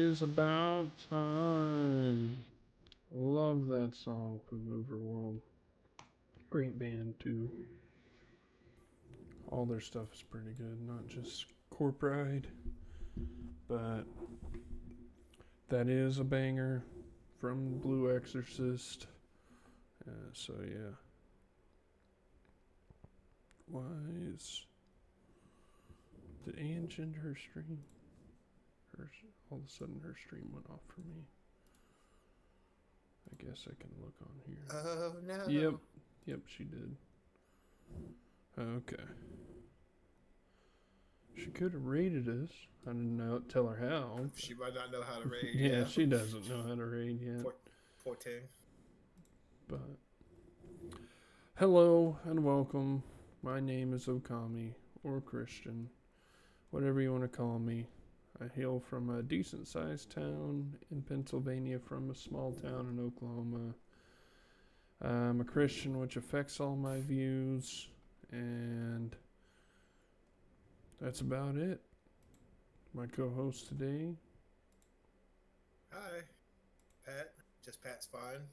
is about time. Love that song from Overworld. Great band too. All their stuff is pretty good, not just Core Pride, but that is a banger from Blue Exorcist. So yeah. Why is did Ange end her stream? All of a sudden her stream went off for me. I guess I can look on here. Oh no. Yep, she did. Okay. She could have raided us. I didn't know. Tell her how. She might not know how to raid. Yeah, she doesn't know how to raid yet. Poor thing. But hello and welcome. My name is Okami or Christian, whatever you want to call me. I hail from a decent-sized town in Pennsylvania, from a small town in Oklahoma. I'm a Christian, which affects all my views, and that's about it. My co-host today. Hi, Pat. Just Pat's fine.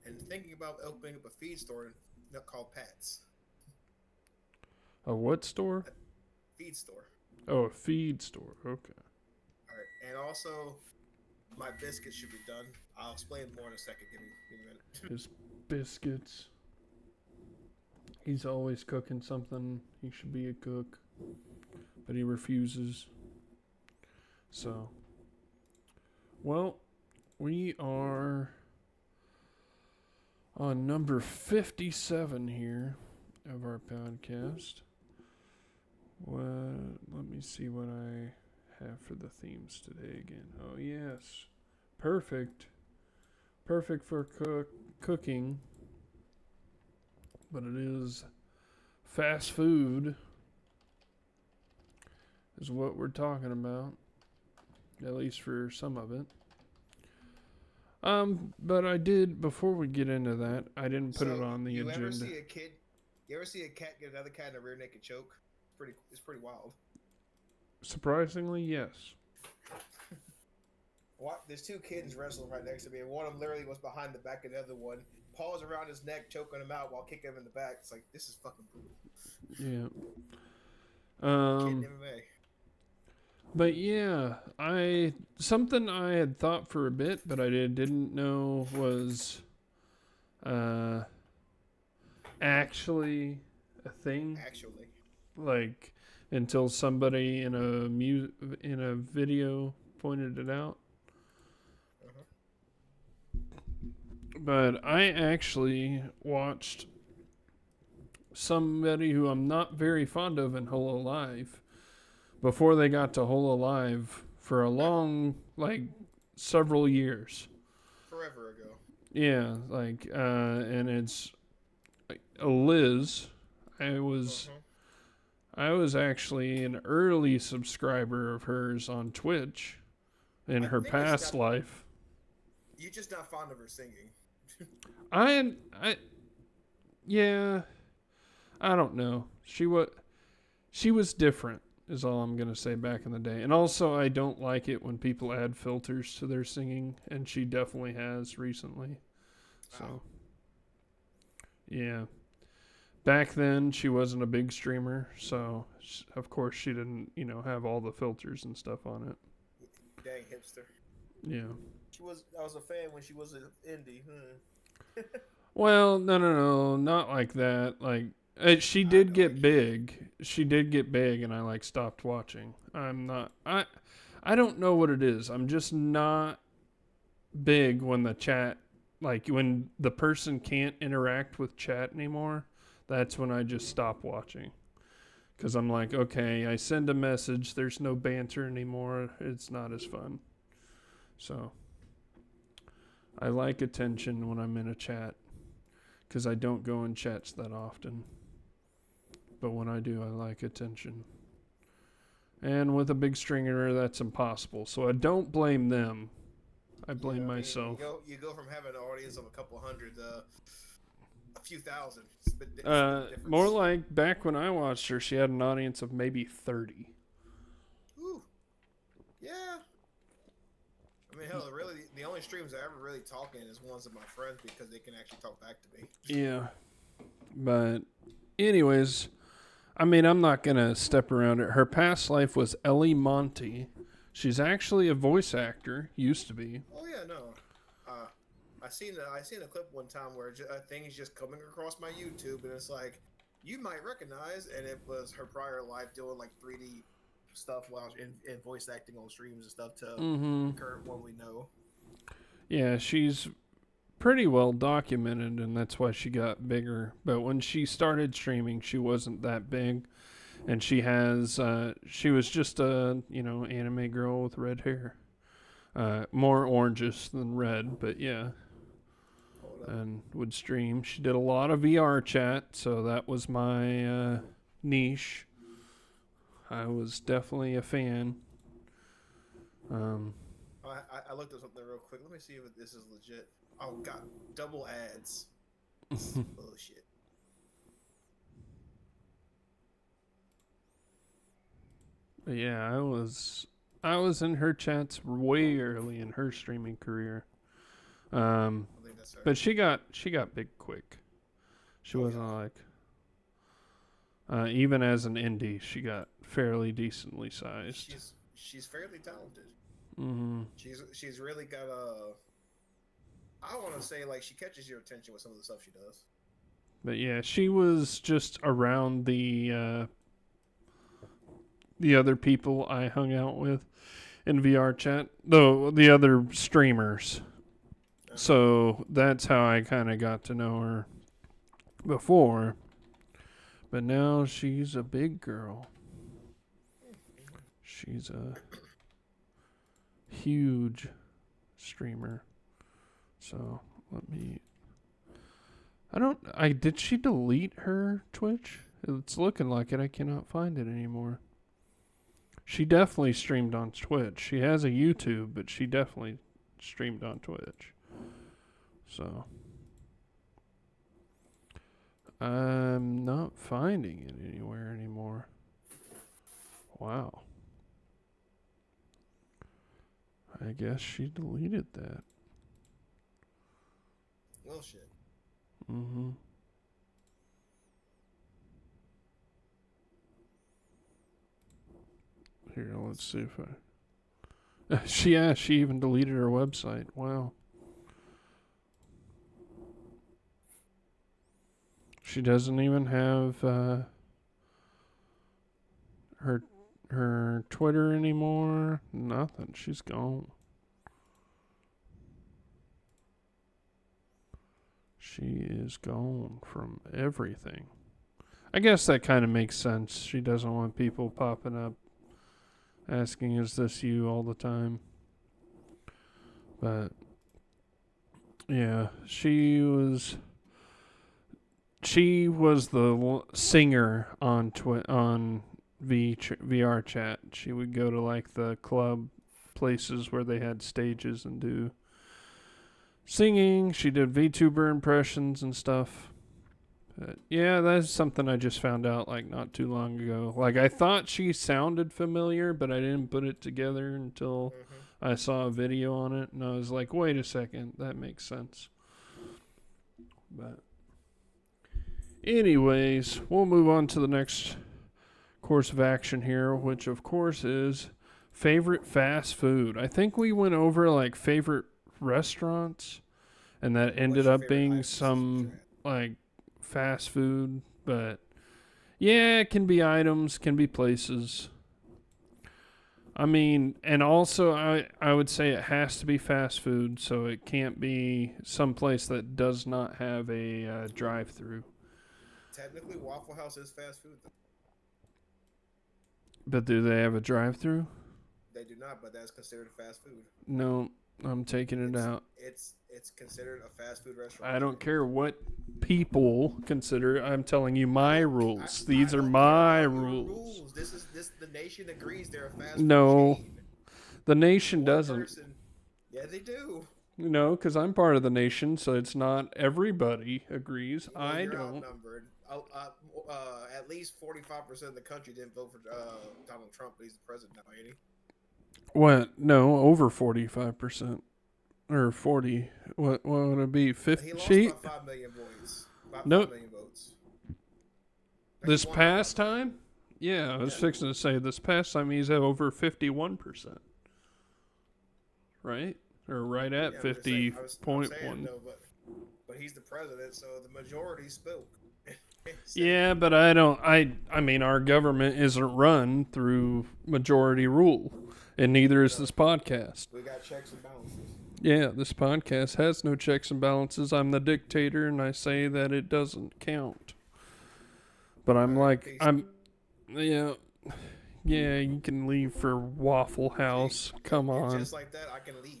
And thinking about opening up a feed store called Pat's. A what store? A feed store. Oh, a feed store. Okay. All right. And also, my biscuits should be done. I'll explain more in a second. Give me a minute. His biscuits. He's always cooking something. He should be a cook, but he refuses. So, well, we are on number 57 here of our podcast. Let me see what I have for the themes today again. Oh, yes. Perfect. Perfect for cooking. But it is fast food is what we're talking about. At least for some of it. But I did, before we get into that, I didn't put it on the agenda. You ever see a cat get another cat in a rear naked choke? It's pretty wild. Surprisingly, yes. There's two kids wrestling right next to me, and one of them literally was behind the back of the other one, paws around his neck, choking him out while kicking him in the back. It's like, this is fucking brutal. Yeah. Kid MMA. But yeah, something I had thought for a bit, but I didn't know was actually a thing. Actually, like until somebody in a video pointed it out. But I actually watched somebody who I'm not very fond of in Hololive before they got to Hololive for a long, several years. Forever ago. Yeah, and it's Liz. I was actually an early subscriber of hers on Twitch in her past life. You're just not fond of her singing. Yeah, I don't know. She was different, is all I'm gonna say back in the day. And also, I don't like it when people add filters to their singing, and she definitely has recently. So, yeah. Back then, she wasn't a big streamer, so of course she didn't, have all the filters and stuff on it. Dang hipster. Yeah. I was a fan when she was an indie. Well, no, not like that. She did get big. She did get big, and I stopped watching. I don't know what it is. I'm just not big when the chat, when the person can't interact with chat anymore. That's when I just stop watching. Because I'm like, okay, I send a message. There's no banter anymore. It's not as fun. So, I like attention when I'm in a chat. Because I don't go in chats that often. But when I do, I like attention. And with a big streamer, that's impossible. So I don't blame them. I blame myself. You go from having an audience of a couple hundred a few thousand. More like back when I watched her, she had an audience of maybe 30. Ooh. Yeah. mean, hell, really, the only streams I ever really talk in is ones of my friends because they can actually talk back to me. Yeah. But, anyways, I mean, I'm not going to step around it. Her past life was Ellie Monty. She's actually a voice actor, used to be. Oh yeah, no. Uh, I seen a clip one time where a thing is just coming across my YouTube, and it's like you might recognize, and it was her prior life doing like 3D stuff while in voice acting on streams and stuff to Mm-hmm. the current one we know. Yeah, she's pretty well documented, and that's why she got bigger. But when she started streaming, she wasn't that big. And she was just a, anime girl with red hair. More orangish than red, but yeah. Hold up. And would stream. She did a lot of VR chat, so that was my niche. I was definitely a fan. Um, I looked at something real quick. Let me see if this is legit. Oh god, double ads. This is bullshit. yeah, I was in her chats way early in her streaming career. I think that's her. But she got big quick. She wasn't like even as an indie, she got fairly decently sized. She's fairly talented. Mm-hmm. She's really got a. I want to say like she catches your attention with some of the stuff she does. But yeah, she was just around the other people I hung out with in VR chat, though the other streamers. So that's how I kind of got to know her before. But now she's a big girl. She's a huge streamer. So let me. Did she delete her Twitch? It's looking like it. I cannot find it anymore. She definitely streamed on Twitch. She has a YouTube, but she definitely streamed on Twitch. So I'm not finding it anywhere anymore. Wow. I guess she deleted that. Well, shit. Mm-hmm. Here, let's see if I. She even deleted her website. Wow. She doesn't even have her Twitter anymore. Nothing. She's gone. She is gone from everything. I guess that kind of makes sense. She doesn't want people popping up asking, "Is this you?" all the time. But yeah, she was the singer on VR chat. She would go to like the club places where they had stages and do singing. She did VTuber impressions and stuff. But yeah, that's something I just found out like not too long ago. Like I thought she sounded familiar, but I didn't put it together until I saw a video on it, and I was like, wait a second, that makes sense. But anyways, we'll move on to the next course of action here, which of course is favorite fast food. I think we went over like favorite restaurants, and that ended up being some like fast food, but yeah, it can be items, can be places. I mean, and also I would say it has to be fast food, so it can't be some place that does not have a drive-through. Technically, Waffle House is fast food. But do they have a drive-through? They do not, but that's considered fast food. No, I'm taking it out. It's considered a fast food restaurant. I don't care what people consider. I'm telling you my rules. These are my rules. This the nation agrees they're a fast no, food chain. The nation doesn't. Yeah, they do. No, because I'm part of the nation, so it's not everybody agrees. I don't. Outnumbered. At least 45% of the country didn't vote for Donald Trump, but he's the president now, ain't he? What? No, over 45%. Or 40. What would it be? He 50? lost by 5 million votes. About Nope. 5 million votes. No, he This won by 5 past million. time? Yeah, I was Yeah. fixing to say this past time he's at over 51%. Right? Or right at Yeah, I'm saying 50.1. no, but he's the president, so the majority spoke. Yeah, but I mean our government isn't run through majority rule, and neither is No, this podcast. we got checks and balances. Yeah, this podcast has no checks and balances. I'm the dictator and I say that it doesn't count. But I'm like Peace. yeah, you can leave for Waffle House. Come And on. just like that, I can leave.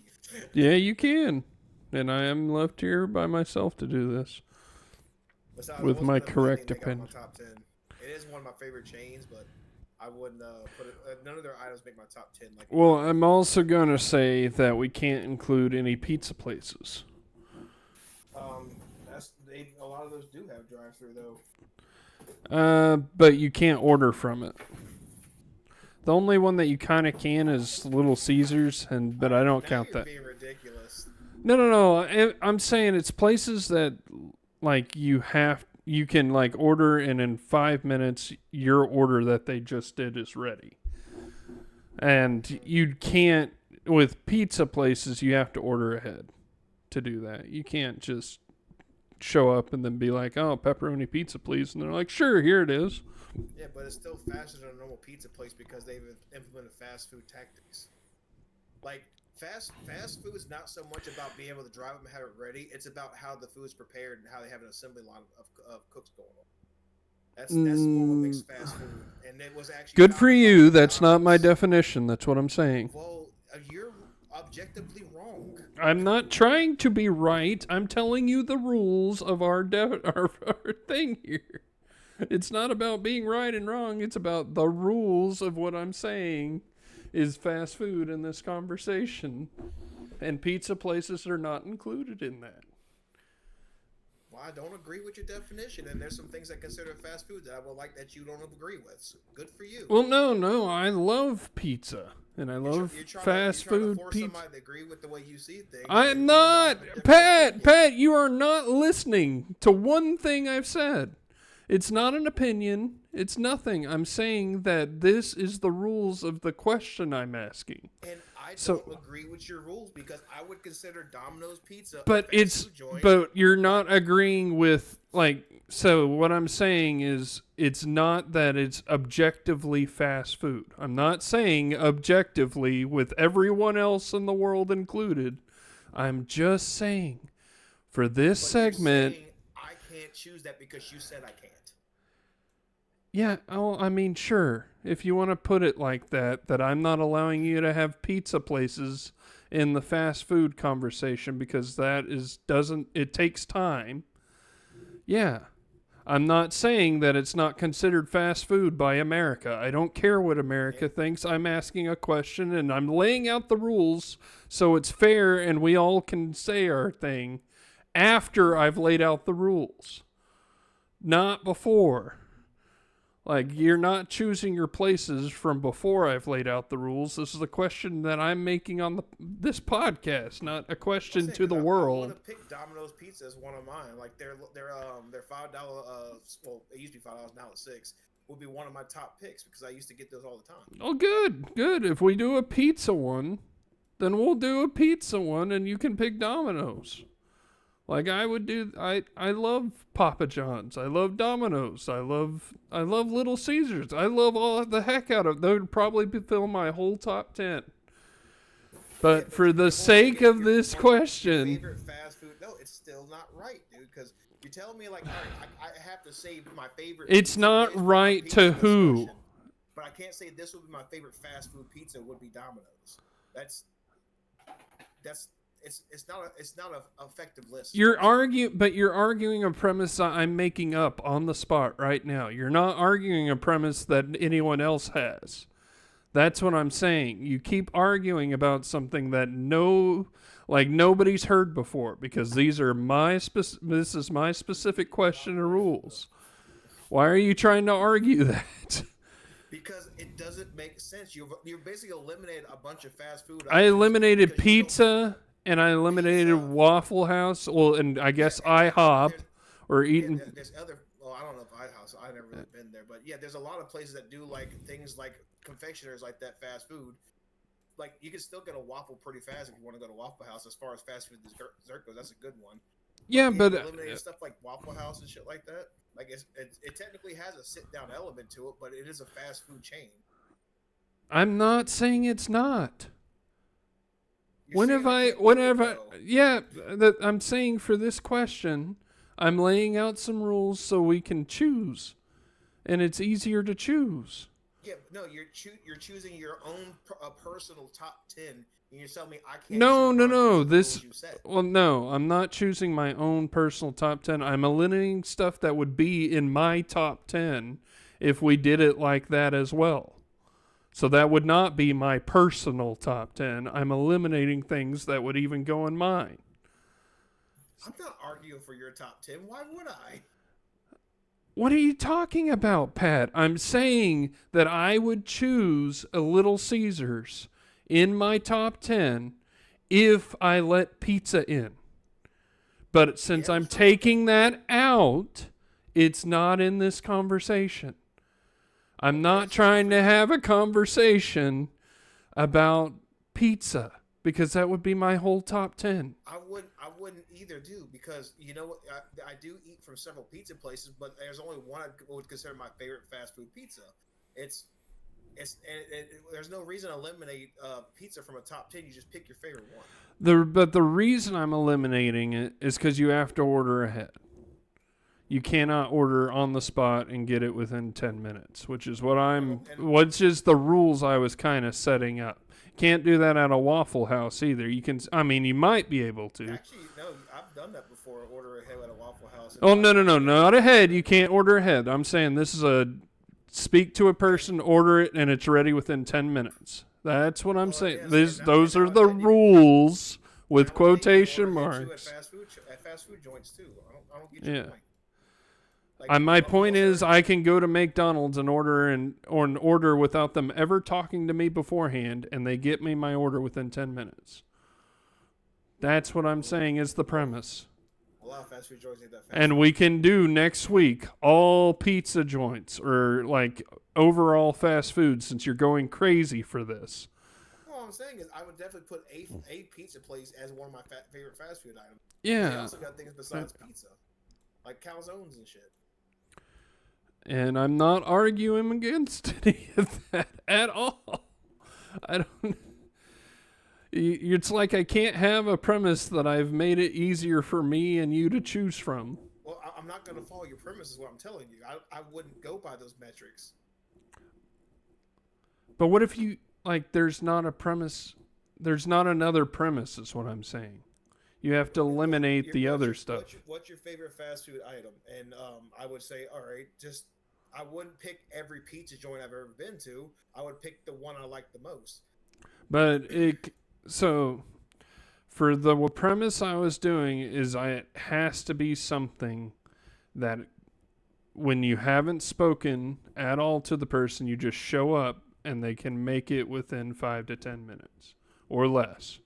Yeah, you can. And I am left here by myself to do this. Besides, With it wasn't my a bad correct thing they got on opinion. my top 10. It is one of my favorite chains, but I wouldn't put it. None of their items make my top 10. Like, Well, I'm also going to say that we can't include any pizza places. a lot of those do have drive-through though. But you can't order from it. The only one that you kind of can is Little Caesars, but I don't Now count you're that. being ridiculous. No. I'm saying it's places that like you can like order, and in 5 minutes your order that they just did is ready. And you can't with pizza places. You have to order ahead to do that. You can't just show up and then be like, "Oh, pepperoni pizza, please," and they're like, "Sure, here it is." Yeah, but it's still faster than a normal pizza place because they've implemented fast food tactics. Like fast food is not so much about being able to drive them and have it ready. It's about how the food is prepared and how they have an assembly line of cooks going on. That's more what makes fast food. And it was actually Good for founded by you. That's not my McDonald's. definition. That's what I'm saying. Well, you're objectively wrong. I'm not trying to be right. I'm telling you the rules of our thing here. It's not about being right and wrong. It's about the rules of what I'm saying is fast food in this conversation. And pizza places are not included in that. Well, I don't agree with your definition, and there's some things I consider fast food that I would like that you don't agree with. So good for you. Well, no. I love pizza. And I love fast food to force pizza. somebody to agree with the way you see things. I'm not. Pat, you are not listening to one thing I've said. It's not an opinion. It's nothing. I'm saying that this is the rules of the question I'm asking. And I don't agree with your rules because I would consider Domino's Pizza but a fast food joint. But you're not agreeing with so what I'm saying is it's not that it's objectively fast food. I'm not saying objectively with everyone else in the world included. I'm just saying for this segment I can't choose that because you said I can't. Yeah, I mean, sure. If you want to put it like that I'm not allowing you to have pizza places in the fast food conversation because it takes time. Yeah. I'm not saying that it's not considered fast food by America. I don't care what America thinks. I'm asking a question and I'm laying out the rules so it's fair and we all can say our thing after I've laid out the rules. Not before. Like, you're not choosing your places from before I've laid out the rules. This is a question that I'm making on this podcast, not a question to the world. I want to pick Domino's Pizza as one of mine. Like their $5. Well, it used to be $5. Now it's $6. Would be one of my top picks because I used to get those all the time. Oh, good. If we do a pizza one, then we'll do a pizza one, and you can pick Domino's. Like I would do, I love Papa John's. I love Domino's. I love Little Caesars. I love all the heck out of. They would probably fill my whole top 10. But for the sake of this question, favorite fast food? No, it's still not right, dude. Because you're telling me like, all right, I have to say my favorite. It's not right to who. But I can't say this would be my favorite fast food pizza. Would be Domino's. That's. It's not a effective list. You're arguing a premise that I'm making up on the spot right now. You're not arguing a premise that anyone else has. That's what I'm saying. You keep arguing about something that nobody's heard before because this is my specific question and rules. Why are you trying to argue that? because it doesn't make sense. You're basically eliminated a bunch of fast food I options eliminated because you don't pizza and I eliminated pizza. Waffle House. Well, and I Yeah, guess IHOP there's or yeah, eating. there's other. Well, I don't know if iHouse. I've never really been there, but yeah, there's a lot of places that do like things like confectioners like that fast food. Like you can still get a waffle pretty fast if you want to go to Waffle House. As far as fast food dessert goes, that's a good one. But Yeah, yeah, but you eliminated stuff like Waffle House and shit like that. Like it technically has a sit down element to it, but it is a fast food chain. I'm not saying it's not. You're saying I can't do it though. Yeah, that I'm saying for this question, I'm laying out some rules so we can choose, and it's easier to choose. Yeah, no, you're choosing your own personal top 10, and you're telling me I can't No, choose no, mine because no. of the This, rules you set. well, no, I'm not choosing my own personal top 10. I'm eliminating stuff that would be in my top 10 if we did it like that as well. So that would not be my personal top 10. I'm eliminating things that would even go in mine. I'm not arguing for your top 10. Why would I? What are you talking about, Pat? I'm saying that I would choose a Little Caesars in my top 10 if I let pizza in. But since Yeah, I'm there's fine with taking that out, it's not in this conversation. I'm okay, not that's just good trying for to you. have a conversation about pizza because that would be my whole top 10. I wouldn't either do because you know what I do eat from several pizza places, but there's only one I would consider my favorite fast food pizza. It's there's no reason to eliminate pizza from a top 10. You just pick your favorite one. But the reason I'm eliminating it is because you have to order ahead. You cannot order on the spot and get it within 10 minutes, which is Well, and which is the rules I was kind of setting up. Can't do that at a Waffle House either. You can, I mean, you might be able to. actually, no, I've done that before. Order ahead at a Waffle House, and Oh, no, no, I no, get it not within ahead. 10 You minutes. can't order ahead. I'm saying this is a speak to a Okay. person, order it, and it's ready within 10 minutes. That's what I'm Well, saying. yes, and Those are now the you can rules with now you can quotation order ahead too marks. at fast food joints too. I don't get your Yeah. point. Like My point most is, are I can go to McDonald's and order without them ever talking to me beforehand, and they get me my order within 10 minutes. That's what I'm saying is the premise. a lot of fast food joints ain't that And fancy. we can do next week all pizza joints or like overall fast food since you're going crazy for this. All I'm saying is I would definitely put a pizza place as one of my favorite fast food items. But they Yeah. also got things besides pizza, like calzones and shit. And I'm not arguing against any of that at all. I don't. It's like I can't have a premise that I've made it easier for me and you to choose from. Well, I'm not going to follow your premise, is what I'm telling you. I wouldn't go by those metrics. But what if you, like, there's not a premise, there's not another premise, is what I'm saying. You have to eliminate the other stuff. What's your favorite fast food item? And I would say, all right, just I wouldn't pick every pizza joint I've ever been to. I would pick the one I like the most. But so for the premise I was doing is it has to be something that when you haven't spoken at all to the person, you just show up and they can make it within 5 to 10 minutes or less.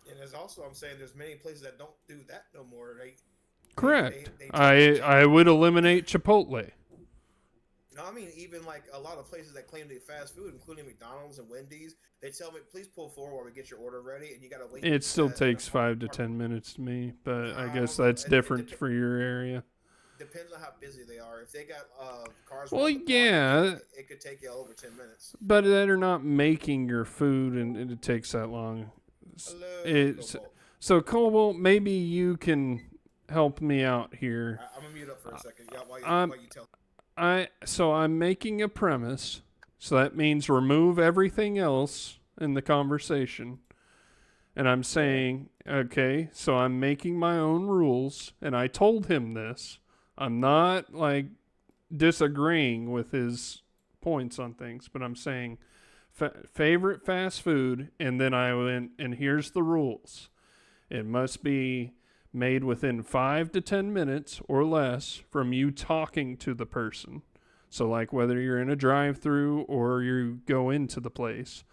And there's also, I'm saying, there's many places that don't do that no more. Correct. They I would eliminate Chipotle. No, I mean even like a lot of places that claim to be fast food, including McDonald's and Wendy's, they tell me please pull forward while we get your order ready, and you gotta wait. It still in takes a 5 to 10 minutes to me, but I I guess don't know. that's different for your area. Depends on how busy they are. If they got cars Well, around the block, yeah, it could take you over 10 minutes. but they're not making your food and it takes that long. Hello, It's Cobalt. so Cobalt, maybe you can help me out here. I'm gonna mute up for a second. Yeah, I'm while you tell. I'm making a premise, so that means remove everything else in the conversation. And I'm saying, okay, so I'm making my own rules, and I told him this. I'm not like disagreeing with his points on things, but I'm saying favorite fast food, and then I went, and here's the rules. It must be made within 5 to 10 minutes or less from you talking to the person. So like whether you're in a drive-through or you go into the place.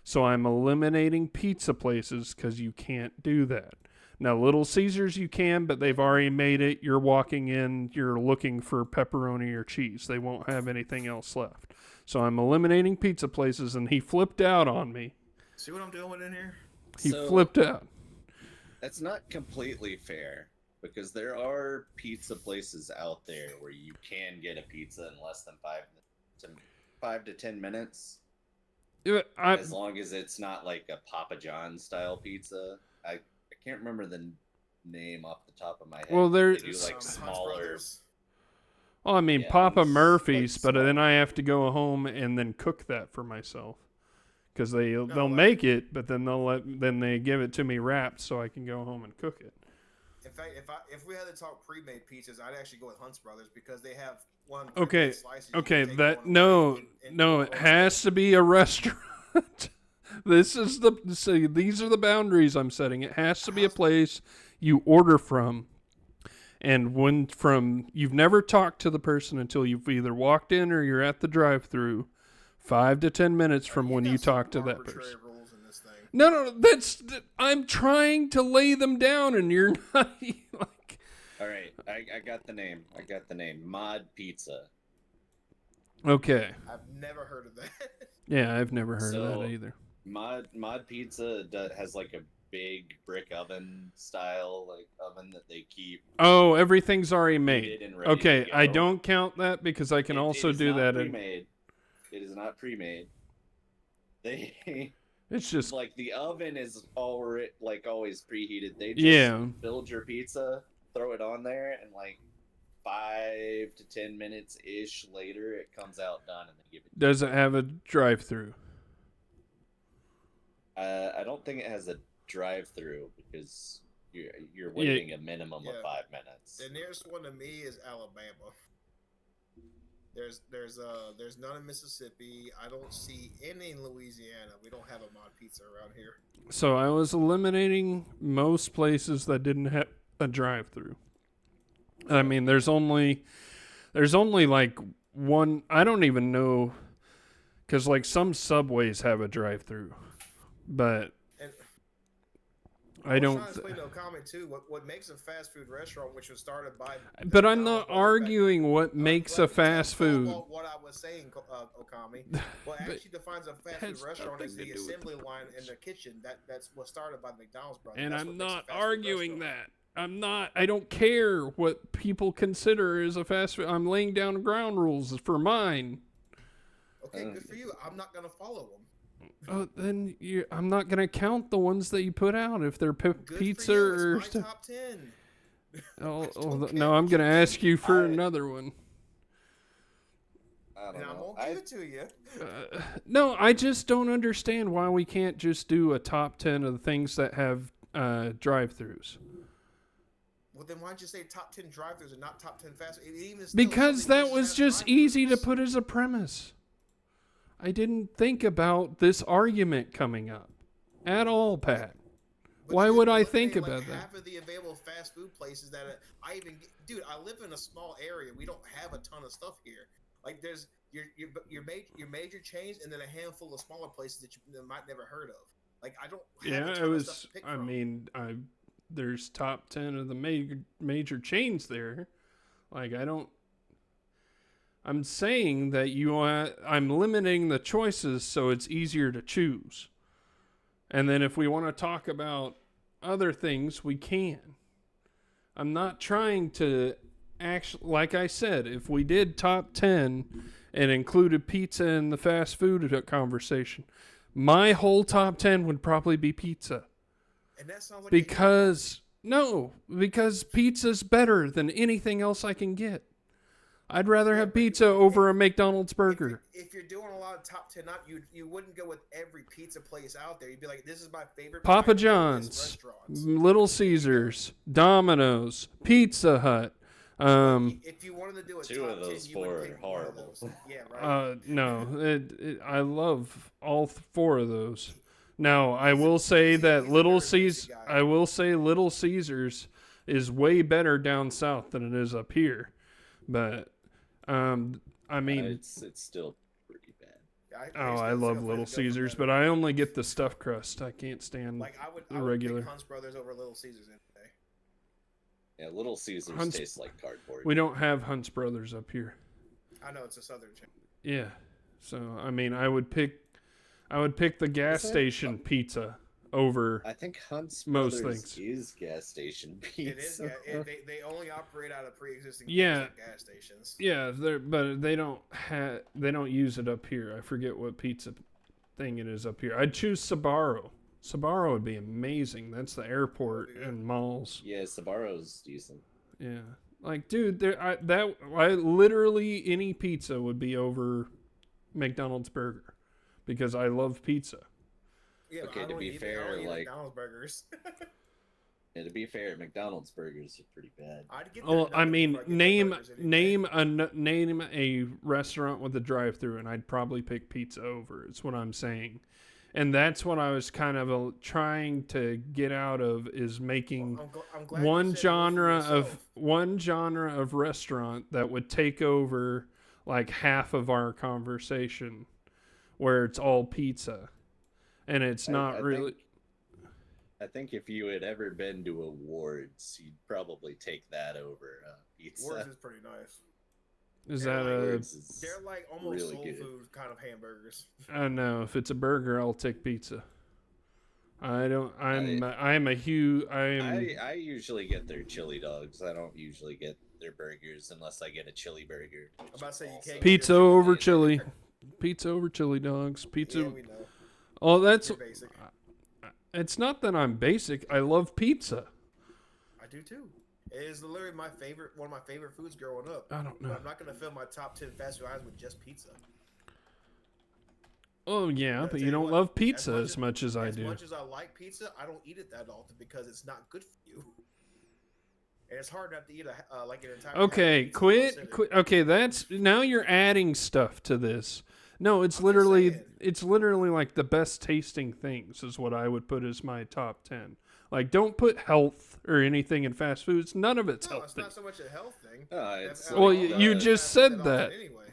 So I'm eliminating pizza places because you can't do that. Now, Little Caesars you can, but they've already made it. You're walking in, you're looking for pepperoni or cheese. They won't have anything else left. So I'm eliminating pizza places, and he flipped out on me. See what I'm doing in here? He flipped out. That's not completely fair, because there are pizza places out there where you can get a pizza in less than 5 to 10 minutes. As long as it's not like a Papa John's style pizza. I can't remember the name off the top of my head. Well, they do like smaller. Well, I mean, Papa Murphy's, but then I have to go home and then cook that for myself because they'll make it, but then then they give it to me wrapped so I can go home and cook it. In fact, if we had to talk pre-made pizzas, I'd actually go with Hunt's Brothers because they have one. Okay, it has to be a restaurant. These are the boundaries I'm setting. It has to be a place you order from, and you've never talked to the person until you've either walked in or you're at the drive-through. 5 to 10 minutes from when you talk to that person. No, I'm trying to lay them down, and you're not like. All right, I got the name. Mod Pizza. Okay. I've never heard of that. Yeah, I've never heard of that either. Mod Pizza has like a big brick oven style oven that they keep. Oh, everything's already made. Okay, I don't count that because I can also do that. It is not pre-made. It's just like the oven is already always preheated. They just build your pizza, throw it on there, and 5 to 10 minutes ish later, it comes out done, and they give it. Does it have a drive-through? I don't think it has a drive-through because you're waiting a minimum of 5 minutes. The nearest one to me is Alabama. There's none in Mississippi. I don't see any in Louisiana. We don't have a Mod Pizza around here. So I was eliminating most places that didn't have a drive-through. I mean, there's only like one. I don't even know, because some Subways have a drive-through, but I don't. I was trying to explain to Okami too. What makes a fast food restaurant, which was started by. But I'm not arguing what makes a fast food. What I was saying, Okami. What actually defines a fast food restaurant is the assembly line in the kitchen. That's what started by the McDonald's brothers. And I'm not arguing that. I'm not. I don't care what people consider as a fast food. I'm laying down ground rules for mine. Okay, good for you. I'm not gonna follow them. Then I'm not going to count the ones that you put out if they're pizza or stuff. Top 10. No, I'm going to ask you for another one. I don't know. I won't give it to you. No, I just don't understand why we can't just do a top 10 of the things that have drive-thrus. Well, then why'd you say top 10 drive-thrus and not top 10 fast food? Because that was just easy to put as a premise. I didn't think about this argument coming up at all, Pat. Why would I think about that? Half of the available fast food places that I live in a small area. We don't have a ton of stuff here. There's your major chains and then a handful of smaller places that you might never heard of. I don't. Have a ton of stuff to pick from. There's top 10 of the major chains there. I don't. I'm saying that I'm limiting the choices so it's easier to choose. And then if we want to talk about other things, we can. I'm not trying to actually, like I said, if we did top 10 and included pizza in the fast food conversation, my whole top 10 would probably be pizza. And that sounds like because pizza's better than anything else I can get. I'd rather have pizza over a McDonald's burger. If you're doing a lot of top 10, you wouldn't go with every pizza place out there. You'd be like, this is my favorite. Papa John's, Little Caesars, Domino's, Pizza Hut. If you wanted to do a two top of those 10, four are horrible. Yeah, right. No, I love all four of those. Now, I will say that Little Caesars is way better down south than it is up here. But I mean, it's still pretty bad. I love Little Caesars, but I only get the stuffed crust. I can't stand Like I the would regular. pick Hunt's Brothers over Little Caesars any day. Yeah, Little Caesars Hunt's- tastes like cardboard. We don't have Hunt's Brothers up here. I know it's a southern chain. Yeah, so I mean, I would pick the gas station pizza over. I think Hunt's Most Brothers things. is gas station pizza. It is. Yeah, they only operate out of pre-existing Yeah. gas stations. Yeah, but they don't use it up here. I forget what pizza thing it is up here. I'd choose Sbarro. Sbarro would be amazing. That's the airport and malls. Yeah, Sabaro's decent. Yeah, like dude, I literally any pizza would be over McDonald's burger because I love pizza. Yeah, Okay, I to don't be eat- I fair, don't eat like- McDonald's burgers. Yeah, to be fair, McDonald's burgers are pretty bad. I'd get Oh, their I nuggets mean, before I get their name burgers any day. name a restaurant with a drive-through, and I'd probably pick pizza over. It's what I'm saying, and that's what I was kind of trying to get out of is making I'm glad you said one genre of restaurant that would take over like half of our conversation, where it's all pizza, and it's not I really. I think if you had ever been to awards, you'd probably take that over pizza. Wards is pretty nice. Is They're that like- a? Awards is They're like almost really soul good. food kind of hamburgers. I don't know. If it's a burger, I'll take pizza. I don't. I'm a huge. I usually get their chili dogs. I don't usually get their burgers unless I get a chili burger. I'm about to say you can't. Pizza get over your chili. Pizza over chili dogs. Pizza. Yeah, we know. Oh, that's. You're basic. It's not that I'm basic. I love pizza. I do too. It is literally one of my favorite foods growing up. I don't But know. I'm not gonna fill my top 10 fast food items with just pizza. Oh yeah, I'll but tell you you don't what, love pizza as much as I As do. much as I like pizza, I don't eat it that often because it's not good for you. And it's hard not to eat like an entire. Okay, pizza quit. considered. Okay, that's now you're adding stuff to this. No, it's I'm just literally saying. it's literally like the best tasting things is what I would put as my top 10. Like don't put health or anything in fast foods. None of it's No, it's healthy. not so much a health thing. It's Well, like you the- just Fast food said that that. often anyway.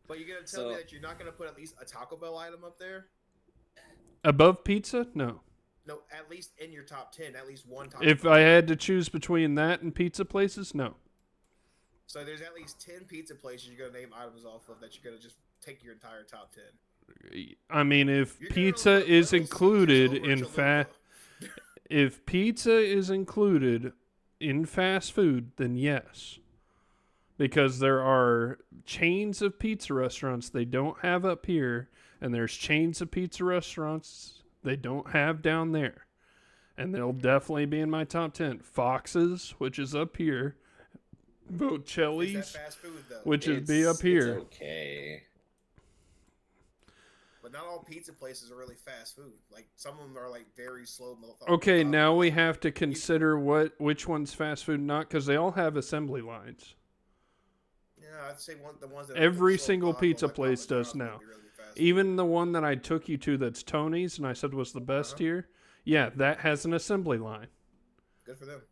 But you're gonna tell me So- that you're not gonna put at least a Taco Bell item up there? Above pizza? No. No, at least in your top 10, at least one Taco If Bell. I had to choose between that and pizza places, no. So there's at least 10 pizza places you're gonna name items off of that you're gonna just take your entire top 10. I mean, if You're gonna pizza put is Little Caesars included over in Chalupa. if pizza is included in fast food, then yes. Because there are chains of pizza restaurants they don't have up here, and there's chains of pizza restaurants they don't have down there. And they'll definitely be in my top 10. Fox's, which is up here. Is Bocelli's, that fast food though? which would be up It's here. okay. But not all pizza places are really fast food. Like some of them are like very slow. Okay, now we have to consider which one's fast food, not because they all have assembly lines. Yeah, I'd say the ones that Every are so single popular, pizza like place Papa does John's, would now. be really fast food. Even the one that I took you to that's Tony's and I said was the best here, yeah, that has an assembly line. Good for them.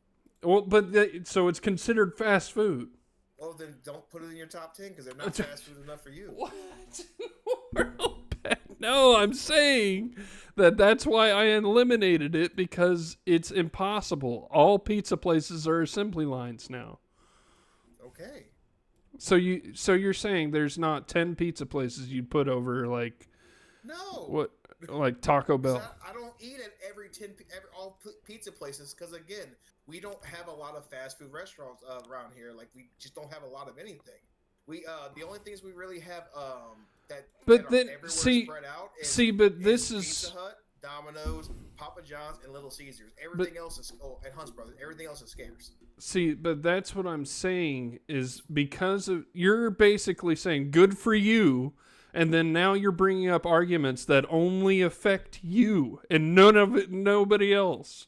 Well, but so it's considered fast food. Well, then don't put it in your top 10 because they're not fast food enough for you. What? No, I'm saying that's why I eliminated it because it's impossible. All pizza places are assembly lines now. Okay. So you're saying there's not 10 pizza places you'd put over like No. what like Taco 'Cause Bell? I don't eat at all pizza places because again, we don't have a lot of fast food restaurants around here. Like we just don't have a lot of anything. We the only things we really have But that then are everywhere see spread out but this is is Pizza Hut, Domino's, Papa John's, and Little Caesars. Everything else is and Hunt's Brothers. Everything else is scarce. see, but that's what I'm saying is because of you're basically saying good for you, and then now you're bringing up arguments that only affect you and nobody else.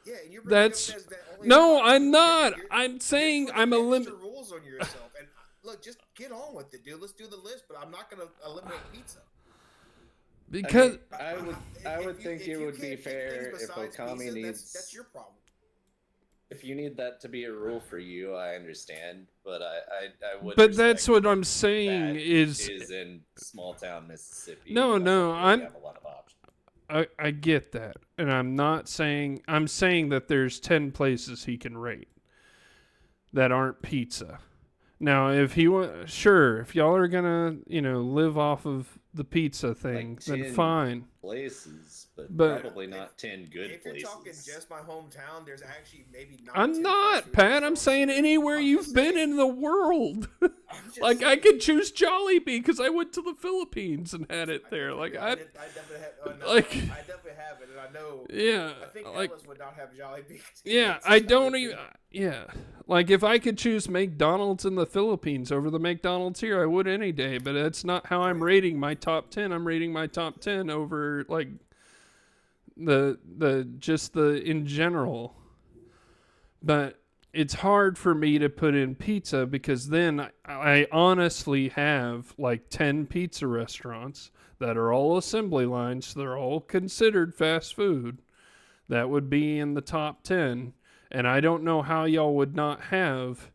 Yeah, and you're That's only no, apply to I'm you. not. You're- I'm saying you're I'm a putting limit. extra rules on yourself. And look, just get on with it, dude. Let's do the list. But I'm not going to eliminate pizza. Because I would If think you it would be can't pick fair things if besides Okami pizza, needs. that's your problem. If you need that to be a rule for you, I understand, but I would. But that's respect what I'm saying that is in small town Mississippi. no, You no. don't really have a lot of options. I get that, and I'm saying that there's 10 places he can rate that aren't pizza. Now, if he sure, if y'all are gonna, live off of the pizza thing, Like then 10 fine. places, but But- probably not 10 good If you're places. talking just my hometown, there's actually maybe not. I'm 10 not, fast food Pat. I'm restaurants saying here. anywhere I'm you've just been saying. in the world. I'm just Like I saying. could choose Jollibee because I went to the Philippines and had it there. Like I definitely have. Oh, no, like- I definitely have it, and I know. yeah, I think like Ellis would not have Jollibee. yeah, I don't even. Yeah, like if I could choose McDonald's in the Philippines over the McDonald's here, I would any day. But that's not how I'm rating my top 10. I'm rating my top 10 over like the in general. But it's hard for me to put in pizza because then I honestly have like 10 pizza restaurants that are all assembly lines. So they're all considered fast food. That would be in the top 10. And I don't know how y'all would not have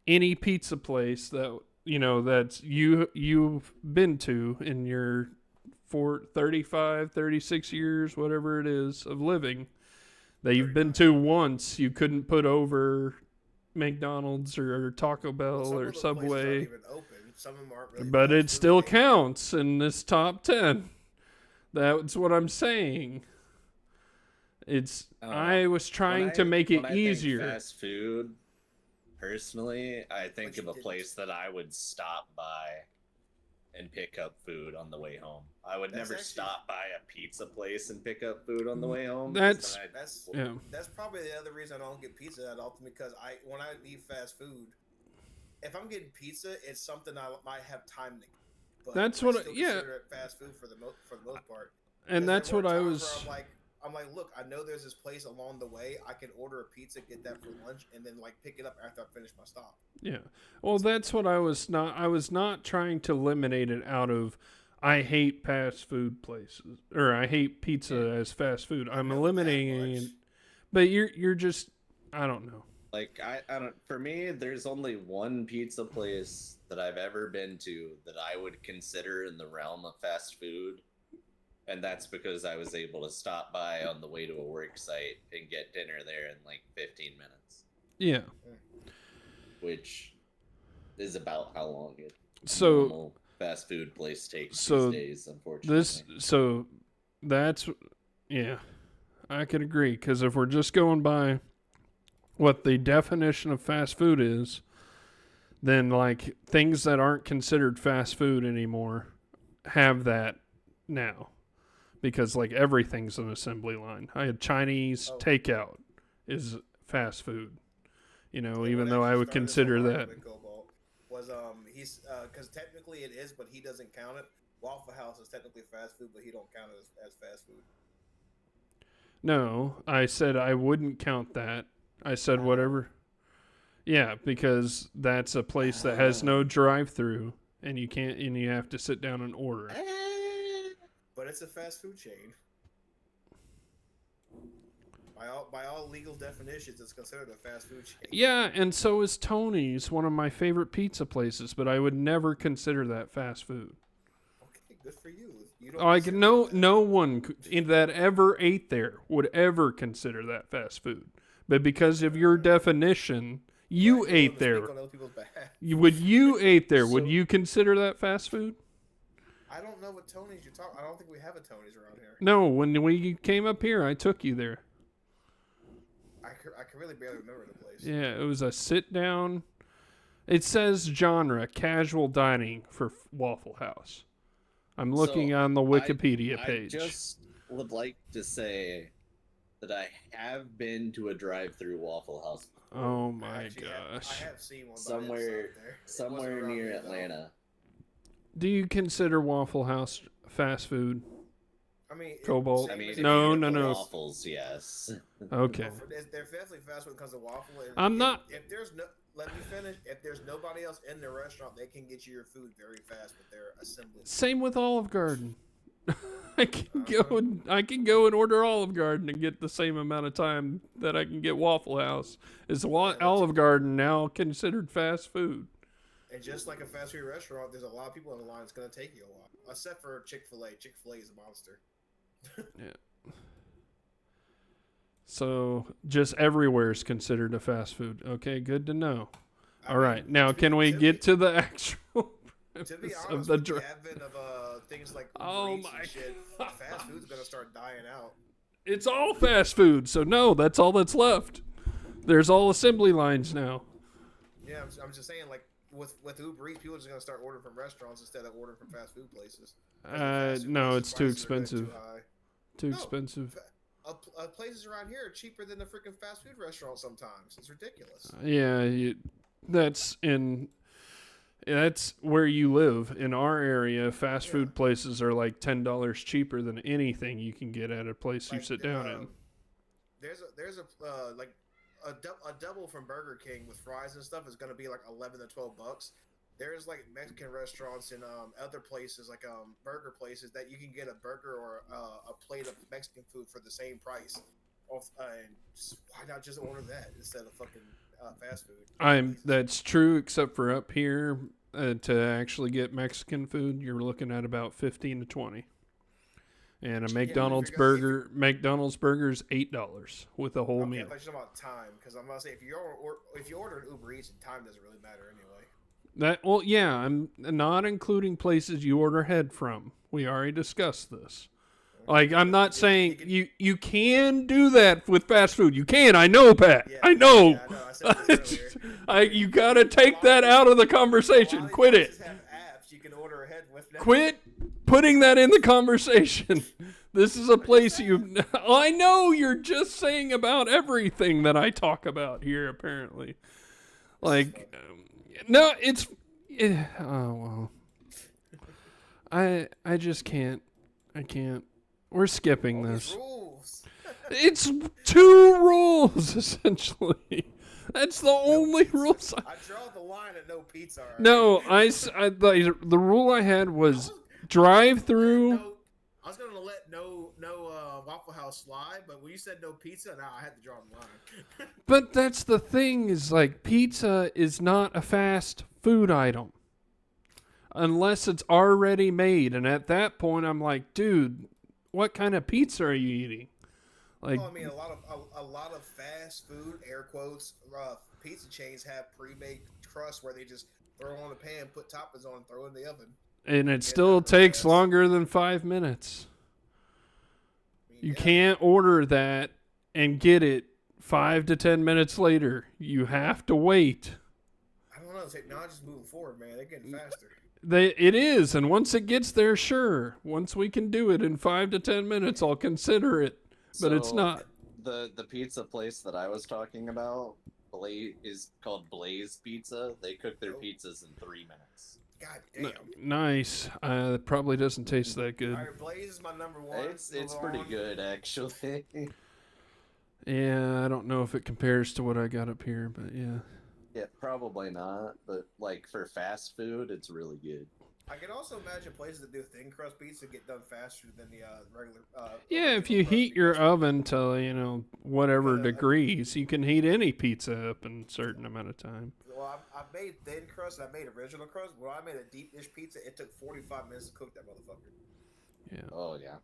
any pizza place that, that's you've been to in your 35, 36 years, whatever it is of living that you've been to once, you couldn't put over McDonald's or Taco Bell Some or of the places Subway. aren't even open. Some of them aren't really. But fast it food. still counts in this top 10. That's what I'm saying. It's I was trying to make it when I easier. Think fast food, personally, I think But of you a didn't. place that I would stop by and pick up food on the way home. I would That's never actually- stop by a pizza place and pick up food on the way home. 'Cause then That's Yeah. that's probably the other reason I don't get pizza that often because when I eat fast food, if I'm getting pizza, it's something I might have time to. But That's I what still yeah. consider it fast food for the most part. And 'Cause that's there what were I times was where I'm like, look, I know there's this place along the way. I can order a pizza, get that for lunch, and then like pick it up after I finish my stop. Yeah. Well, that's what I was not trying to eliminate it out of I hate fast food places or I hate pizza as fast food. I'm know that eliminating much. it. But you're just I don't know. like I don't. For me, there's only one pizza place that I've ever been to that I would consider in the realm of fast food. And that's because I was able to stop by on the way to a work site and get dinner there in like 15 minutes, Yeah. which is about how long a So normal fast food place takes so these days, unfortunately. that's yeah. I can agree because if we're just going by what the definition of fast food is, then like things that aren't considered fast food anymore have that now. Because like everything's an assembly line. I had Chinese takeout is fast food. Even though I would consider that. Was he's because technically it is, but he doesn't count it. Waffle House is technically fast food, but he don't count it as fast food. No, I said I wouldn't count that. I said whatever. Yeah, because that's a place that has no drive-through, and you have to sit down and order. But it's a fast food chain. By all legal definitions, it's considered a fast food chain. Yeah, and so is Tony's, one of my favorite pizza places, but I would never consider that fast food. Okay, good for you. You don't Like consider no that. one that ever ate there would ever consider that fast food. But because of your definition, you Right, ate don't there. speak on other people's behalf. Would you ate there? Would So- you consider that fast food? I don't know what Tony's you're talking. I don't think we have a Tony's around here. No, when we came up here, I took you there. I can really barely remember the place. Yeah, it was a sit down. It says genre casual dining for Waffle House. I'm looking on the Wikipedia page. I just would like to say that I have been to a drive-through Waffle House Oh I my actually gosh. I have seen one. somewhere somewhere near Atlanta. Atlanta. Do you consider Waffle House fast food? I mean, Cobalt? I mean, if No, you no, get the no. Waffles, yes. Okay. They're definitely fast when it comes to waffle. And I'm if- not- If there's no, let me finish. If there's nobody else in the restaurant, they can get you your food very fast with their assembly. Same with Olive Garden. I can go and order Olive Garden and get the same amount of time that I can get Waffle House. Is Olive Garden now considered fast food? And just like a fast food restaurant, there's a lot of people in the line. It's going to take you a while, except for Chick-fil-A. Chick-fil-A is a monster. Yeah. So just everywhere is considered a fast food. Okay, good to know. All right, now can we get to the actual? To be honest, with the advent of things like Uber Eats and shit, fast food's gonna start dying out. It's all fast food, so no, that's all that's left. There's all assembly lines now. Yeah, I'm just saying, like with Uber Eats, people are just gonna start ordering from restaurants instead of ordering from fast food places. No, it's too expensive. Too expensive. Places around here are cheaper than the freaking fast food restaurants sometimes. It's ridiculous. Yeah, that's where you live. In our area, fast food places are like $10 cheaper than anything you can get at a place you sit down in. There's a double from Burger King with fries and stuff is going to be like $11 to $12. There's like Mexican restaurants in other places, like burger places, that you can get a burger or a plate of Mexican food for the same price. And why not just order that instead of fucking fast food? That's true, except for up here, to actually get Mexican food, you're looking at about 15 to 20. And a McDonald's burger is $8 with a whole meal. I thought you were talking about time, because I'm about to say if you order an Uber Eats, time doesn't really matter anyway. I'm not including places you order ahead from. We already discussed this. Like, I'm not saying you can do that with fast food. You can. I know, Pat. Yeah, I know. Yeah, I know. I said this earlier. You got to take that out of the conversation. Quit it. Have apps you can order ahead with now. Quit putting that in the conversation. This is a place I know you're just saying about everything that I talk about here, apparently. Like, no, oh, well. I just can't. I can't. We're skipping this. Rules. It's 2 rules, essentially. That's the only rules. I draw the line at no pizza. Right? No, the rule I had was drive-through. I was gonna let no Waffle House slide, but when you said no pizza, now I had to draw the line. But that's the thing, is like, pizza is not a fast food item unless it's already made, and at that point I'm like, dude, what kind of pizza are you eating? Like, well, I mean, a lot of fast food, air quotes, pizza chains have pre-made crust where they just throw it on the pan, put toppings on, and throw it in the oven. And it still takes longer than 5 minutes. You can't order that and get it 5 to 10 minutes later. You have to wait. I don't know. Technology's moving forward, man. They're getting faster. It is, and once it gets there, sure. Once we can do it in 5 to 10 minutes, I'll consider it. But it's not. The pizza place that I was talking about is called Blaze Pizza. They cook their pizzas in 3 minutes. God damn. Nice. It probably doesn't taste that good. All right, Blaze is my number one. It's pretty good, actually. Yeah, I don't know if it compares to what I got up here, but yeah. Yeah, probably not. But like for fast food, it's really good. I can also imagine places that do thin crust pizza get done faster than the regular. Yeah, if you heat your oven to whatever degrees, you can heat any pizza up in a certain amount of time. Well, I've made thin crust and I made original crust. When I made a deep dish pizza, it took 45 minutes to cook that motherfucker. Yeah. Oh yeah.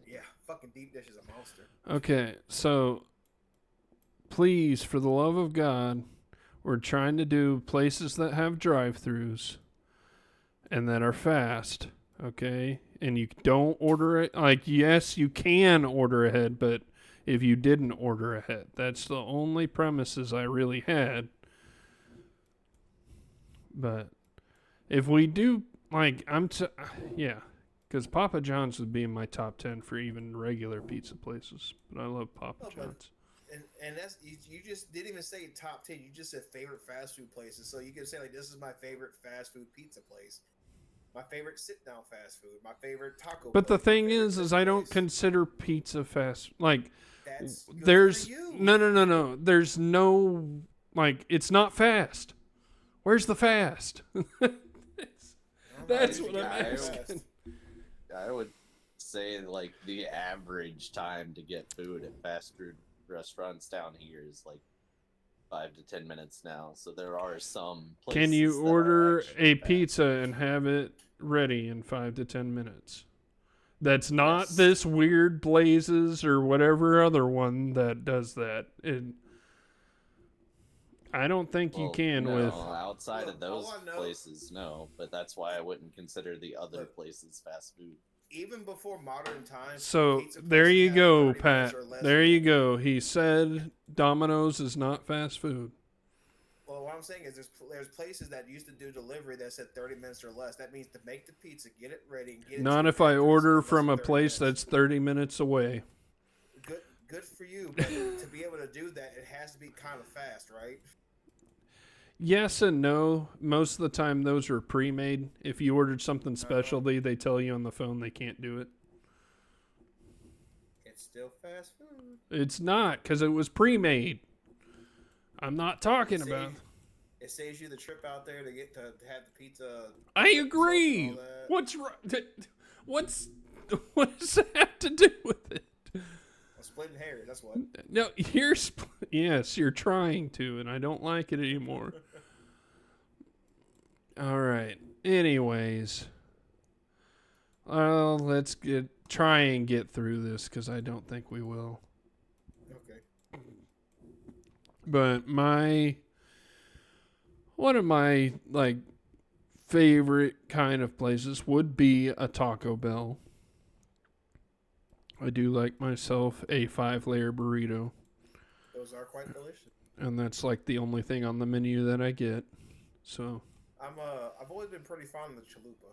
Yeah, fucking deep dish is a monster. Okay, so please, for the love of God, we're trying to do places that have drive-thrus and that are fast, okay? And you don't order it. Like, yes, you can order ahead, but if you didn't order ahead, that's the only premises I really had. But if we do, like, yeah, because Papa John's would be in my top 10 for even regular pizza places. But I love Papa John's. And that's you just didn't even say top 10. You just said favorite fast food places. So you can say, like, this is my favorite fast food pizza place. My favorite sit-down fast food. My favorite taco. But the thing is I don't consider pizza fast. Like, that's good there's for you. no. There's no, like, it's not fast. Where's the fast? That's what I'm asking. I would say like the average time to get food at fast food restaurants down here is like 5 to 10 minutes now. So there are some places Can you that are order actually a fast. pizza and have it ready in 5 to 10 minutes? That's not Yes. this weird Blazes or whatever other one that does that. I don't think you can no, with. outside Look, of those all I know- places, no. But that's why I wouldn't consider the other Look. places fast food. Even before modern times, So pizza there places you had go, 30 minutes Pat. or less There to you cook. go. He said Domino's is not fast food. Well, what I'm saying is there's places that used to do delivery that said 30 minutes or less. That means to make the pizza, get it ready, and get it. Not to if your I factory, order less from than a 30 place minutes. that's 30 minutes away. Good for you, but to be able to do that, it has to be kind of fast, right? Yes and no. Most of the time, those are pre-made. If you ordered something specialty, they tell you on the phone they can't do it. It's still fast food. It's not, because it was pre-made. I'm not talking It about. saves- It saves you the trip out there to get to have the pizza. I sauce and agree. all that. What's wrong? What does that have to do with it? I'm splitting hairs. That's what. No, yes, you're trying to, and I don't like it anymore. All right. Anyways, let's try and get through this because I don't think we will. Okay. But one of my like favorite kind of places would be a Taco Bell. I do like myself a 5-layer burrito, Those are quite delicious. and that's like the only thing on the menu that I get. So I've always been pretty fond of the chalupa.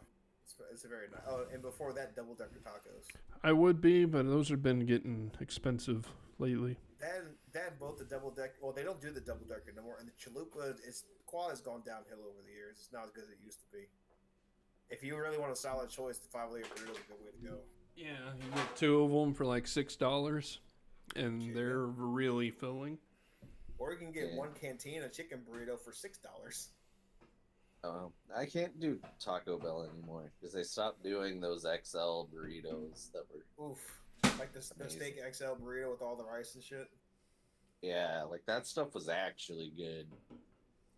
It's a very nice. Oh, and before that, double decker tacos. I would be, but those have been getting expensive lately. That both the double deck. Well, they don't do the double decker no more, and the chalupa the quality's gone downhill over the years. It's not as good as it used to be. If you really want a solid choice, the 5-layer burrito is a good way to go. Yeah, you get 2 of them for like $6, and they're really filling. Or you can get Yeah. one cantina chicken burrito for $6. I can't do Taco Bell anymore because they stopped doing those XL burritos that were. Oof, like the Amazing. steak XL burrito with all the rice and shit. Yeah, like that stuff was actually good.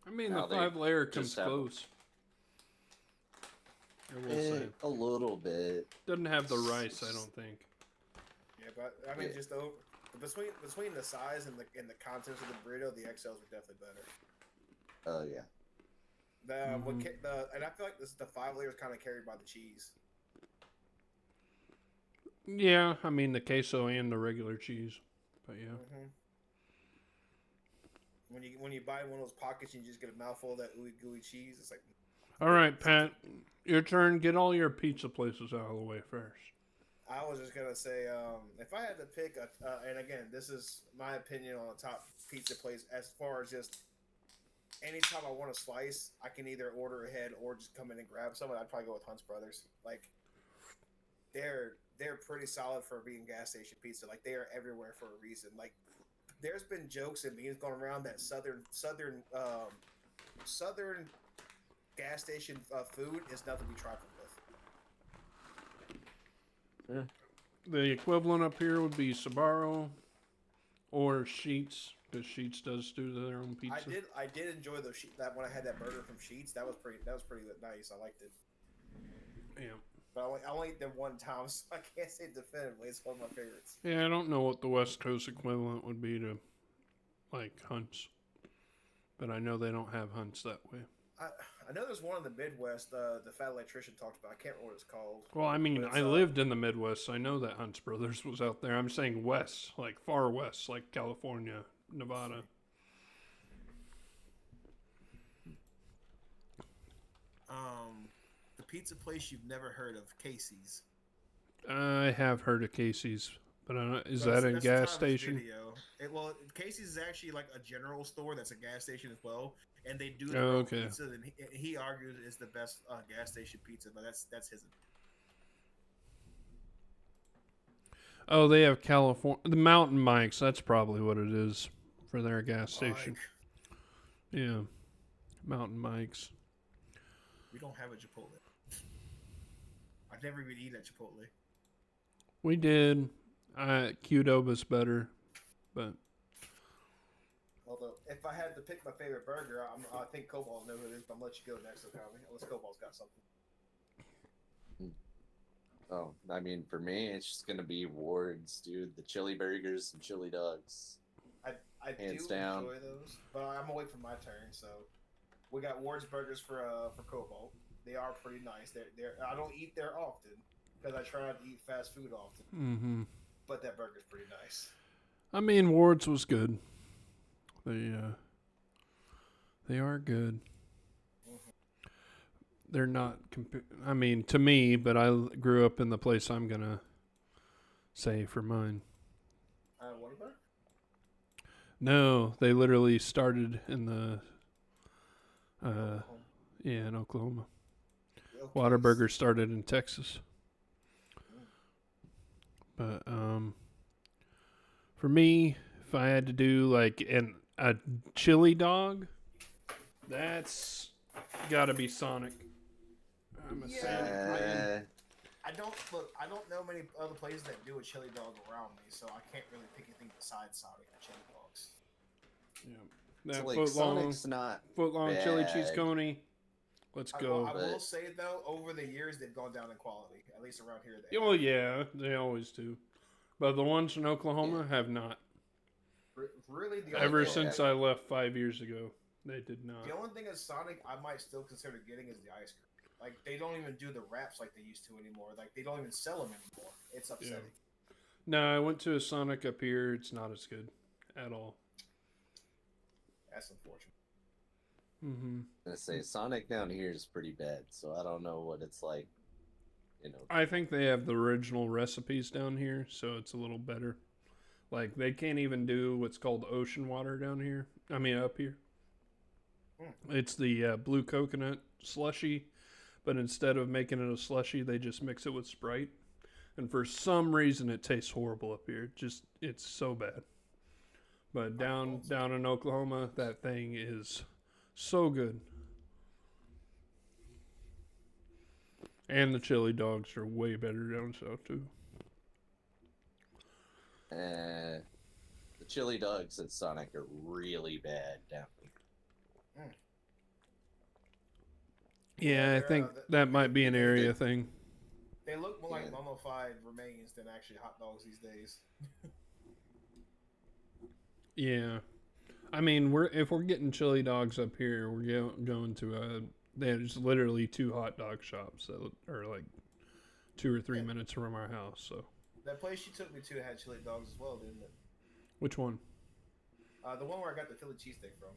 I mean, Now the they 5-layer comes just have- close. I will say. A little bit. Doesn't have the rice, I don't think. Yeah, but I mean, Yeah. just between the size and the contents of the burrito, the XLs are definitely better. Oh yeah. And I feel like the 5-layer is kind of carried by the cheese. Yeah, I mean the queso and the regular cheese. But yeah. Mm-hmm. When you buy one of those pockets and you just get a mouthful of that ooey gooey cheese, it's like. All right, Pat, your turn. Get all your pizza places out of the way first. I was just gonna say, if I had to pick and again, this is my opinion on a top pizza place. As far as just anytime I want a slice, I can either order ahead or just come in and grab some. I'd probably go with Hunt's Brothers. Like, they're pretty solid for being gas station pizza. Like, they are everywhere for a reason. Like, there's been jokes and memes going around that southern gas station food is nothing to be trifled with. The equivalent up here would be Sbarro or Sheets, because Sheets does do their own pizza. I did enjoy that when I had that burger from Sheets. That was pretty nice. I liked it. Yeah. But I only ate them one time, so I can't say definitively. It's one of my favorites. Yeah, I don't know what the West Coast equivalent would be to, like, Hunt's. But I know they don't have Hunt's that way. I know there's one in the Midwest. The Fat Electrician talked about. I can't remember what it's called. Well, I mean, But it's, I lived in the Midwest, so I know that Hunt's Brothers was out there. I'm saying west, like far west, like California, Nevada. The pizza place you've never heard of, Casey's. I have heard of Casey's, but is That's- that a that's the gas title of his station? video. Casey's is actually like a general store that's a gas station as well, and they do Oh, their own okay. pizza. And he argues it's the best gas station pizza, but that's his. Oh, they have the Mountain Mike's. That's probably what it is for their gas station. Like, Yeah, Mountain Mike's. we don't have a Chipotle. I've never even eaten at Chipotle. We did. Qdoba's better, but Although, if I had to pick my favorite burger, I think Cobalt knows who it is, but I'm gonna let you go next, Okami. Unless Cobalt's got something. Oh, I mean, for me, it's just gonna be Ward's, dude. The chili burgers and chili dogs. I Hands do down. enjoy those, but I'm gonna wait for my turn. So, we got Ward's Burgers for Cobalt. They are pretty nice. They're I don't eat there often because I try not to eat fast food often. But that burger's pretty nice. I mean, Ward's was good. They are good. They're not. I mean, to me, but I grew up in the place I'm gonna say for mine. Whataburger? No, they literally started in the Oklahoma. in Oklahoma. Okay. Whataburger started in Texas. But for me, if I had to do like a chili dog, that's got to be Sonic. I'm a Yeah. I don't know many other places that do a chili dog around me, so I can't really pick anything besides Sonic for chili dogs. Yeah. That So, like, foot long, Sonic's not chili cheese bad. coney. Let's go. I will say though, over the years they've gone down in quality. At least around here, they. Oh yeah, they always do. But the ones in Oklahoma have not. Really, the Ever only since I left 5 years ago, they did not. The only thing is Sonic I might still consider getting is the ice cream. Like they don't even do the wraps like they used to anymore. Like they don't even sell them anymore. It's upsetting. No, I went to a Sonic up here. It's not as good at all. That's unfortunate. Mm-hmm. I say Sonic down here is pretty bad, so I don't know what it's like. You know, I think they have the original recipes down here, so it's a little better. Like they can't even do what's called ocean water down here. I mean, up here. It's the blue coconut slushy, but instead of making it a slushy, they just mix it with Sprite. And for some reason, it tastes horrible up here. It's so bad. But down in Oklahoma, that thing is so good. And the chili dogs are way better down south too. the chili dogs at Sonic are really bad down here. Yeah, I think that might be an area thing. They look more like mummified remains than actually hot dogs these days. Yeah, I mean, if we're getting chili dogs up here, we're going to there's literally 2 hot dog shops that are like 2 or 3 minutes from our house. So that place you took me to had chili dogs as well, didn't it? which one? The one where I got the Philly cheesesteak from.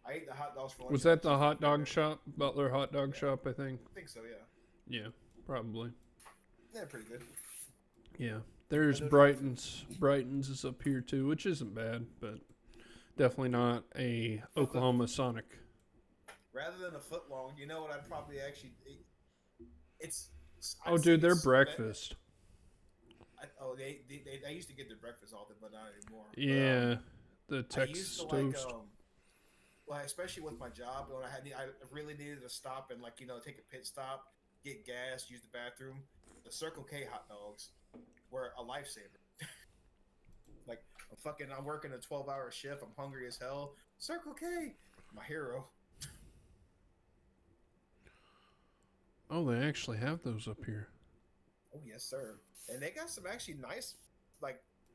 I ate the hot dogs for lunch. Was that the hot dog shop, Butler Hot Dog Shop? I think. I think so. Yeah. Yeah, probably. Yeah, pretty good. Yeah, there's Brighton's. Brighton's is up here too, which isn't bad, but definitely not a Oklahoma Sonic. Rather than a foot long, you know what? I'd probably actually. It's. Oh, dude, their breakfast. They used to get their breakfast often, but not anymore. Yeah, but, the Texas toast. Well, especially with my job, when I really needed to stop and take a pit stop, get gas, use the bathroom. The Circle K hot dogs were a lifesaver. I'm working a 12-hour shift. I'm hungry as hell. Circle K, my hero. Oh, they actually have those up here. Oh yes, sir. And they got some actually nice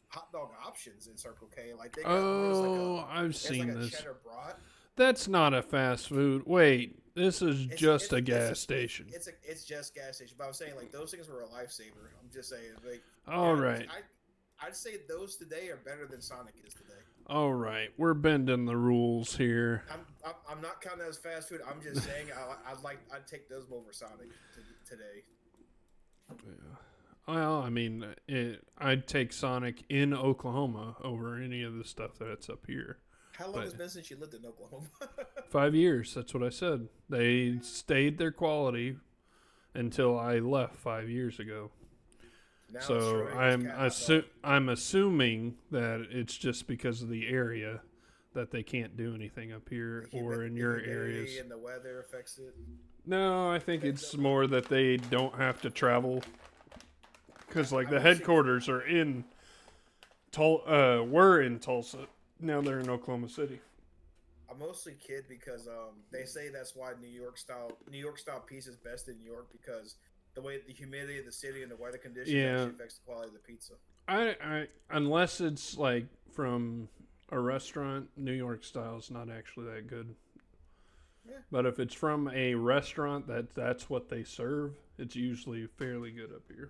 hot dog options in Circle K. They got I've seen a this. cheddar brat. That's not a fast food. Wait, this is just a gas station. It's just gas station. But I'm saying those things were a lifesaver. I'm just saying all right. I'd say those today are better than Sonic is today. All right, we're bending the rules here. I'm not counting that as fast food. I'm just saying I'd take those over Sonic today. Yeah. Well, I mean, I'd take Sonic in Oklahoma over any of the stuff that's up here. How long has it been since you lived in Oklahoma? 5 years. That's what I said. They stayed their quality until I left 5 years ago. Now so I'm assuming that it's just because of the area that they can't do anything up here or in your areas. And the weather affects it. No, I think it's more that they don't have to travel because like I the mostly headquarters are in were in Tulsa. Now they're in Oklahoma City. I mostly kid because they say that's why New York style pizza is best in New York because the humidity of the city and the weather conditions Yeah, actually affects the quality of the pizza. I unless it's like from a restaurant, New York style is not actually that good. Yeah. But if it's from a restaurant that's what they serve, it's usually fairly good up here.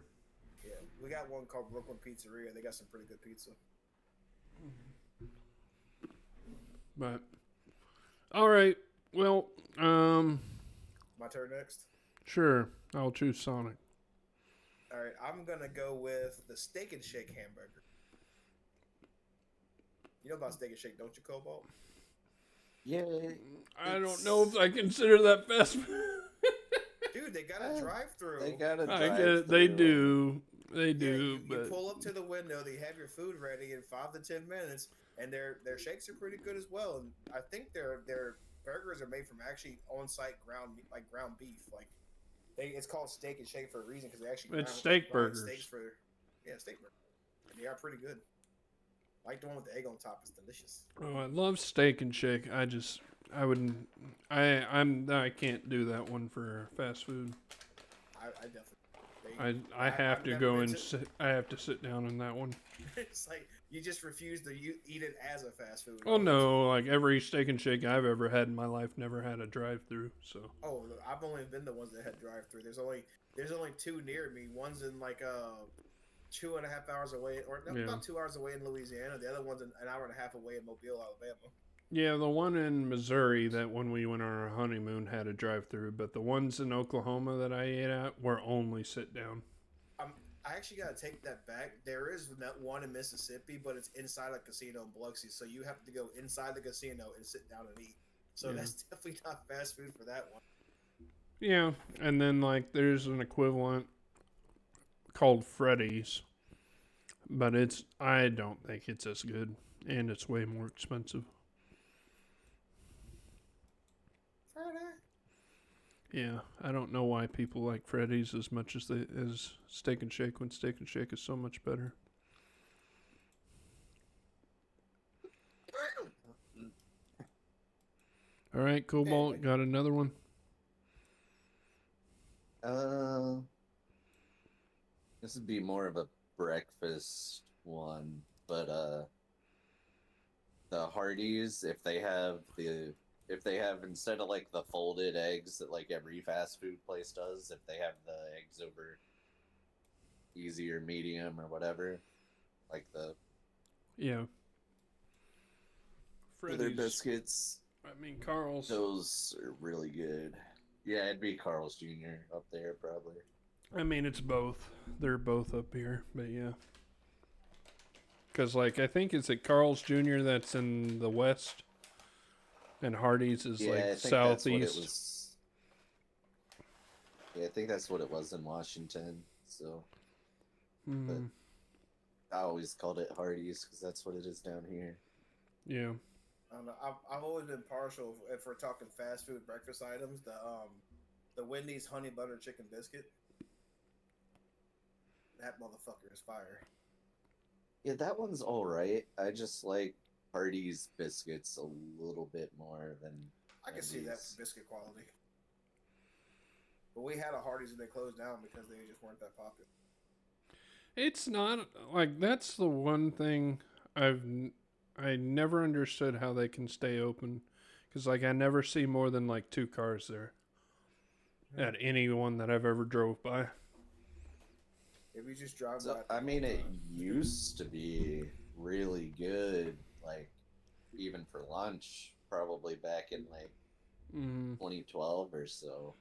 Yeah, we got one called Brooklyn Pizzeria. They got some pretty good pizza. But all right, well, My turn next. sure, I'll choose Sonic. All right, I'm gonna go with the Steak and Shake hamburger. You know about Steak and Shake, don't you, Cobalt? Yeah, I don't know if I consider that fast food. Dude, they got a drive-through. they got a I drive. get it. They do. They do. You but pull up to the window, they have your food ready in 5 to 10 minutes, and their shakes are pretty good as well. And I think their burgers are made from actually on-site ground beef. It's called Steak and Shake for a reason because they actually it's steak grind burgers. steaks for steak burgers. And they are pretty good. Like the one with the egg on top is delicious. Oh, I love Steak and Shake. I wouldn't. I can't do that one for fast food. I definitely. I have I've to never go been and to- sit. I have to sit down in that one. It's like you just refuse to eat it as a fast food. Oh no! Like every Steak and Shake I've ever had in my life never had a drive-through. So. Oh, I've only been the ones that had drive-through. There's only two near me. One's in like 2.5 hours away, or no, Yeah. about 2 hours away in Louisiana. The other one's an hour and a half away in Mobile, Alabama. Yeah, the one in Missouri that when we went on our honeymoon had a drive-through, but the ones in Oklahoma that I ate at were only sit down. I actually got to take that back. There is one in Mississippi, but it's inside a casino in Biloxi, so you have to go inside the casino and sit down and eat. So Yeah. that's definitely not fast food for that one. Yeah, and then like there's an equivalent called Freddy's, but I don't think it's as good, and it's way more expensive. Friday. Yeah, I don't know why people like Freddy's as much as Steak and Shake when Steak and Shake is so much better. All right, Cobalt, got another one? This would be more of a breakfast one, but the Hardee's, if they have instead of like the folded eggs that like every fast food place does, if they have the eggs over easy or medium or whatever, like Yeah. their Freddy's. biscuits, I mean, Carl's. those are really good. Yeah, it'd be Carl's Jr. up there probably. I mean, it's both. They're both up here, but yeah. Because, like, I think it's at Carl's Jr. that's in the west, and Hardee's is, Yeah, I like, think southeast. that's what it was. Yeah, I think that's what it was in Washington. So Mhm. I always called it Hardee's because that's what it is down here. Yeah. I don't know. I've always been partial if we're talking fast food breakfast items. The Wendy's honey butter chicken biscuit. That motherfucker is fire. Yeah, that one's all right. I just like Hardee's biscuits a little bit more than I can see that Wendy's. biscuit quality. But we had a Hardee's and they closed down because they just weren't that popular. It's not, like, that's the one thing I never understood how they can stay open. Because, like, I never see more than, like, 2 cars there at any one that I've ever drove by. If you just drive So, by, I mean, it used to be really good, like even for lunch, probably back in like Mm. 2012 or so.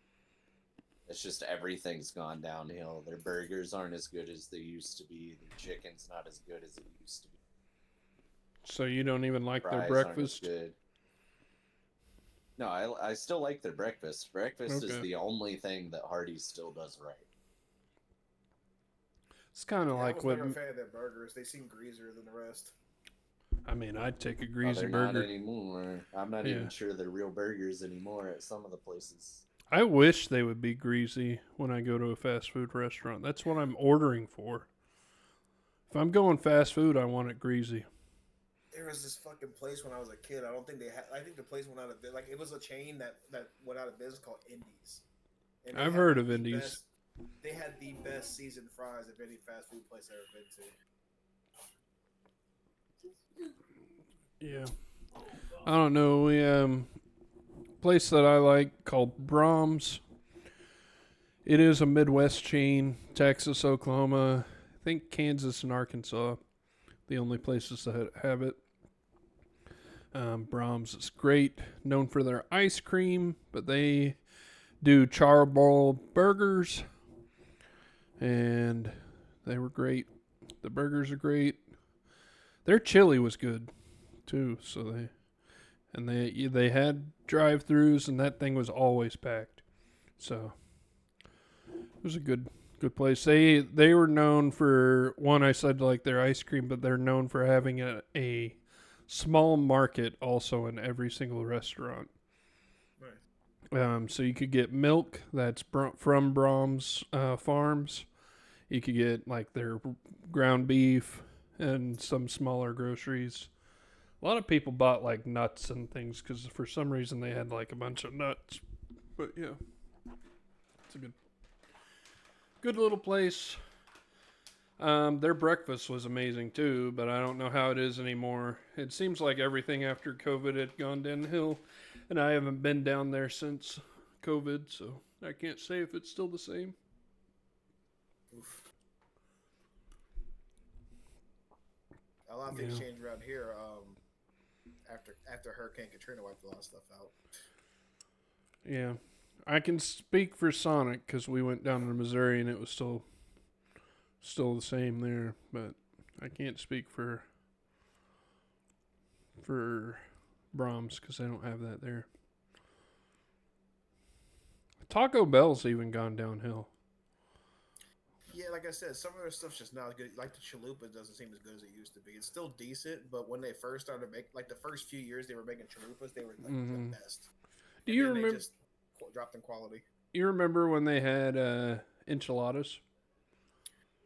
It's just everything's gone downhill. Their burgers aren't as good as they used to be. Their chicken's not as good as it used to be. So you don't even like their Fries aren't as breakfast? good. No, I still like their breakfast. Breakfast is Okay. the only thing that Hardee's still does right. It's kind of I like was what never a fan of their burgers. They seem greasier than the rest. I mean. I'd take a Oh, greasy they're burger. not anymore. I'm not Yeah. even sure they're real burgers anymore at some of the places. I wish they would be greasy when I go to a fast food restaurant. That's what I'm ordering for. If I'm going fast food, I want it greasy. There was this fucking place when I was a kid. I don't think they had. I think the place went out of business. Like it was a chain that went out of business called Indies, and they I've had heard like of the Indies. best. They had the best seasoned fries of any fast food place I've ever been to. Yeah. I don't know. We place that I like called Brahms. It is a Midwest chain. Texas, Oklahoma, I think Kansas and Arkansas, the only places that have it. Brahms is great, known for their ice cream, but they do charbroil burgers, and they were great. The burgers are great. Their chili was good too, so they had drive-throughs, and that thing was always packed. So it was a good place. They were known for one. I said like their ice cream, but they're known for having a small market also in every single restaurant. Right. So you could get milk that's from Brahms Farms. You could get like their ground beef and some smaller groceries. A lot of people bought like nuts and things because for some reason they had like a bunch of nuts. But yeah, it's a good little place. Their breakfast was amazing too, but I don't know how it is anymore. It seems like everything after COVID had gone downhill, and I haven't been down there since COVID, so I can't say if it's still the same. Oof. A lot of things changed around here. After Hurricane Katrina wiped a lot of stuff out. Yeah, I can speak for Sonic because we went down to Missouri and it was still the same there, but I can't speak for Brahms because they don't have that there. Taco Bell's even gone downhill. Yeah, like I said, some of their stuff's just not as good. Like the chalupa doesn't seem as good as it used to be. It's still decent, but when they first started making, like the first few years they were making chalupas, they were like the best. Do And you then remember? they just dropped in quality. You remember when they had enchiladas?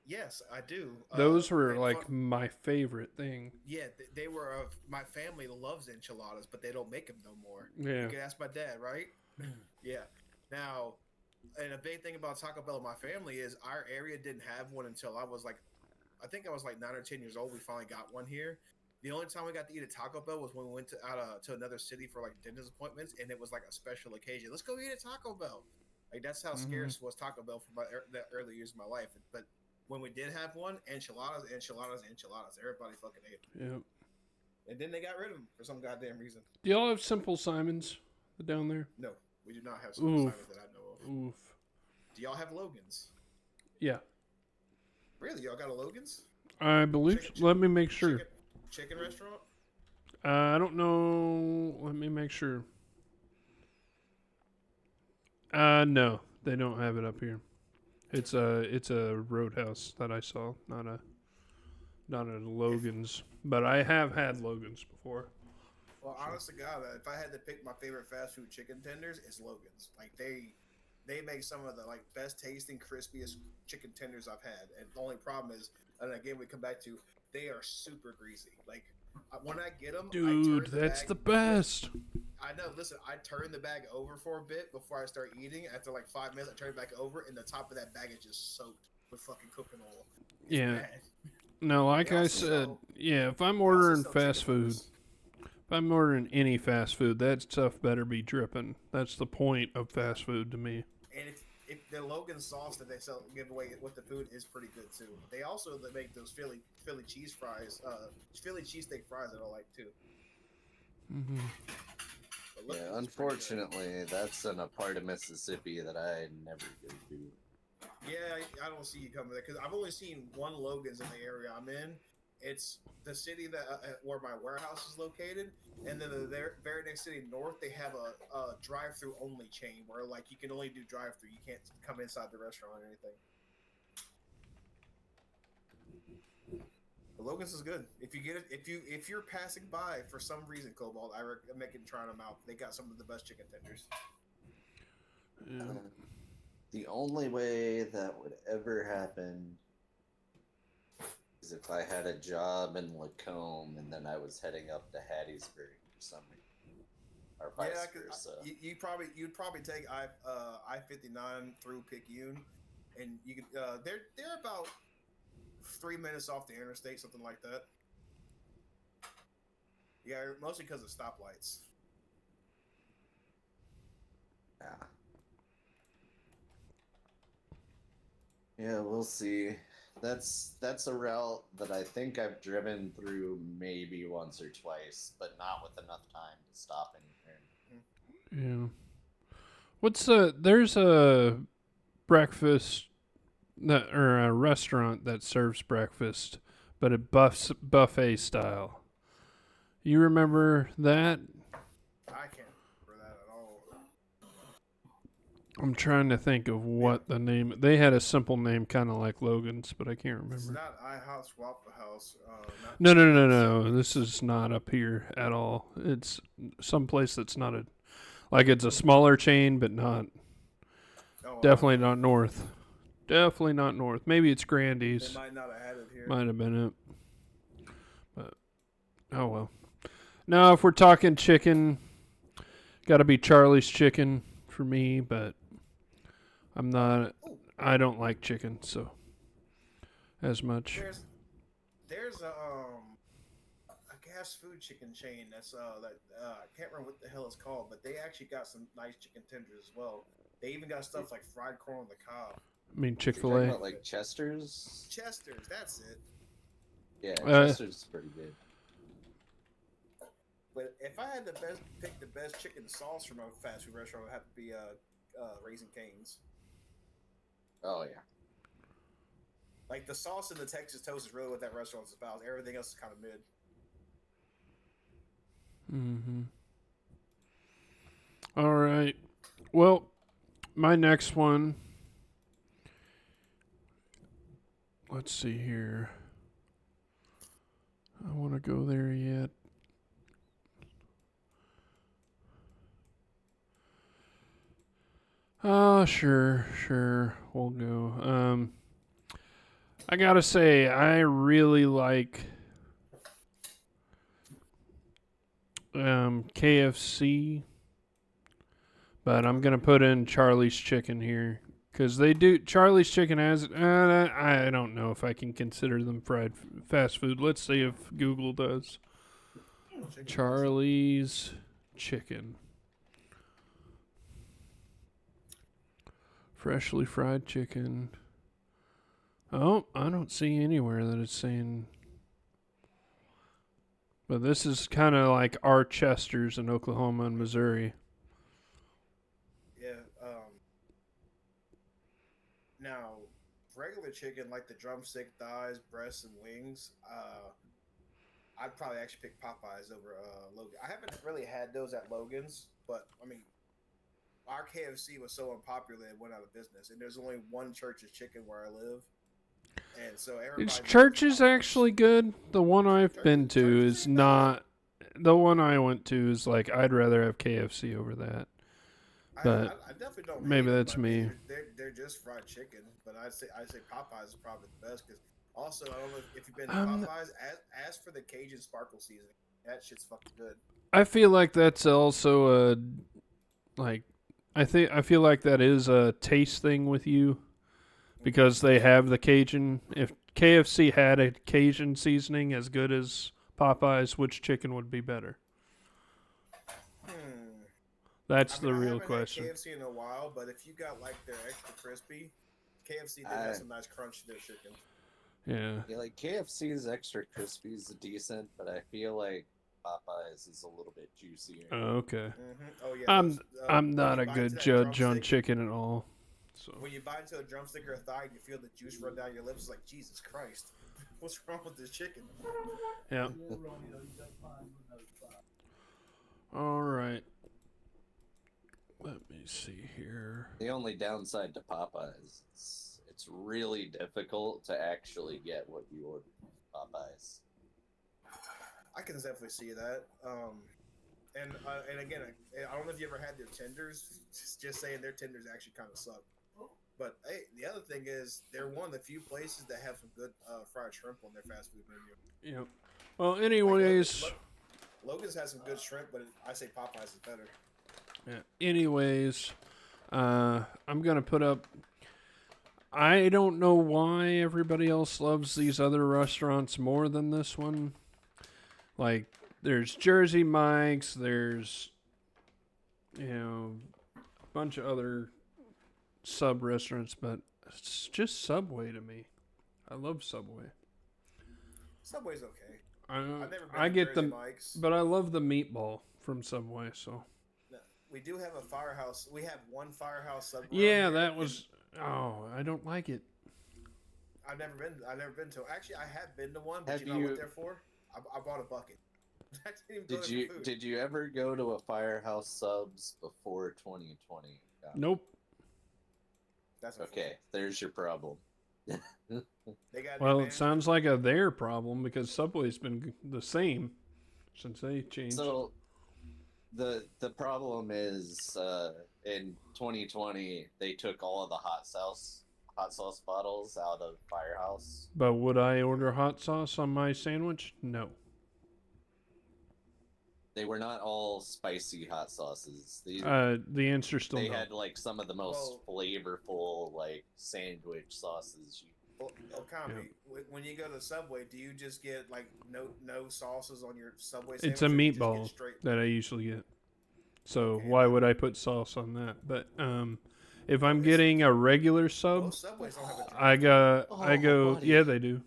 Yes, I do. Those were like my favorite thing. Yeah, they were. My family loves enchiladas, but they don't make them no more. Yeah. You can ask my dad, right? Yeah. Now, and a big thing about Taco Bell in my family is our area didn't have one until I was like, I think I was like 9 or 10 years old. We finally got one here. The only time we got to eat a Taco Bell was when we went to another city for like dentist appointments, and it was like a special occasion. Let's go eat a Taco Bell. Like that's how scarce was Taco Bell for the early years of my life. But when we did have one, enchiladas. Everybody fucking ate them. Yep. And then they got rid of them for some goddamn reason. Do y'all have Simple Simons down there? No, we do not have Simple Simons that I know of. Oof. Do y'all have Logan's? Yeah. Really? Y'all got a Logan's? I believe. Let me make sure. Chicken restaurant? I don't know. Let me make sure. No, they don't have it up here. It's a Roadhouse that I saw, not a Logan's. But I have had Logan's before. Well, honest to God, if I had to pick my favorite fast food chicken tenders, it's Logan's. Like they make some of the like best tasting, crispiest chicken tenders I've had. And the only problem is, and again we come back to, they are super greasy. Like when I get them, dude, that's the best. I know. Listen, I turn the bag over for a bit before I start eating. After like 5 minutes, I turn it back over, and the top of that bag is just soaked with fucking cooking oil. It's bad. No, like I said, if I'm ordering fast food, if I'm ordering any fast food, that stuff better be dripping. That's the point of fast food to me. And if the Logan sauce that they give away with the food is pretty good too. They also make those Philly cheese fries, Philly cheesesteak fries that I like too. Mm-hmm. Yeah, unfortunately, that's in a part of Mississippi that I never go to. Yeah, I don't see you coming there because I've only seen one Logan's in the area I'm in. It's the city that where my warehouse is located, and then the very next city north, they have a drive-through only chain where like you can only do drive-through. You can't come inside the restaurant or anything. But Logan's is good. If you get it, if you're passing by for some reason, Cobalt, I recommend trying them out. They got some of the best chicken tenders. Yeah. The only way that would ever happen is As if I had a job in Lacombe and then I was heading up to Hattiesburg for some reason, or Yeah, vice versa. you'd probably take I-59 through Picayune, and you could they're about 3 minutes off the interstate, something like that. Yeah, mostly because of stoplights. Yeah. Yeah, we'll see. That's a route that I think I've driven through maybe once or twice, but not with enough time to stop anywhere. Yeah. There's a breakfast that or a restaurant that serves breakfast, but it buffet style. You remember that? I can't remember that at all. I'm trying to think of Yeah. what the name. They had a simple name, kind of like Logan's, but I can't It's remember. not iHouse Waffle House. Not No, no, no, no. This is not up here at all. It's someplace that's not a like it's a smaller chain, but not Oh, definitely not north. Definitely not north. Maybe it's they Grandy's. might not have had it here. Might have been it. But oh well. Now, if we're talking chicken, got to be Charlie's Chicken for me. But I'm not. Ooh, I don't like chicken so as much. there's a gas food chicken chain that's I can't remember what the hell it's called, but they actually got some nice chicken tenders as well. They even got stuff like fried corn on the cob. I mean You're Chick-fil-A. talking about like Chester's? Chester's, that's it. Yeah, Uh, Chester's is pretty good. But if I had to pick the best chicken sauce from a fast food restaurant, it would have to be Raising Cane's. Oh yeah. Like the sauce in the Texas toast is really what that restaurant's about. Everything else is kind of mid. Mm-hmm. All right. Well, my next one. Let's see here. I want to go there yet. Oh, sure. We'll go. I gotta say, I really like KFC, but I'm gonna put in Charlie's Chicken here because they do. Charlie's Chicken has. I don't know if I can consider them fast food. Let's see if Google does. Charlie's Chicken. Freshly fried chicken. Oh, I don't see anywhere that it's saying. But this is kind of like our Chester's in Oklahoma and Missouri. Yeah. Now, regular chicken like the drumstick, thighs, breasts, and wings. I'd probably actually pick Popeyes over Logan. I haven't really had those at Logan's, but I mean, our KFC was so unpopular it went out of business, and there's only one Church's Chicken where I live, and so everybody. Is Church's actually good? The one I've been to Church's is ain't bad. not. The one I went to is like I'd rather have KFC over that. But I definitely don't. maybe hate that's them. I mean, me. they're just fried chicken, but I'd say Popeyes is probably the best because also I don't know if you've been to Um, Popeyes. Ask for the Cajun sparkle seasoning. That shit's fucking good. I feel like that's also a like. I feel like that is a taste thing with you because they have the Cajun. If KFC had a Cajun seasoning as good as Popeyes, which chicken would be better? Hmm. That's I mean, the I real haven't question. had KFC in a while, but if you got like their extra crispy, KFC did have some nice crunch to their chicken. Yeah. Yeah, like KFC's extra crispy is decent, but I feel like Popeyes is a little bit juicier. Oh, okay. Mm-hmm. Oh yeah, I'm when not you a bite good into that judge on drumstick- chicken at all. So When you bite into a drumstick or a thigh, and you feel the juice run down your lips. It's like Jesus Christ, what's wrong with this chicken? yeah. All right. Let me see here. The only downside to Popeyes is it's really difficult to actually get what you order from Popeyes. I can definitely see that. And again, I don't know if you ever had their tenders. Just saying, their tenders actually kind of suck. But hey, the other thing is they're one of the few places that have some good fried shrimp on their fast food menu. Yep. Well, Like anyways, Logan's has some good shrimp, but I say Popeyes is better. yeah, anyways, I'm gonna put up. I don't know why everybody else loves these other restaurants more than this one. Like, there's Jersey Mike's, there's, a bunch of other sub restaurants, but it's just Subway to me. I love Subway. Subway's okay. I I've never been I to get Jersey the, Mike's. but I love the meatball from Subway. So No, we do have a firehouse. We have one firehouse sub. yeah, that was. Oh, I don't like it. I've never been. I've never been to. Actually, I have been to one, but Have you know what I you- went there for? I bought a bucket. I didn't even go Did there you for food. did you ever go to a Firehouse Subs before 2020? Nope. That's Okay, there's your problem. They got Well, new it management. sounds like a their problem because Subway's been the same since they changed. So the problem is in 2020 they took all of the hot sauce bottles out of Firehouse. But would I order hot sauce on my sandwich? No. They were not all spicy hot sauces. The answer's still They no. had like some of the most flavorful like sandwich sauces. Okami, when you go to Subway, do you just get like no sauces on your Subway sandwich? It's a or you just get meatball straight- that I usually get. So Okay, why then. would I put sauce on that? But if I'm getting a regular sub, Most Subways don't have a I go. buddy. Yeah, they do.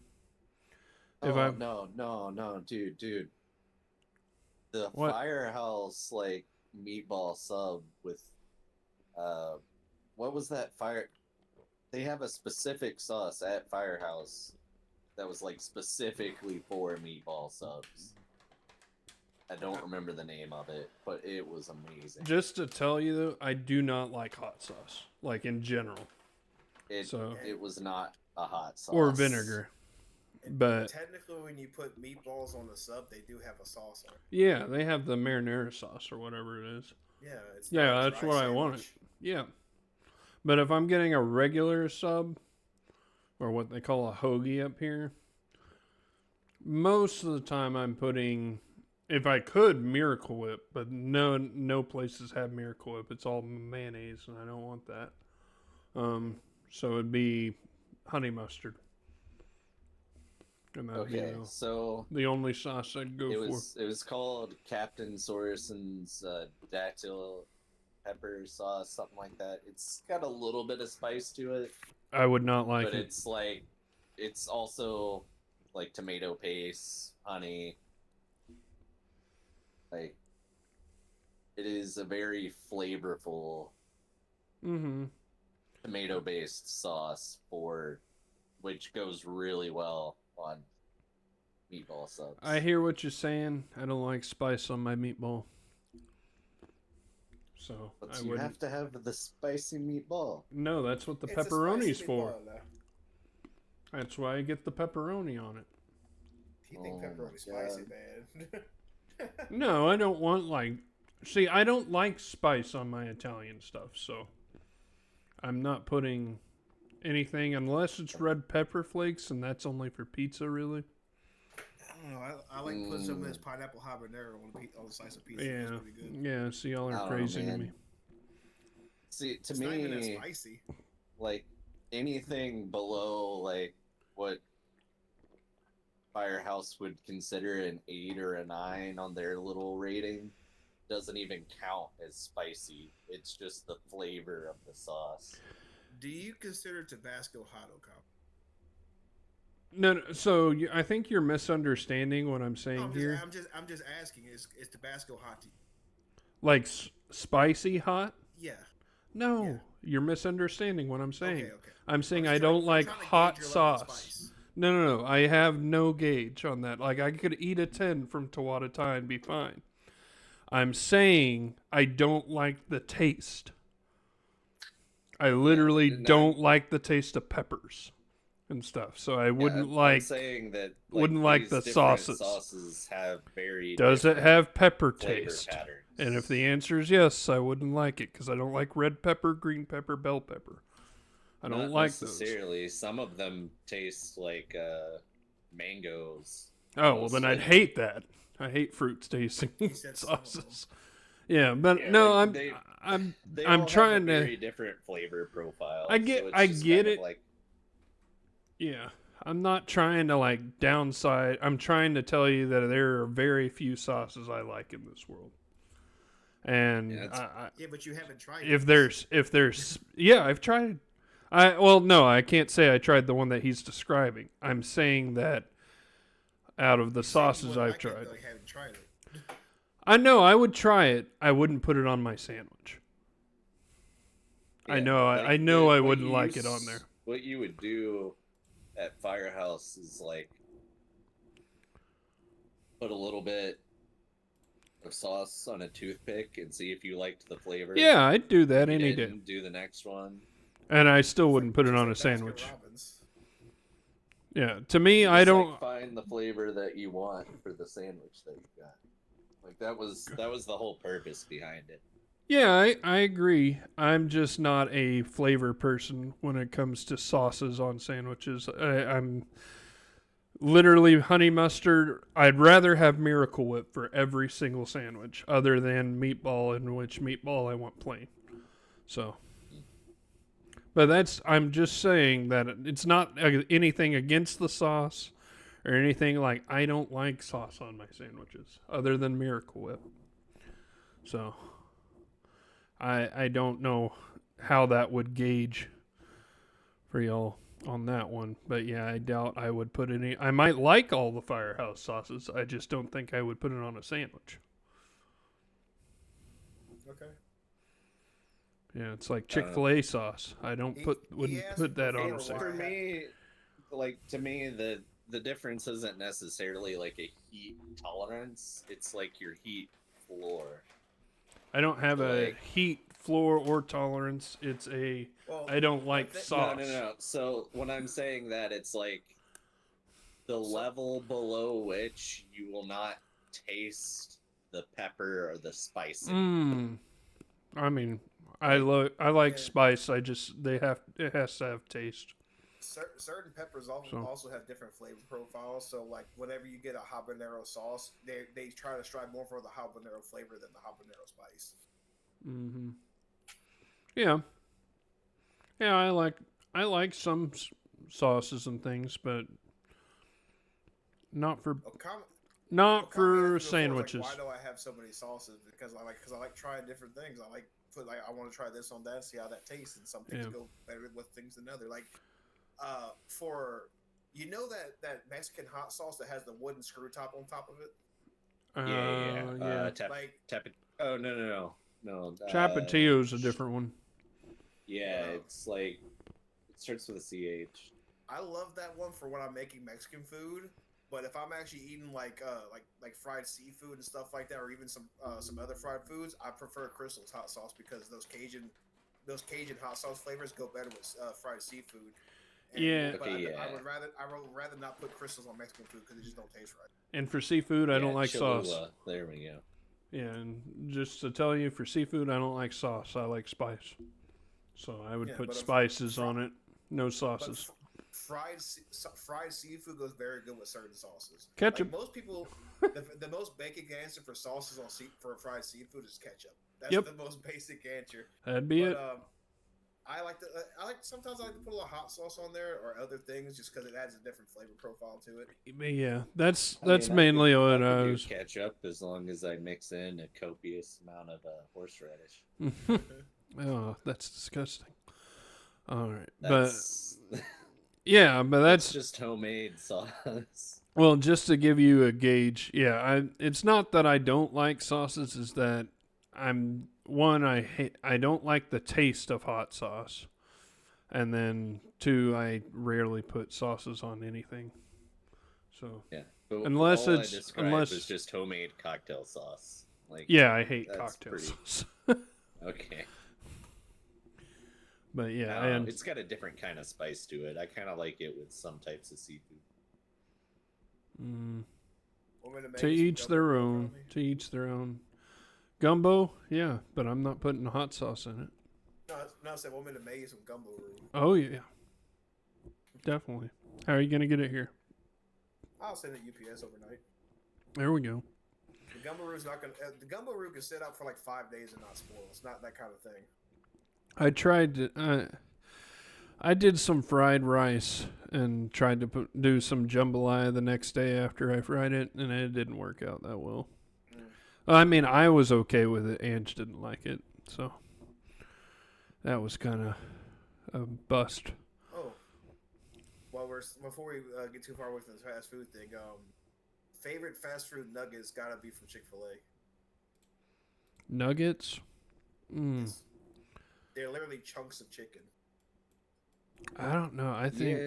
If Oh I'm no, dude. The What? Firehouse like meatball sub with what was that fire? They have a specific sauce at Firehouse that was like specifically for meatball subs. I don't remember the name of it, but it was amazing. just to tell you though, I do not like hot sauce, like in general, so- It was not a hot sauce or vinegar. But Technically, when you put meatballs on the sub, they do have a sauce on it. yeah, they have the marinara sauce or whatever it is. Yeah, it's Yeah, not a that's dry what I sandwich. wanted. Yeah. But if I'm getting a regular sub, or what they call a hoagie up here, most of the time I'm putting, if I could, Miracle Whip, but no places have Miracle Whip. It's all mayonnaise, and I don't want that. So it'd be honey mustard. And that'd Okay, be so the only sauce I'd go for. it was called Captain Sorensen's dactyl pepper sauce, something like that. It's got a little bit of spice to it, I would not like but it. it's also like tomato paste, honey. Like it is a very flavorful Mm-hmm. tomato-based sauce which goes really well on meatball subs. I hear what you're saying. I don't like spice on my meatball. So But I you wouldn't. have to have the spicy meatball. No, that's what the It's a pepperoni's spicy for. meatball, though. That's why I get the pepperoni on it. You think Oh my pepperoni spicy, God. man? No, I don't want like. See, I don't like spice on my Italian stuff, so I'm not putting anything unless it's red pepper flakes, and that's only for pizza, really. I don't know. I like putting some of this pineapple habanero on the slice of pizza. Yeah, It's pretty good. yeah. See, y'all I are don't know, crazy to man. me. See, to It's not even that me, spicy. like anything below like what Firehouse would consider an 8 or a 9 on their little rating doesn't even count as spicy. It's just the flavor of the sauce. Do you consider Tabasco hot, Okam? No, so I think you're misunderstanding what I'm saying I'm here. I'm just asking. Is Tabasco hot to you? Like spicy hot? Yeah. No, Yeah. you're misunderstanding what I'm saying. Okay. Okay. I'm saying I'm I just trying- don't I'm like trying to hot gauge your level of sauce. spice. No. I have no gauge on that. Like, I could eat a 10 from Tawatatah and be fine. I'm saying I don't like the taste. I literally no. don't like the taste of peppers and stuff. So I wouldn't I'm like. saying that wouldn't like these the different sauces. Sauces have very Does it different have pepper flavor taste? patterns. And if the answer is yes, I wouldn't like it because I don't like red pepper, green pepper, bell pepper. I don't Not like those. necessarily. Some of them taste like mangoes. Oh, well, then I'd mostly. hate that. I hate fruits tasting He said some of them. sauces. Yeah, but Yeah, no, like, I'm They I'm all trying have a to. very different flavor profile. I so it's I just get kind of it. like Yeah, I'm not trying to like downside. I'm trying to tell you that there are very few sauces I like in this world, and Yeah, it's- Yeah, but you haven't tried if this. there's yeah, I've tried. No, I can't say I tried the one that he's describing. I'm saying that out of the You said you sauces would I've like it, tried, though you haven't tried it. I know I would try it. I wouldn't put it on my sandwich. I yeah, know like I know I what wouldn't you like it on there. What you would do at Firehouse is like put a little bit of sauce on a toothpick and see if you liked the flavor. Yeah, I'd do that If you any day. didn't, do the next one. And I still wouldn't put it Just on a like Baskin sandwich. Robbins. Yeah, to me, Just, I don't. like, find the flavor that you want for the sandwich that you got. Like that was the whole purpose behind it. Yeah, I agree. I'm just not a flavor person when it comes to sauces on sandwiches. I'm literally honey mustard. I'd rather have Miracle Whip for every single sandwich, other than meatball, in which meatball I want plain. So, but I'm just saying that it's not anything against the sauce or anything like. I don't like sauce on my sandwiches, other than Miracle Whip. So. I don't know how that would gauge for y'all on that one, but yeah, I doubt I would put any. I might like all the Firehouse sauces. I just don't think I would put it on a sandwich. Okay. Yeah, it's like Chick-fil-A sauce. I don't wouldn't asked put that on for a For sandwich. me, like to me, the difference isn't necessarily like a heat tolerance. It's like your heat floor. I don't have a Like- heat floor or tolerance. It's a Well, I don't like sauce. No. So when I'm saying that, it's like the level below which you will not taste the pepper or the spice. I mean, I like Yeah. spice. It has to have taste. certain peppers So. also have different flavor profiles. So, like, whenever you get a habanero sauce, they try to strive more for the habanero flavor than the habanero spice. Mm-hmm. Yeah. Yeah, I like some sauces and things, but not for A comment not before for is, sandwiches. like, why do I have so many sauces? Because I like trying different things. I want to try this on that, see how that tastes, and some things Yeah. go better with things than other. Like, for that Mexican hot sauce that has the wooden screw top on top of it. Yeah. Oh no. Tapatio's a different one. Yeah, Uh, it's like it starts with a CH. I love that one for when I'm making Mexican food. But if I'm actually eating like fried seafood and stuff like that, or even some other fried foods, I prefer Crystal's hot sauce because those Cajun hot sauce flavors go better with fried seafood. Yeah. But Okay, I would rather not put Crystals on Mexican food because it just don't taste right. And for seafood, I don't like sauce. Cholula. There we go. Yeah, and just to tell you, for seafood, I don't like sauce. I like spice. So I would Yeah, put but if- spices on it, no But sauces. fried seafood goes very good with certain sauces. Ketchup. Like most people, the most basic answer for sauces for fried seafood is ketchup. That's Yep. the most basic answer. That'd be But it. sometimes I like to put a little hot sauce on there or other things just because it adds a different flavor profile to it. But yeah, that's I mean, mainly what I I could do was. ketchup as long as I mix in a copious amount of horseradish. Oh, that's disgusting. All right, That's but yeah, but that's that's just homemade sauce. well, just to give you a gauge. Yeah, it's not that I don't like sauces; is that I don't like the taste of hot sauce, and then two, I rarely put sauces on anything. So Yeah, but Unless all it's- I described unless- was just homemade cocktail sauce. Like yeah, I hate That's cocktail pretty- sauce. okay, But yeah, No, and it's got a different kind of spice to it. I kind of like it with some types of seafood. Want me make to you some each gumbo their for own. me? To each their own. Gumbo, yeah, but I'm not putting hot sauce in it. No, I said, want me to make you some gumbo roux? Oh yeah, definitely. How are you gonna get it here? I'll send it UPS overnight. There we go. The gumbo roux is not gonna. The gumbo roux can sit out for like 5 days and not spoil. It's not that kind of thing. I tried to. I did some fried rice and tried to do some jambalaya the next day after I fried it, and it didn't work out that well. I mean, I was okay with it. Ange didn't like it, so that was kind of a bust. Oh, well, before we get too far away from this fast food thing, favorite fast food nuggets gotta be from Chick-fil-A. Nuggets? They're literally chunks of chicken. I don't know. I think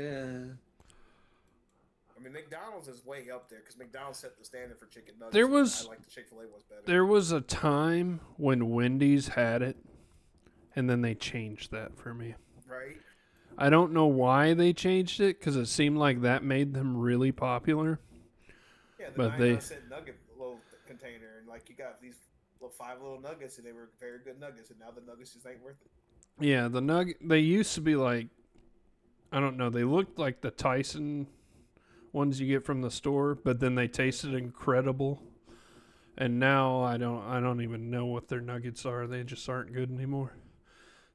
I mean, McDonald's is way up there because McDonald's set the standard for chicken nuggets. I like the Chick-fil-A ones better. There was a time when Wendy's had it, and then they changed that for me. Right? I don't know why they changed it, because it seemed like that made them really popular. Yeah, the but 99-cent nugget little container, and like you got these 5 little nuggets, and they were very good nuggets, and now the nuggets just ain't worth it. Yeah, the nugget. They used to be like, I don't know. They looked like the Tyson ones you get from the store, but then they tasted incredible. And now I don't even know what their nuggets are. They just aren't good anymore.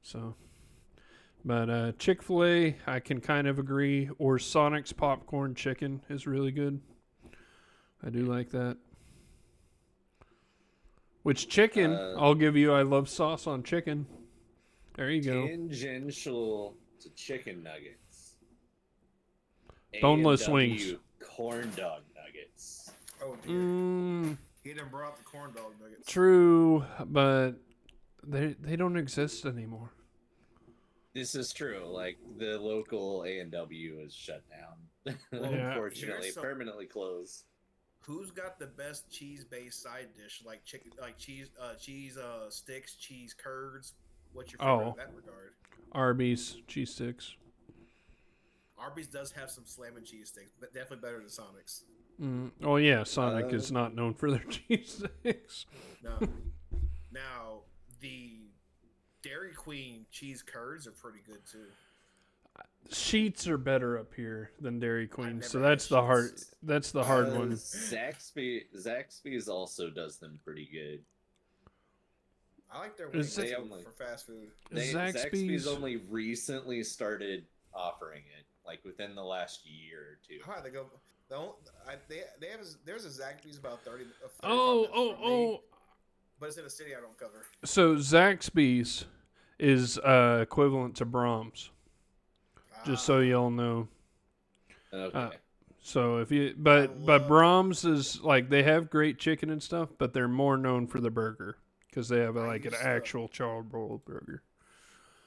So, but Chick-fil-A, I can kind of agree. Or Sonic's popcorn chicken is really good. I do like that. Which chicken, I'll give you, I love sauce on chicken. There you go. Tangential to chicken nuggets. Boneless A&W wings. Corn dog nuggets. Oh dear. He done brought the corn dog nuggets. True, but they don't exist anymore. This is true. Like the local A&W is shut down. Well, Unfortunately, permanently closed. Who's got the best cheese-based side dish, like chicken, like cheese sticks, cheese curds? What's your favorite in that regard? Arby's cheese sticks. Arby's does have some slamming cheese sticks, but definitely better than Sonic's. Oh yeah, Sonic is not known for their cheese sticks. No. Now the Dairy Queen cheese curds are pretty good too. Sheets are better up here than Dairy Queen, so that's the hard. That's the hard one. Zaxby's also does them pretty good. I like their wings for fast food. Zaxby's only recently started offering it, like within the last year or two. How they go? There's a Zaxby's about 30. But it's in a city I don't cover. So Zaxby's is equivalent to Brahms. Just so y'all know. Okay. So if you, but Brahms is like they have great chicken and stuff, but they're more known for the burger because they have an actual charbroiled burger.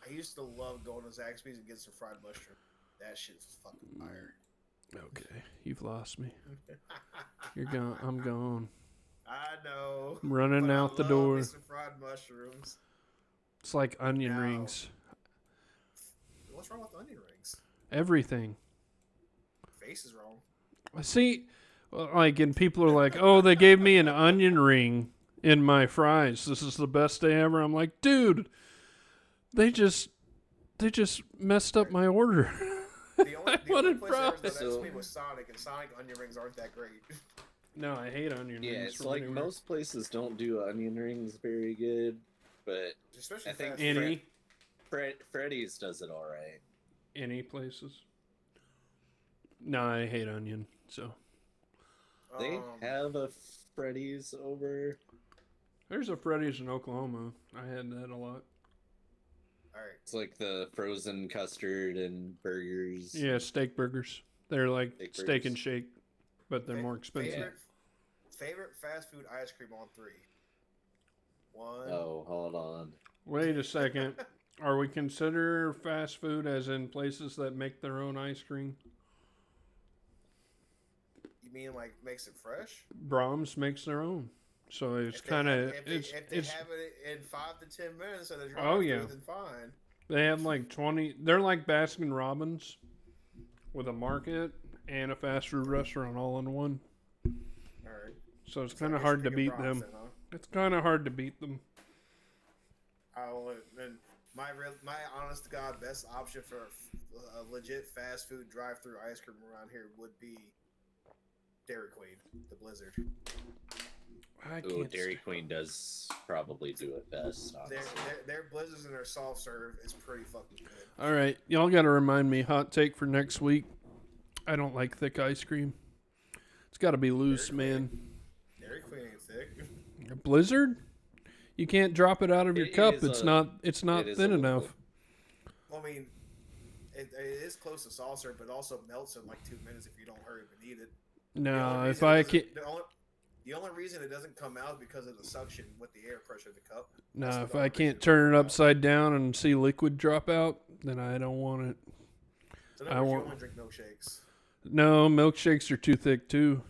I used to love going to Zaxby's and getting some fried mushroom. That shit's fucking fire. Okay, you've lost me. You're gone. I'm gone. I know. I'm running out the door. Some fried mushrooms. It's like onion rings. What's wrong with onion rings? Everything. Face is wrong. See, like, and people are like, "Oh, they gave me an onion ring in my fries. This is the best day ever." I'm like, dude, they just messed up my order. The only place that to me was Sonic, and Sonic onion rings aren't that great. No, I hate onion rings. Yeah, it's like most places don't do onion rings very good, but especially I think Freddy's does it all right. Any places? No, I hate onion. So they have a Freddy's over. There's a Freddy's in Oklahoma. I had that a lot. All right. It's like the frozen custard and burgers. Yeah, steak burgers. They're like steak and shake, but they're more expensive. Favorite fast food ice cream on 3. 1. Oh, hold on. Wait a second. Are we consider fast food as in places that make their own ice cream? You mean like makes it fresh? Brahms makes their own. So it's kind of if they have it in 5 to 10 minutes, so they're then fine. They have like 20. They're like Baskin Robbins, with a market and a fast food restaurant all in one. All right. So it's kind of hard to beat them. It's kind of hard to beat them. And my honest to God best option for a legit fast food drive-through ice cream around here would be Dairy Queen, the Blizzard. I Ooh, can't. Dairy Queen does probably do it best, honestly. Their Blizzards and their soft serve is pretty fucking good. All right, y'all got to remind me. Hot take for next week. I don't like thick ice cream. It's got to be loose, man. Dairy Queen ain't thick. A Blizzard? You can't drop it out of your cup. It's not it thin enough. Well, I mean, it is close to soft serve, but also melts in like 2 minutes if you don't hurry up and eat it. No, if I can't. The only reason it doesn't come out is because of the suction with the air pressure of the cup. No, That's if the I only can't reason turn it upside down and see liquid drop out, then I don't want it. So I you want- only drink milkshakes. No, milkshakes are too thick too.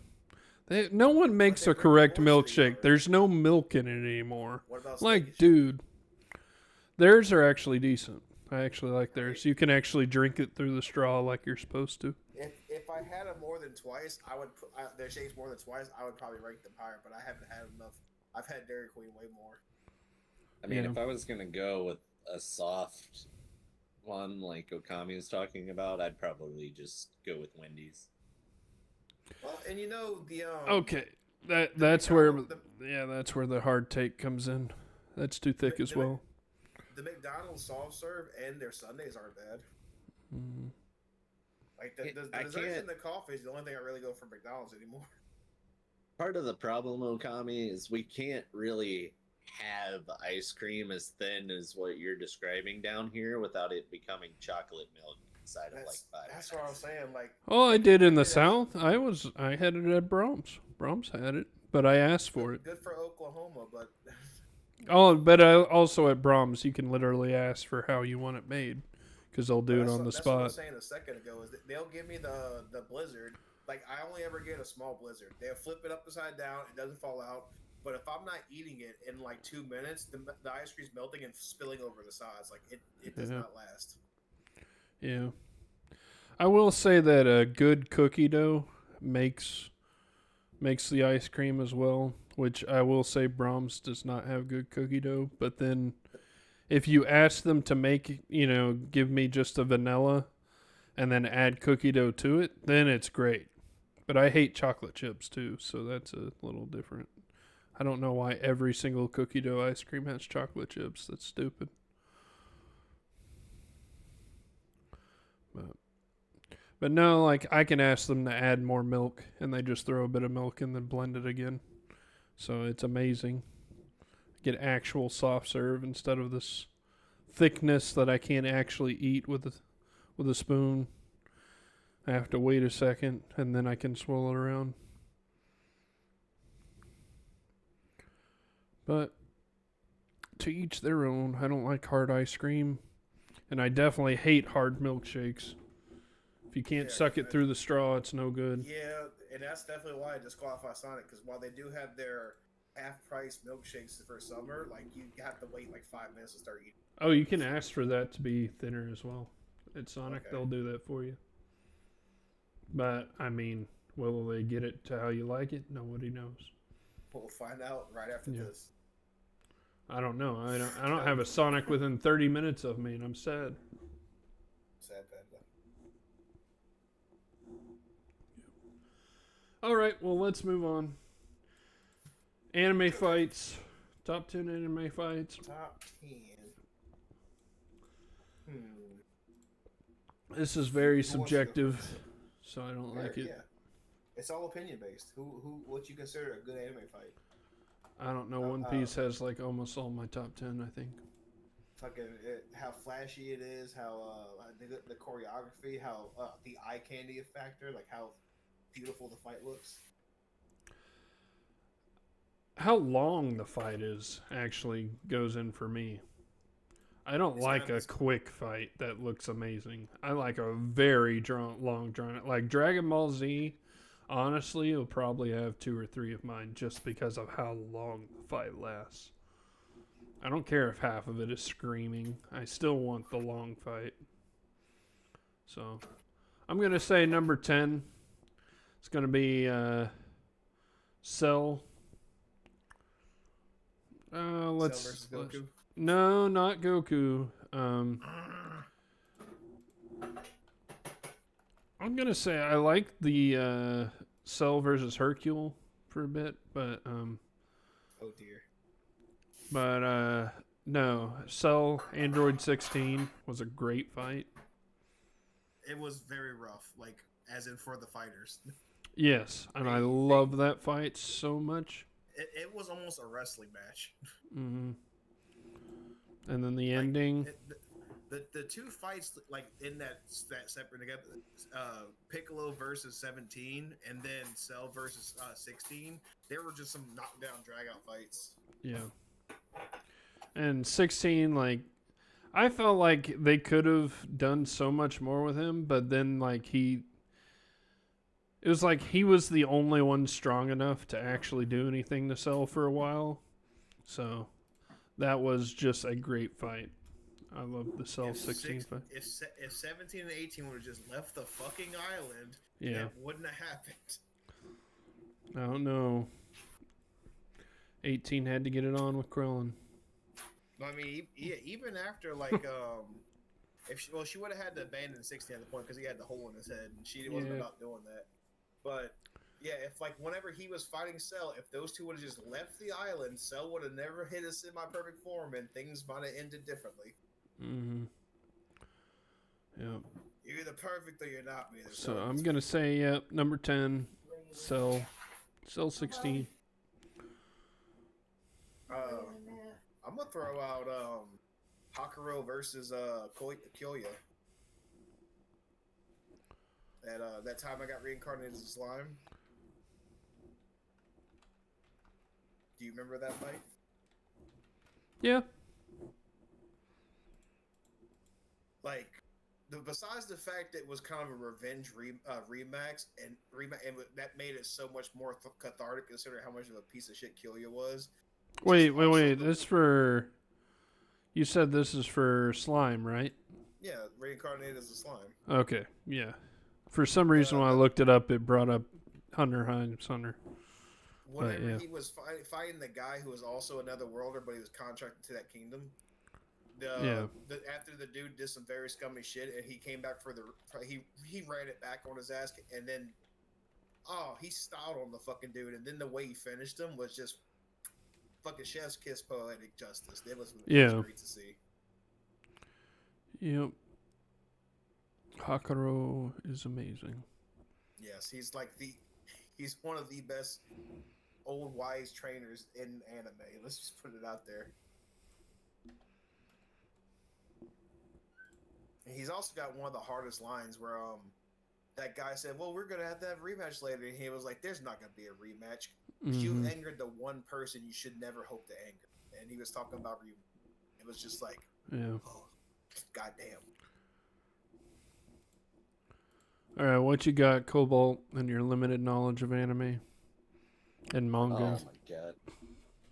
No one makes they a bring correct more to the milkshake. yard. There's no milk in it anymore. What about Like, Steak and Shake? dude, theirs are actually decent. I actually like theirs. You can actually drink it through the straw like you're supposed to. If I had them more than twice, I would put their shakes more than twice. I would probably rank them higher, but I haven't had enough. I've had Dairy Queen way more. I mean, Yeah. if I was gonna go with a soft one like Okami is talking about, I'd probably just go with Wendy's. Well, and you know the Okay, that's where McDonald's- that's where the hard take comes in. That's too thick as well. the McDonald's soft serve and their sundaes aren't bad. Mm. Like the I desserts can't- and the coffee is the only thing I really go for McDonald's anymore. Part of the problem, Okami, is we can't really have ice cream as thin as what you're describing down here without it becoming chocolate milk inside of like That's 5 that's minutes. what I was saying. Like Oh, I did in the South. I had it at Brahms. Brahms had it, but I asked for it. good for Oklahoma, but Oh, but also at Brahms, you can literally ask for how you want it made, because they'll do it on the that's what I was spot. saying a second ago. Is that they'll give me the Blizzard. Like I only ever get a small Blizzard. They'll flip it upside down. It doesn't fall out. But if I'm not eating it in like 2 minutes, the ice cream's melting and spilling over the sides. Like it does Yeah. not last. Yeah, I will say that a good cookie dough makes the ice cream as well. Which I will say Brahms does not have good cookie dough. But then, if you ask them to make, give me just a vanilla, and then add cookie dough to it, then it's great. But I hate chocolate chips too, so that's a little different. I don't know why every single cookie dough ice cream has chocolate chips. That's stupid. But no, like I can ask them to add more milk, and they just throw a bit of milk and then blend it again. So it's amazing. Get actual soft serve instead of this thickness that I can't actually eat with a spoon. I have to wait a second, and then I can swirl it around. But to each their own. I don't like hard ice cream, and I definitely hate hard milkshakes. If you can't suck it through the straw, it's no good. Yeah, and that's definitely why I disqualify Sonic, because while they do have their half-price milkshakes for summer, like you have to wait like 5 minutes to start eating. Oh, you can ask for that to be thinner as well. At Sonic, Okay. they'll do that for you. But, I mean, will they get it to how you like it? Nobody knows. We'll find out right after Yeah. this. I don't know. I don't have a Sonic within 30 minutes of me, and I'm sad. Sad panda. All right, well, let's move on. Anime fights. Top 10 anime fights. Top 10. This is very Who wants to go subjective, first? so I don't like it. Yeah. It's all opinion based. What you consider a good anime fight? I don't know. One Piece has like almost all my top 10, I think. Fucking how flashy it is, how the choreography, how the eye candy factor, like how beautiful the fight looks. How long the fight is actually goes in for me. I don't It's like kind a of- quick fight that looks amazing. I like a very long drawn. Like Dragon Ball Z, honestly, will probably have 2 or 3 of mine just because of how long the fight lasts. I don't care if half of it is screaming. I still want the long fight. So, I'm going to say number 10. It's going to be Cell. Cell versus Goku. No, not Goku. I'm gonna say I like the Cell versus Hercule for a bit, Oh dear. but no, Cell Android 16 was a great fight. It was very rough, like as in for the fighters. Yes, and I They love that fight so much. it was almost a wrestling match. Hmm. And then the Like ending. the two fights like in that separate together, Piccolo versus 17, and then Cell versus 16. There were just some knockdown drag out fights. Yeah. And 16, like, I felt like they could have done so much more with him, but then, like, it was like he was the only one strong enough to actually do anything to Cell for a while. So that was just a great fight. I love the Cell 16 fight. If 17 and 18 would have just left the fucking island, Yeah. it wouldn't have happened. I don't know. 18 had to get it on with Krillin. I mean, even after like if she would have had to abandon 16 at the point because he had the hole in his head and she wasn't about doing that. But yeah, if like whenever he was fighting Cell, if those two would have just left the island, Cell would have never hit his semi-perfect form and things might have ended differently. Mm-hmm. Yeah. You're either perfect or you're not. So I'm gonna say, yep, number 10, Cell 16. I'm gonna throw out Hakuro versus Kyoya. That time I got reincarnated as a slime. Do you remember that fight? Yeah. Like, besides the fact that it was kind of a revenge rematch, and that made it so much more cathartic considering how much of a piece of shit Kyoya was. Wait. This for. You said this is for slime, right? Yeah, reincarnated as a slime. Okay, yeah. For some reason, when I looked it up, it brought up Hunter x Hunter. Whenever he was fighting the guy who was also another worlder, but he was contracted to that kingdom. After the dude did some very scummy shit, and he came back he ran it back on his ass, and then he styled on the fucking dude, and then the way he finished him was just fucking chef's kiss poetic justice. It was great to see. Yep. Hakuro is amazing. Yes, he's one of the best old wise trainers in anime. Let's just put it out there. He's also got one of the hardest lines where that guy said, "Well, we're gonna have to have a rematch later," and he was like, "There's not gonna be a rematch. You angered the one person you should never hope to anger," and he was talking about It was just like, oh, goddamn. All right, what you got, Cobalt, and your limited knowledge of anime and manga? Oh my god!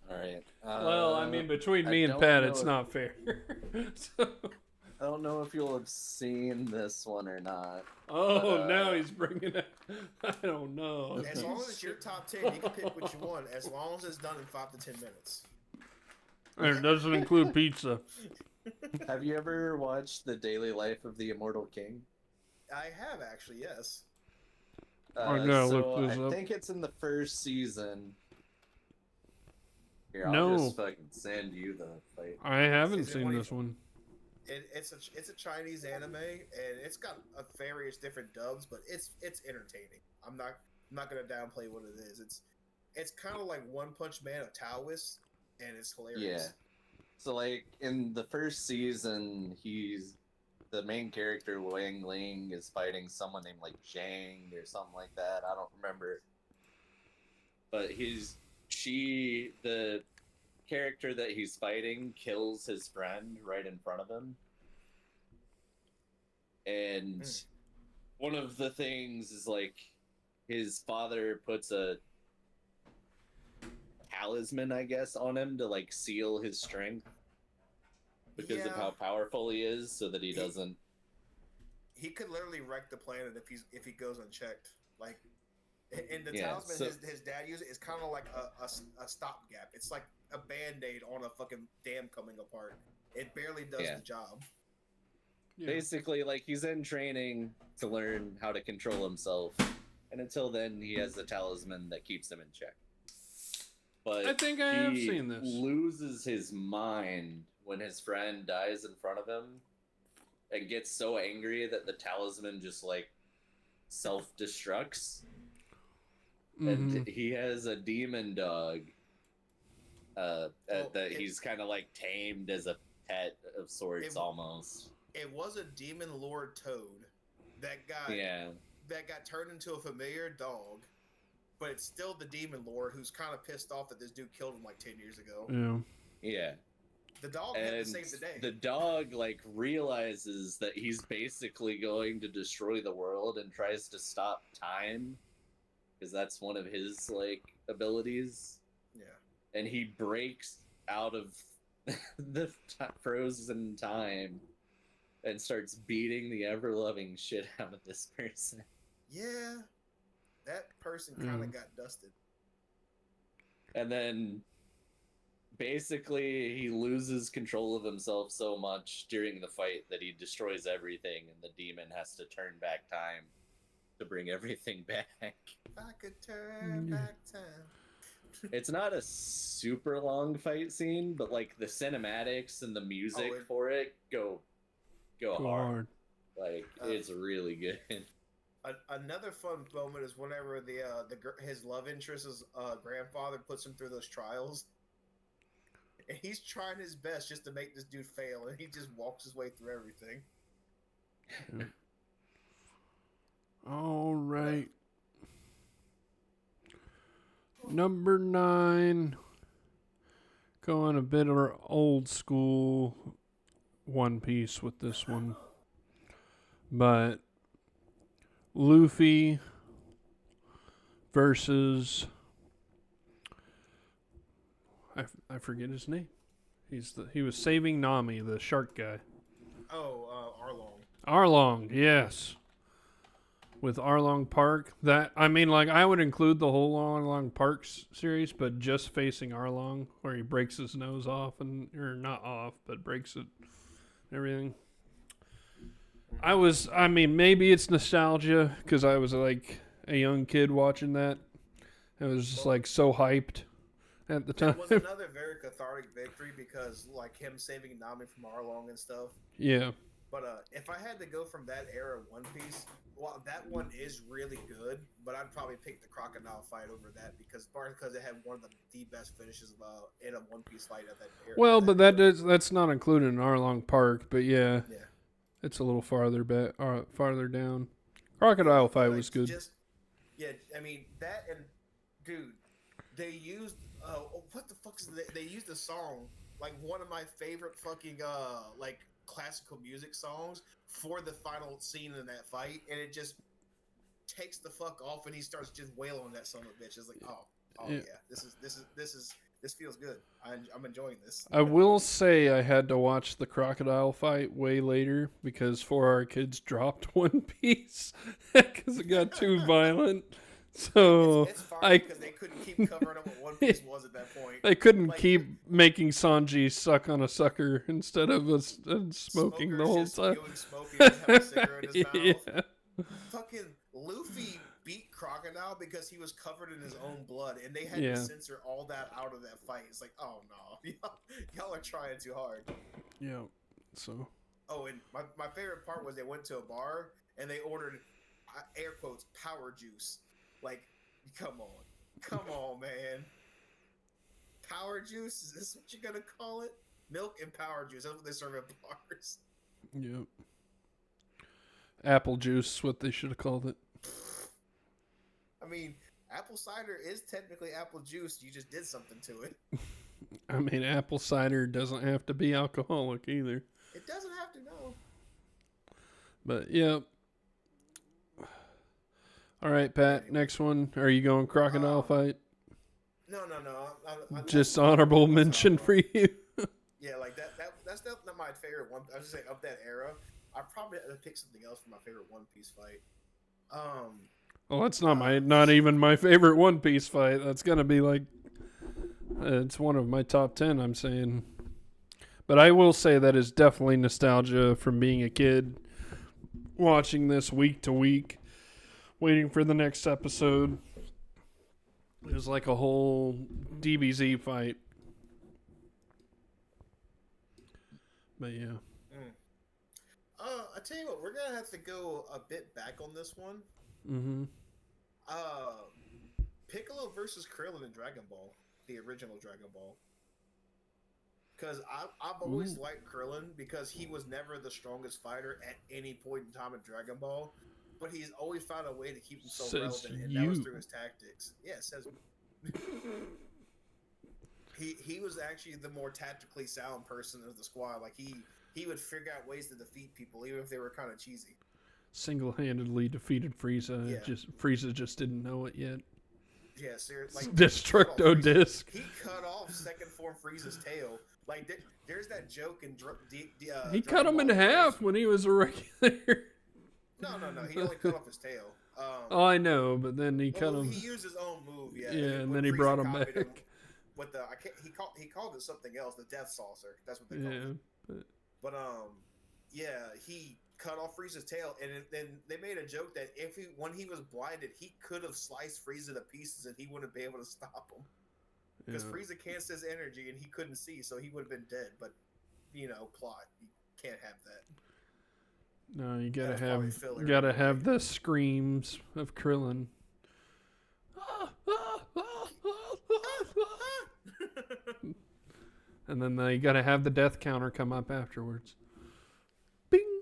All right. Well, I mean, between me and Pat, it's not fair. So. I don't know if you'll have seen this one or not. Oh, now he's bringing it. I don't know. As long as it's your top 10, you can pick what you want. As long as it's done in 5 to 10 minutes. And it doesn't include pizza. Have you ever watched The Daily Life of the Immortal King? I have actually, yes. I gotta look this up. I think it's in the first season. Here, No. I'll just fucking send you the fight. I haven't seen this one. It's a Chinese anime, and it's got various different dubs, but it's entertaining. I'm not gonna downplay what it is. It's kind of like One Punch Man of Taoists, and it's hilarious. Yeah. So like in the first season, the main character Wang Ling is fighting someone named like Zhang or something like that. I don't remember. But the character that he's fighting kills his friend right in front of him. And one of the things is like his father puts a talisman, I guess, on him to like seal his strength because of how powerful he is, so that he doesn't. He could literally wreck the planet if he goes unchecked. Like And the Yeah, talisman his dad used is kind of like a stopgap. It's like a band-aid on a fucking dam coming apart. It barely does yeah. the job. Yeah. Basically, like, he's in training to learn how to control himself, and until then, he has a talisman that keeps him in check. But I think I have he seen this. loses his mind when his friend dies in front of him, and gets so angry that the talisman just like self-destructs. Mm-hmm. And he has a demon dog that he's kind of like tamed as a pet of sorts, almost. It was a demon lord toad that got turned into a familiar dog, but it's still the demon lord who's kind of pissed off that this dude killed him like 10 years ago. Yeah. The dog had to save the day. The dog like realizes that he's basically going to destroy the world and tries to stop time, because that's one of his like abilities. Yeah. And he breaks out of the frozen time and starts beating the ever-loving shit out of this person. Yeah. That person kind of got dusted. And then basically he loses control of himself so much during the fight that he destroys everything, and the demon has to turn back time to bring everything back. I could turn back time. It's not a super long fight scene, but like the cinematics and the music for it go hard. Like it's really good. Another fun moment is whenever his love interest's grandfather puts him through those trials, and he's trying his best just to make this dude fail, and he just walks his way through everything. Yeah. All right. Number 9. Going a bit of old school One Piece with this one. But Luffy versus I forget his name. He was saving Nami, the shark guy. Oh, Arlong. Arlong, yes. With Arlong Park, I would include the whole Arlong Park series, but just facing Arlong, where he breaks his nose off or not off, but breaks it, and everything. Maybe it's nostalgia because I was like a young kid watching that. I was just like so hyped at the time. It was another very cathartic victory because like him saving Nami from Arlong and stuff. Yeah. But if I had to go from that era of One Piece, well, that one is really good, but I'd probably pick the crocodile fight over that because it had one of the best finishes in a One Piece fight at that era. Well, but that's not included in Arlong Park, but yeah. It's a little farther down. Crocodile fight was good. That and dude, they used what the fuck is they used a song, like one of my favorite fucking like classical music songs for the final scene in that fight, and it just takes the fuck off and he starts just wailing that son of a bitch. It's like, this feels good. I'm enjoying this. I will say I had to watch the crocodile fight way later because 4 Kids dropped One Piece because it got too violent. So it's fine because they couldn't keep covering up what One Piece was at that point. They couldn't keep making Sanji suck on a sucker instead of smoking the whole time. Smoke, he just have a cigarette in his mouth. Fucking Luffy beat Crocodile because he was covered in his own blood, and they had to censor all that out of that fight. It's like, oh no, y'all are trying too hard. Yeah. So. Oh, and my favorite part was they went to a bar and they ordered air quotes power juice. Like, come on, man. Power juice? Is this what you're gonna call it? Milk and power juice. That's what they serve at bars. Yep. Apple juice is what they should have called it. I mean, apple cider is technically apple juice. You just did something to it. I mean, apple cider doesn't have to be alcoholic either. It doesn't have to, no. But, yeah. All right, Pat, next one. Are you going crocodile fight? No. Just honorable mention for you. Yeah, like that's not my favorite one. I was just saying, of that era, I probably had to pick something else for my favorite One Piece fight. Well, that's not even my favorite One Piece fight. That's gonna be like, it's one of my top 10. I'm saying, but I will say that is definitely nostalgia from being a kid, watching this week to week, waiting for the next episode. It was like a whole DBZ fight. But yeah. I tell you what, we're gonna have to go a bit back on this one. Mm-hmm. Piccolo versus Krillin in Dragon Ball, the original Dragon Ball. Because I've always liked Krillin because he was never the strongest fighter at any point in time in Dragon Ball, but he's always found a way to keep himself relevant, and that was through his tactics. Yeah, it says he was actually the more tactically sound person of the squad. Like he would figure out ways to defeat people, even if they were kind of cheesy. Single-handedly defeated Frieza. Yeah. Frieza just didn't know it yet. Yeah, seriously. Like, Destructo Disc. He cut off second form Frieza's tail. Like there's that joke in he cut him in half when he was a regular. No. He only cut off his tail. Oh, I know, but then he cut him. He used his own move. Yeah. Yeah, and then he brought him back. With the he called it something else, the Death Saucer. That's what they called it. But he cut off Frieza's tail, and then they made a joke that when he was blinded, he could have sliced Frieza to pieces, and he wouldn't be able to stop him because Frieza can't sense energy, and he couldn't see, so he would have been dead. But plot, you can't have that. No, you gotta have the screams of Krillin. And then you gotta have the death counter come up afterwards. Bing.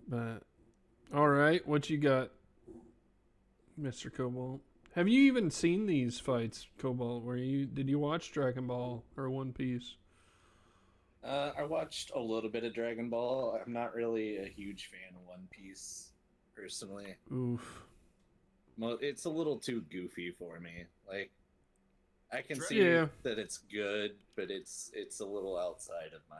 But all right, what you got, Mr. Cobalt? Have you even seen these fights, Cobalt? Did you watch Dragon Ball or One Piece? I watched a little bit of Dragon Ball. I'm not really a huge fan of One Piece, personally. Oof. Well, it's a little too goofy for me. Like, I can see that it's good, but it's a little outside of my...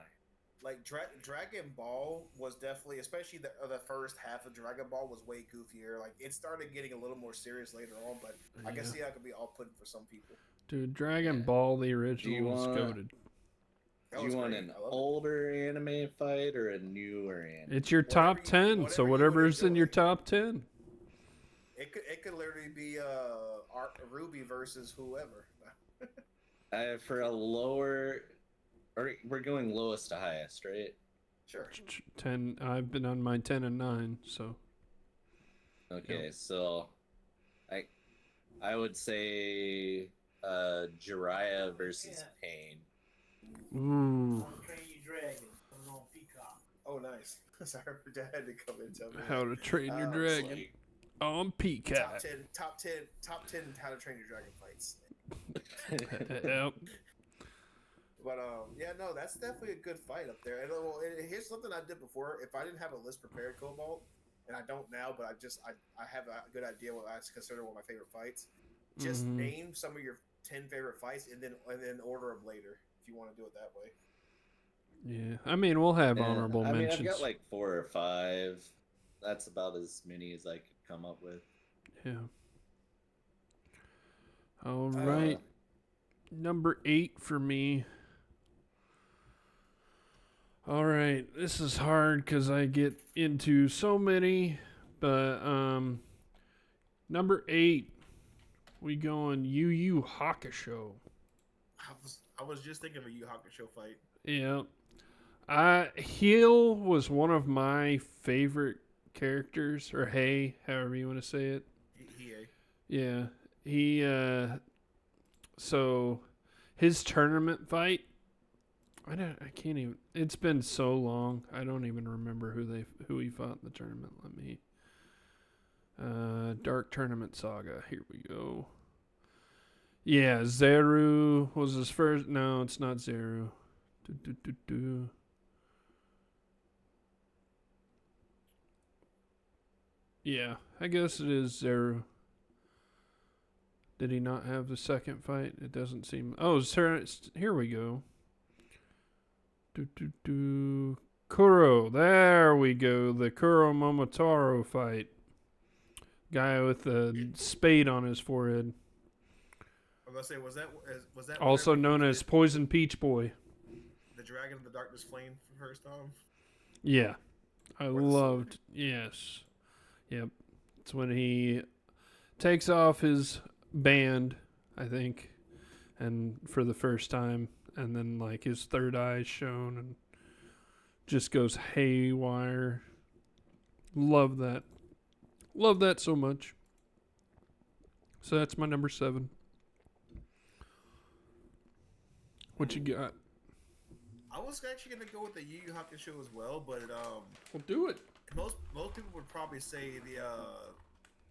Like, Dragon Ball was definitely, especially the first half of Dragon Ball was way goofier. Like, it started getting a little more serious later on, but I can see that could be off-putting for some people. Dude, Dragon Ball, the original, was goated. Do you want an older anime fight or a newer anime? It's your top 10, so whatever's in your top 10. It could literally be Ruby versus whoever. For a lower, or we're going lowest to highest, right? Sure. 10. I've been on my 10 and 9, so. Okay, so I would say Jiraiya versus Pain. Ooh. Oh, nice. Sorry, Dad had to come in and tell me. How to Train Your Dragon on Peacock. Top 10 How to Train Your Dragon fights. Yep. But that's definitely a good fight up there. And here's something I did before. If I didn't have a list prepared, Cobalt, and I don't now, but I have a good idea what I consider one of my favorite fights. Just name some of your 10 favorite fights, and then order them later if you want to do it that way. Yeah, I mean we'll have honorable mentions. I've got like 4 or 5. That's about as many as I could come up with. Yeah. All right. Number 8 for me. All right, this is hard because I get into so many, but number 8, we going Yu Yu Hakusho. I was just thinking of a Yu Hakusho fight. Yeah. Heel was one of my favorite characters, or Hey, however you want to say it. Yeah. He, so his tournament fight, I can't even, it's been so long, I don't even remember who he fought in the tournament. Let me, Dark Tournament Saga, here we go. Yeah, Zeru was his first, no, it's not Zeru. Yeah, I guess it is Zeru. Did he not have the second fight? It doesn't seem... Oh, here we go. Kuro. There we go. The Kuro Momotaro fight. Guy with a spade on his forehead. I was gonna say, was that Also whenever known he as did Poison Peach Boy. the Dragon of the Darkness Flame for the first time? Yeah. I Or the sword? loved. Yes. Yep. It's when he takes off his band, I think, and for the first time, and then like his third eye is shown and just goes haywire. Love that. Love that so much. So that's my number 7. What you got? I was actually gonna go with the Yu Yu Hakusho as well, but Well, do it. most people would probably say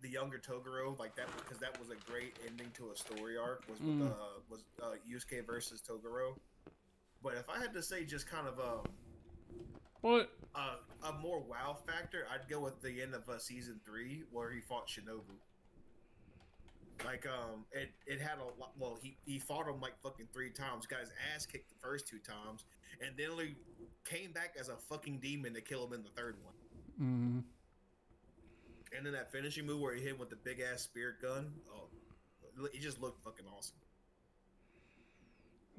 the younger Toguro, like that, because that was a great ending to a story arc. Was Yusuke versus Toguro. But if I had to say just kind of What? a more wow factor, I'd go with the end of season 3 where he fought Shinobu. Like it had a lot. Well, he fought him like fucking 3 times. Got his ass kicked the first 2 times, and then he came back as a fucking demon to kill him in the 3rd one. Mm. And then that finishing move where he hit him with the big ass spirit gun. Oh, it just looked fucking awesome.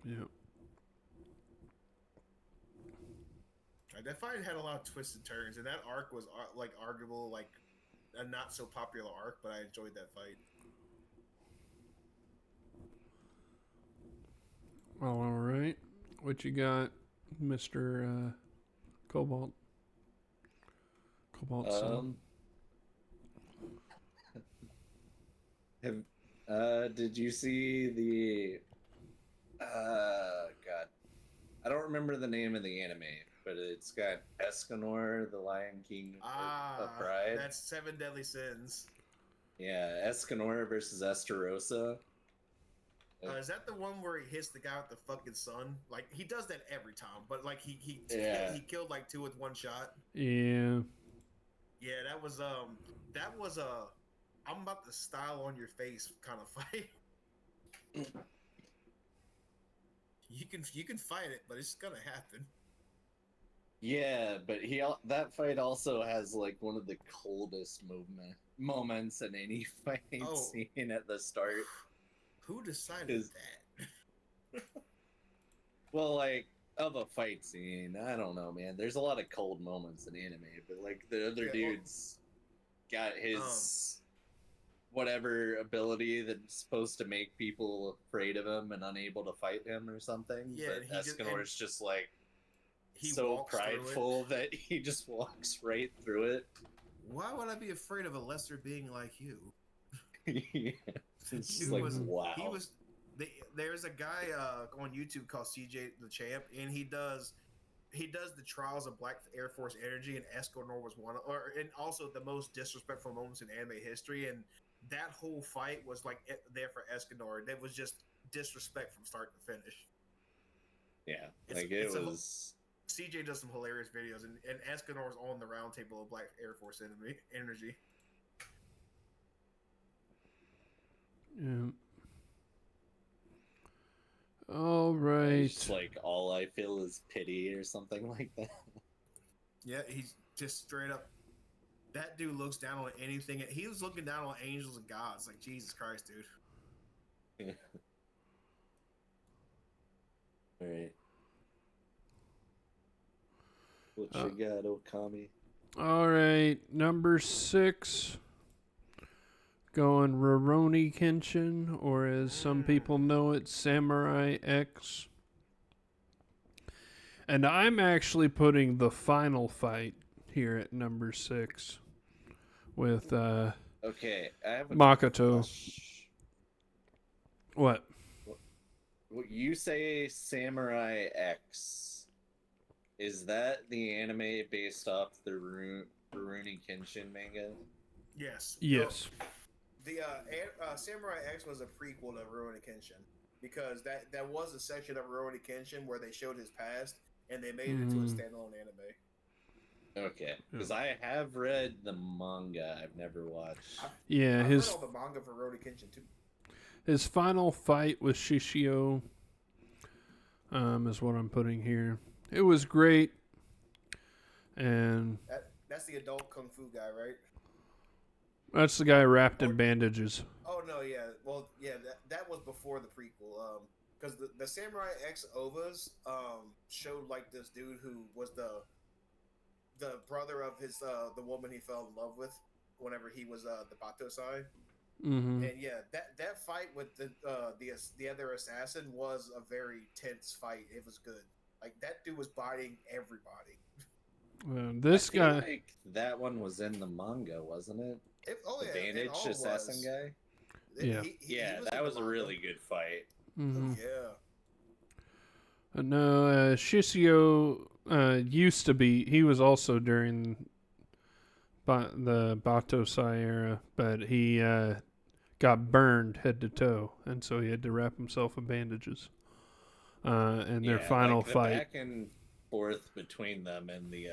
Yeah. Like, that fight had a lot of twists and turns, and that arc was like arguable, like a not so popular arc, but I enjoyed that fight. All right. What you got, Mr. Cobalt? Cobalt Sun. Did you see the God, I don't remember the name of the anime, but it's got Escanor, the Lion King of Pride. That's 7 Deadly Sins. Yeah, Escanor versus Estarossa. Is that the one where he hits the guy with the fucking sun? Like, he does that every time, but like he Yeah. he killed like 2 with 1 shot. Yeah. Yeah, that was a I'm about to style on your face kind of fight. You can fight it, but it's gonna happen. Yeah, but that fight also has like one of the coldest moments in any fight scene at the start. Who decided that? Well, like, of a fight scene, I don't know, man. There's a lot of cold moments in anime, but like the other dude's got his whatever ability that's supposed to make people afraid of him and unable to fight him or something. Yeah, but Escanor's just like he so prideful that he just walks right through it. Why would I be afraid of a lesser being like you? Yeah. It's just like, wow. There's a guy on YouTube called CJ the Champ, and he does the trials of Black Air Force Energy, and Escanor was and also the most disrespectful moments in anime history, and that whole fight was like there for Escanor. That was just disrespect from start to finish. Yeah, CJ does some hilarious videos, and Escanor's on the round table of Black Air Force Energy. Yeah. All right. It's like all I feel is pity or something like that. Yeah, he's just straight up. That dude looks down on anything. He was looking down on angels and gods. Like, Jesus Christ, dude. Yeah. All right. What you got, Okami? All right, number 6. Going Rurouni Kenshin, or as some people know it, Samurai X. And I'm actually putting the final fight here at number 6 with okay, I have a Makoto. What? You say Samurai X. Is that the anime based off the Rurouni Kenshin manga? Yes. Yes. The Samurai X was a prequel to Rurouni Kenshin, because that was a section of Rurouni Kenshin where they showed his past, and they made it into a standalone anime. Okay, because I have read the manga. I've never watched. I've read all the manga for Rurouni Kenshin too. His final fight with Shishio is what I'm putting here. It was great. And That's the adult kung fu guy, right? that's the guy wrapped in Or bandages. oh no, yeah. Well, yeah, that was before the prequel. Because the Samurai X OVAs showed like this dude who was the brother of his the woman he fell in love with whenever he was the Batosai. Mm-hmm. And yeah, that fight with the other assassin was a very tense fight. It was good. Like that dude was biting everybody. I This feel guy, like that one was in the manga, wasn't it? Oh The yeah, it bandaged all assassin was. guy. yeah. He Yeah, was in that the was a manga. really good fight. Oh Mm-hmm. yeah. No, Shishio used to be. He was also during the Batosai era, but he got burned head to toe, and so he had to wrap himself in bandages. In their Yeah, final like the fight. back and forth between them and the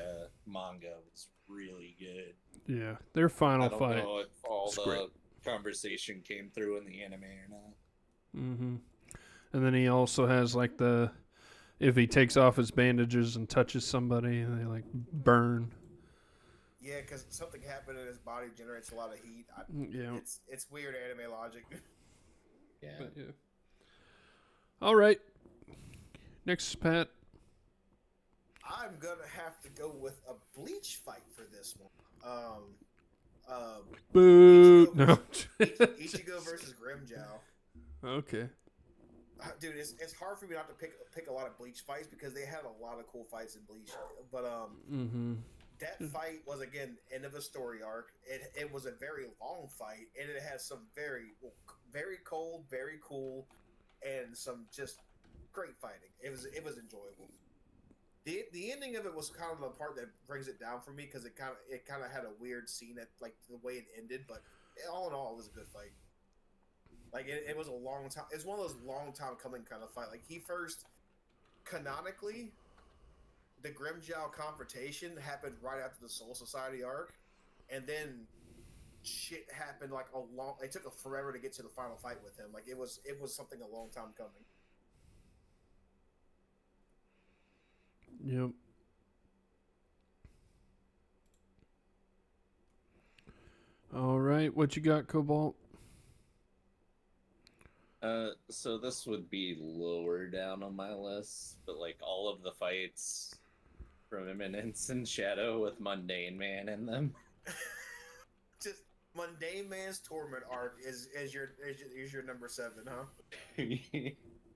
manga was really good. Yeah, their final I don't fight. know if all It's the great. conversation came through in the anime or not. Mm-hmm. And then he also has like if he takes off his bandages and touches somebody, they like burn. Yeah, because something happened in his body generates a lot of heat. Yeah. It's weird anime logic. Yeah. But yeah. All right. Next, Pat. I'm gonna have to go with a Bleach fight for this one. Boo. Ichigo No. versus, Ichigo versus Grimjow. Okay. Dude, it's hard for me not to pick a lot of Bleach fights because they had a lot of cool fights in Bleach. But Mm-hmm. that fight was again end of a story arc. It was a very long fight, and it has some very cold, very cool, and some just great fighting. It was enjoyable. The ending of it was kind of the part that brings it down for me because it kind of had a weird scene at like the way it ended, but all in all, it was a good fight. Like it was a long time. It's one of those long time coming kind of fight. Like he first canonically, the Grimjow confrontation happened right after the Soul Society arc, and then shit happened like a long. It took a forever to get to the final fight with him. Like it was something a long time coming. Yep. All right. What you got, Cobalt? So this would be lower down on my list, but like all of the fights from Eminence and Shadow with Mundane Man in them. Just Mundane Man's Torment arc is your number 7, huh?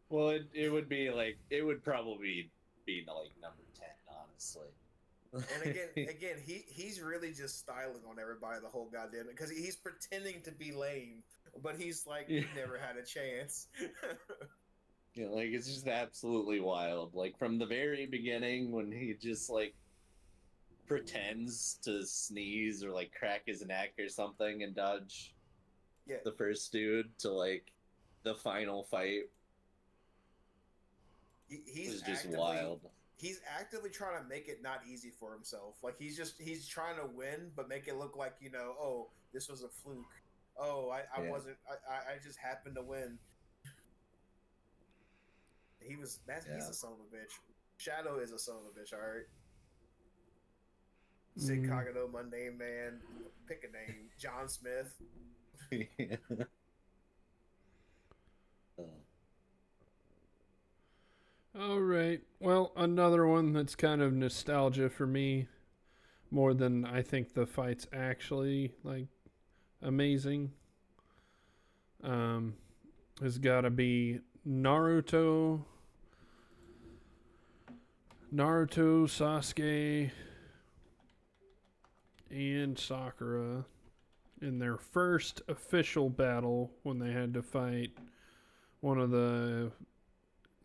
Well, it would be like it would probably be like number 10, honestly. And again, he's really just styling on everybody the whole goddamn because he's pretending to be lame, but he's like he never had a chance. Yeah, like it's just absolutely wild. Like from the very beginning when he just like pretends to sneeze or like crack his neck or something and dodge Yeah, the first dude to like the final fight he's was just actively, wild. He's actively trying to make it not easy for himself. Like he's trying to win, but make it look like oh, this was a fluke. Oh, I wasn't. I just happened to win. He's a son of a bitch. Shadow is a son of a bitch. All right. Sid Kagano, Mundane Man. Pick a name. John Smith. All right. Well, another one that's kind of nostalgia for me, more than I think the fight's actually like amazing. Has got to be Naruto, Sasuke, and Sakura in their first official battle when they had to fight one of the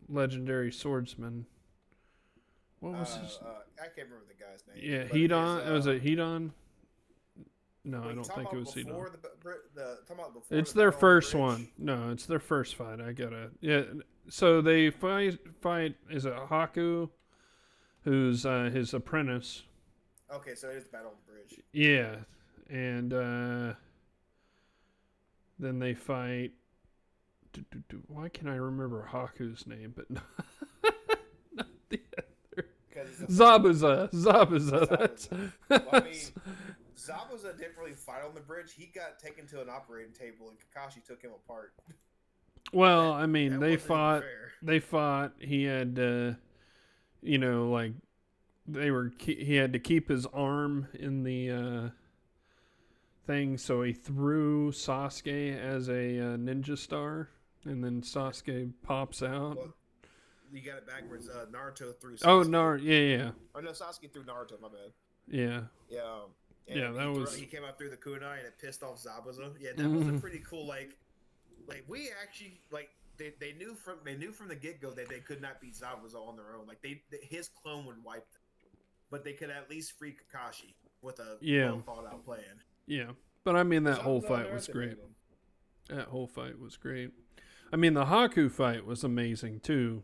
legendary swordsmen. What was his? I can't remember the guy's name. Yeah, but Hedon. Was it Hedon? No, wait, I don't think it was Hedon. Talking about before It's the their battle on the first bridge? one. No, it's their first fight. I gotta. Yeah. So they fight. Is it Haku, who's his apprentice? Okay, so it is the battle on the bridge. Yeah, and then they fight. Why can't I remember Haku's name, but not the other? Because Zabuza. Zabuza. That's, Well, I mean, Zabuza didn't really fight on the bridge. He got taken to an operating table, and Kakashi took him apart. well, That I mean, that they wasn't even fought. fair. They fought. He had, like he had to keep his arm in the thing, so he threw Sasuke as a ninja star, and then Sasuke pops out. Well, you got it backwards. Naruto threw Oh, Sasuke. yeah. Oh no, Sasuke threw Naruto. My bad. Yeah. Yeah. And Yeah, that was. he came out through the kunai and it pissed off Zabuza. Yeah, that was a Mhm. pretty cool we actually they knew from the get go that they could not beat Zabuza on their own. Like his clone would wipe them, but they could at least free Kakashi with a Yeah. well thought out plan. Yeah. But I mean, that whole Zabuza fight was great. underestimated him. That whole fight was great. I mean, the Haku fight was amazing too.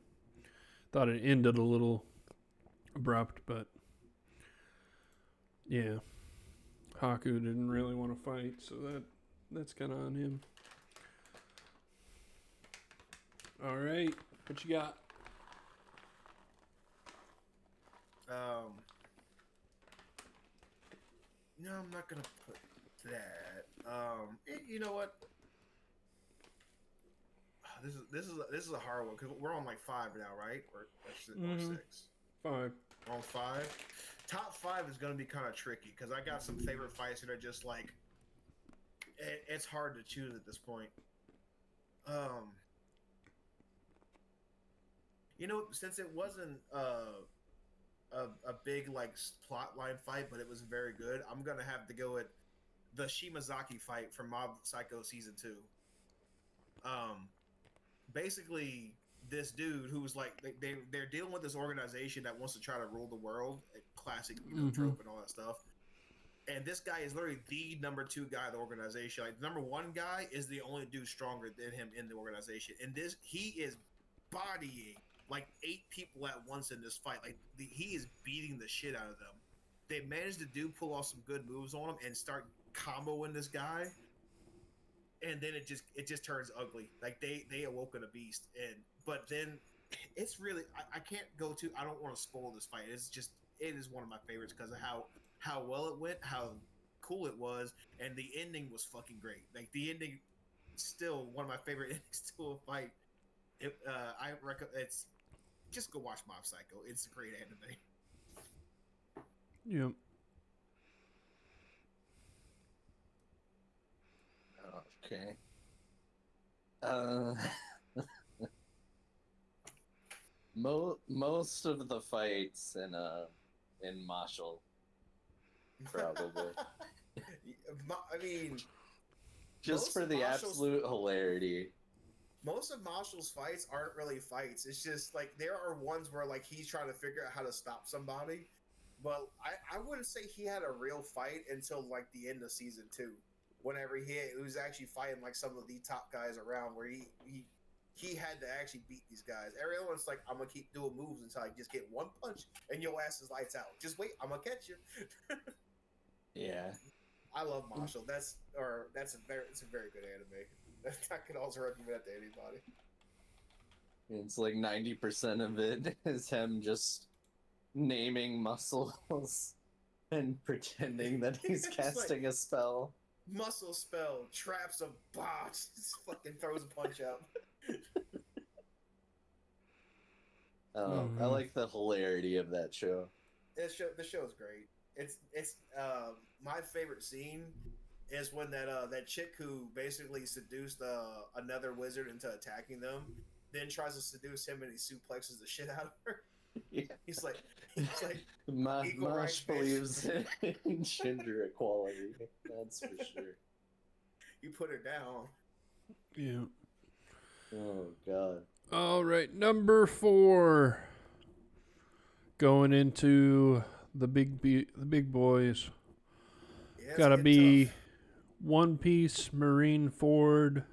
Thought it ended a little abrupt, but yeah, Haku didn't really want to fight, so that's kind of on him. All right, what you got? No, I'm not gonna put that. You know what? This is a hard one because we're on like 5 now, right? Or Mhm. 6. 5. We're on 5. Top 5 is gonna be kind of tricky because I got some favorite fights that are just like it's hard to choose at this point. Since it wasn't a big like plot line fight, but it was very good, I'm gonna have to go with the Shimazaki fight from Mob Psycho season 2. Basically, this dude who was like they're dealing with this organization that wants to try to rule the world, classic trope and all that stuff. And this guy is literally the number 2 guy of the organization. Like the number 1 guy is the only dude stronger than him in the organization, and he is bodying like 8 people at once in this fight. Like he is beating the shit out of them. They managed to pull off some good moves on him and start comboing this guy, and then it just turns ugly. Like they awoken a beast, but then it's really I can't go to. I don't want to spoil this fight. It is one of my favorites because of how well it went, how cool it was, and the ending was fucking great. Like the ending, still one of my favorite endings to a fight. I recommend it's just go watch Mob Psycho. It's a great anime. Yep. Okay. Most of the fights in Marshall, probably. I mean, Just for the absolute hilarity. Most of Marshall's fights aren't really fights. It's just like there are ones where like he's trying to figure out how to stop somebody. But I wouldn't say he had a real fight until like the end of season 2. Whenever he was actually fighting like some of the top guys around, where he had to actually beat these guys. Everyone's like, I'm gonna keep doing moves until I just get one punch and your ass is lights out. Just wait, I'm gonna catch you. Yeah. I love Marshall. It's a very good anime. I could also recommend that to anybody. It's like 90% of it is him just naming muscles and pretending that he's casting a spell. Muscle spell, traps a box, just fucking throws a punch out. I like the hilarity of that show. The show is great. It's my favorite scene is when that chick who basically seduced another wizard into attacking them, then tries to seduce him and he suplexes the shit out of her. Yeah. He's like Mosh believes in gender equality. That's for sure. You put her down. Yeah. Oh God. All right, number 4. Going into the big boys. Yeah, Gotta be tough. One Piece Marine Ford.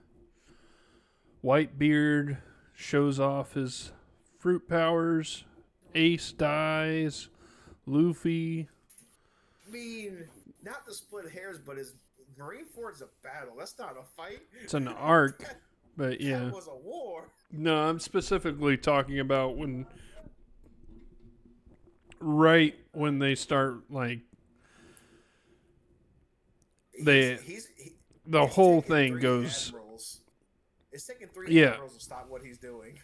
Whitebeard shows off his fruit powers. Ace dies. Luffy. I mean, not to split hairs, but his Marineford's a battle. That's not a fight. It's an arc, but yeah. That was a war. No, I'm specifically talking about right when they start like they the it's whole taken thing three goes. admirals. It's taken three Yeah, admirals to stop what he's doing.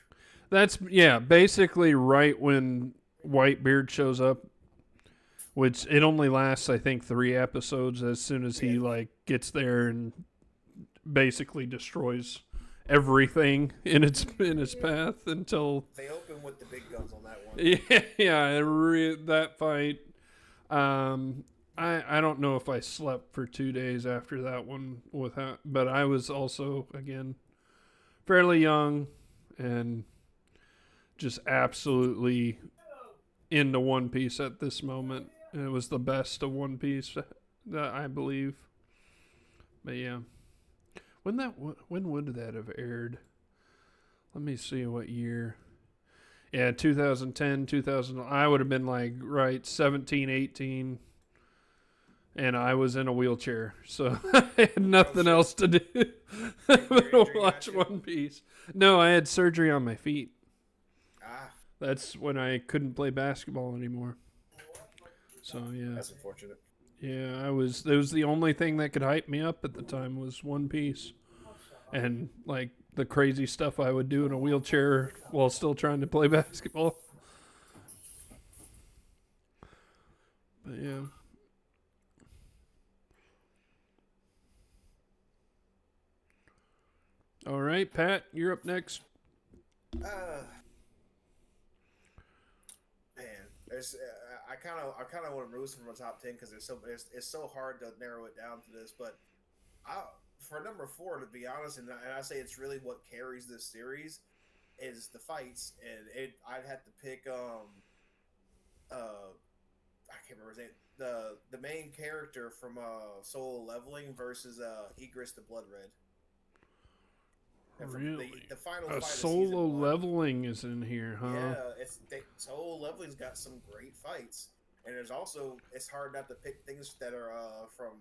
that's basically right when Whitebeard shows up, which it only lasts I think 3 episodes. As soon as Yeah, he like gets there and basically destroys everything in its path until they open with the big guns on that one. that fight. Um, I don't know if I slept for 2 days after that one without, but I was also again fairly young and just absolutely into One Piece at this moment. And it was the best of One Piece that I believe. But yeah, when would that have aired? Let me see what year. Yeah, 2010, 2000. I would have been like, right, 17, 18. And I was in a wheelchair. So I had nothing else to do but to watch One Piece. No, I had surgery on my feet. Ah, That's when I couldn't play basketball anymore. So yeah. that's unfortunate. Yeah, it was the only thing that could hype me up at the time was One Piece. And like the crazy stuff I would do in a wheelchair while still trying to play basketball. But yeah. All right, Pat, you're up next. Uh, man, there's I kind of want to remove some from the top 10 because it's so hard to narrow it down to this. But for number 4, to be honest, and I say it's really what carries this series is the fights, and I'd have to pick I can't remember his name. The main character from Solo Leveling versus Egris the Blood Red. And from Really? the final A fight of solo season 1. leveling is in here, huh? Yeah, Solo Leveling's got some great fights, and it's hard not to pick things that are from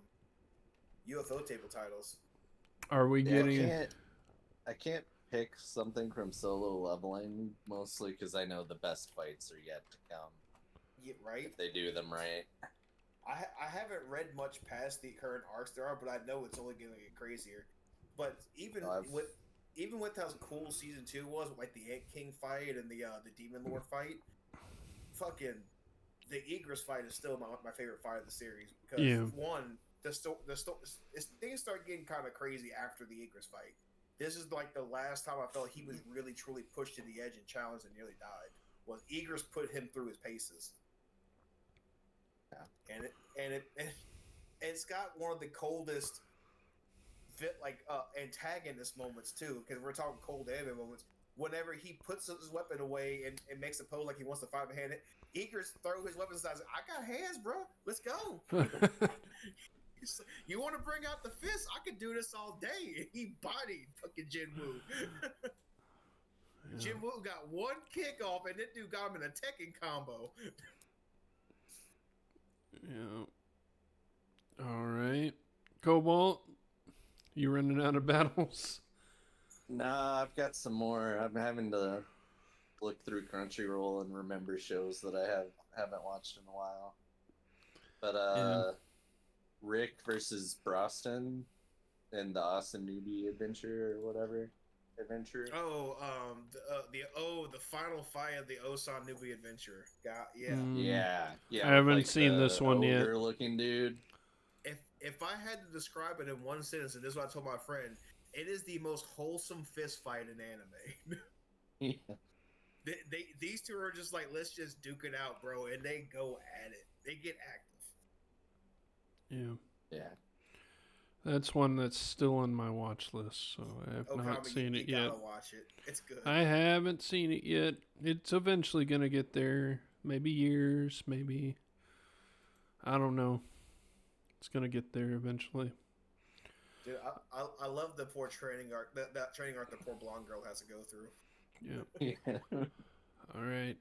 UFO table titles. Are we getting? I can't pick something from Solo Leveling mostly because I know the best fights are yet to come. Yeah, right. If they do them right. I haven't read much past the current arcs there are, but I know it's only going to get crazier. But even with how cool season 2 was, with like the Ant King fight and the Demon Lord fight, fucking the Egris fight is still my favorite fight of the series because one, things start getting kind of crazy after the Egris fight. This is like the last time I felt he was really truly pushed to the edge and challenged and nearly died. Was Egris put him through his paces. And it's got one of the coldest antagonist moments too, because we're talking cold anime moments. Whenever he puts his weapon away and makes a pose like he wants to fight behind it, Egris throw his weapon aside. I got hands, bro. Let's go. You want to bring out the fist? I could do this all day. He bodied fucking Jinwoo. Yeah. Jinwoo got one kick off, and that dude got him in a Tekken combo. Yeah. All right. Cobalt, you running out of battles? Nah, I've got some more. I'm having to look through Crunchyroll and remember shows that I haven't watched in a while. But Rick versus Broston and the Austin Newbie adventure or whatever adventure. Oh, the final fight of the Osan Newbie adventure. Yeah. I haven't seen this one yet. Looking dude. If I had to describe it in one sentence, and this is what I told my friend, it is the most wholesome fist fight in anime. Yeah. These two are just like, let's just duke it out, bro, and they go at it. They get active. Yeah. That's one that's still on my watch list, so I have not seen it yet. You gotta watch it. It's good. I haven't seen it yet. It's eventually gonna get there. Maybe years, maybe. I don't know. It's gonna get there eventually. Dude, I love the poor training arc. That training arc the poor blonde girl has to go through. Yeah. All right.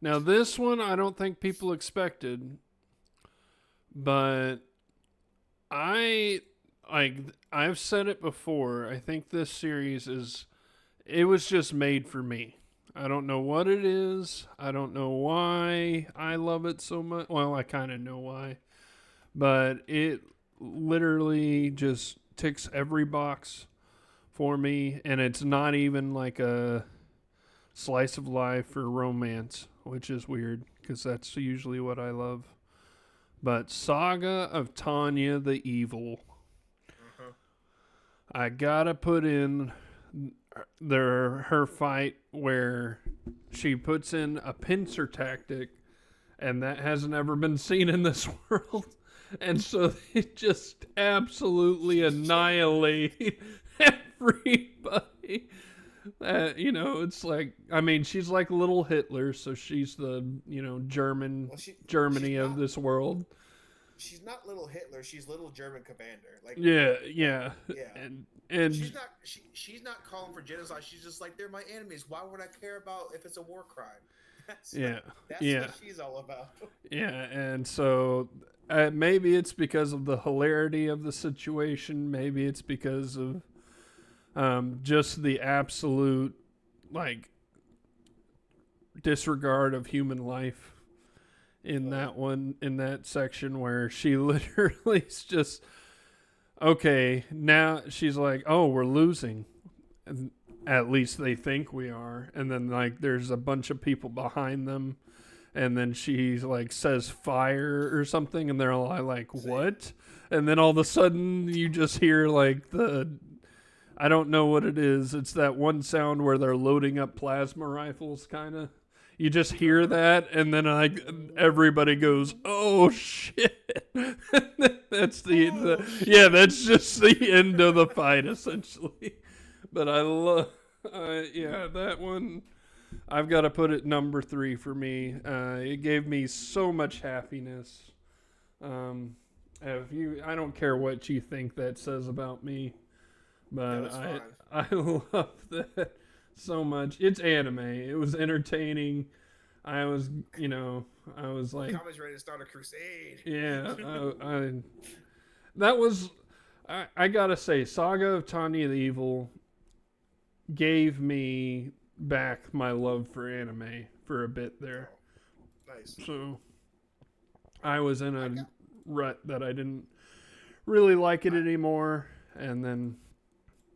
Now this one I don't think people expected, but I've said it before. I think this series it was just made for me. I don't know what it is. I don't know why I love it so much. Well, I kind of know why. But it literally just ticks every box for me. And it's not even like a slice of life or romance, which is weird because that's usually what I love. But Saga of Tanya the Evil. Uh-huh. I gotta put in her fight where she puts in a pincer tactic, and that hasn't ever been seen in this world. And so they just absolutely annihilate everybody. It's like, I mean, she's like little Hitler, so she's the, Well, she's Germany of not. this world. She's not little Hitler. She's little German commander. Like, Yeah, yeah. yeah. And She's not calling for genocide. She's just like, they're my enemies. Why would I care about if it's a war crime? That's yeah, that's yeah. what she's all about. Yeah, and so maybe it's because of the hilarity of the situation. Maybe it's because of just the absolute like disregard of human life in that section where she literally is just okay. Now she's like, oh, we're losing. And at least they think we are, and then like there's a bunch of people behind them. And then she like says fire or something, and they're all like, "What?" And then all of a sudden, you just hear like I don't know what it is. It's that one sound where they're loading up plasma rifles, kind of. You just hear that, and then like everybody goes, "Oh shit!" That's yeah. That's just the end of the fight, essentially. But I love, yeah, that one. I've got to put it number 3 for me. It gave me so much happiness. I don't care what you think that says about me, but I love that so much. It's anime. It was entertaining. I was, I was like, Comics ready to start a crusade. yeah, that was. I gotta say, Saga of Tanya the Evil gave me back my love for anime for a bit there. Nice. So I was in a rut that I didn't really like it anymore, and then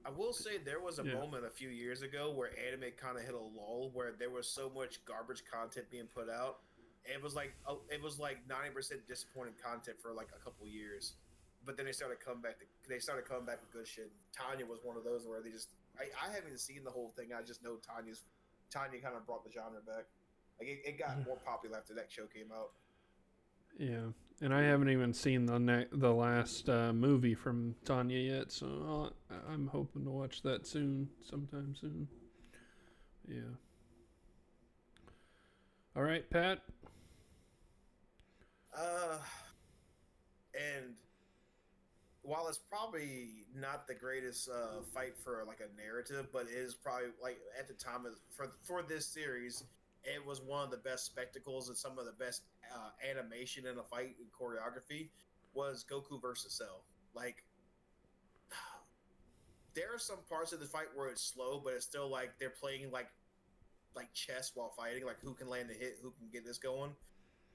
I will say there was a moment a few years ago where anime kind of hit a lull, where there was so much garbage content being put out. It was like 90% disappointing content for like a couple years, but then they started coming back. They started coming back with good shit. Tanya was one of those where they just. I haven't seen the whole thing. I just know Tanya kind of brought the genre back. Like it got more popular after that show came out. Yeah, and I haven't even seen the last movie from Tanya yet, so I'm hoping to watch that sometime soon. Yeah. All right, Pat. And while it's probably not the greatest fight for like a narrative, but it is probably like at the time for this series, it was one of the best spectacles and some of the best animation in a fight and choreography was Goku versus Cell. Like there are some parts of the fight where it's slow, but it's still like they're playing like chess while fighting, like who can land a hit, who can get this going.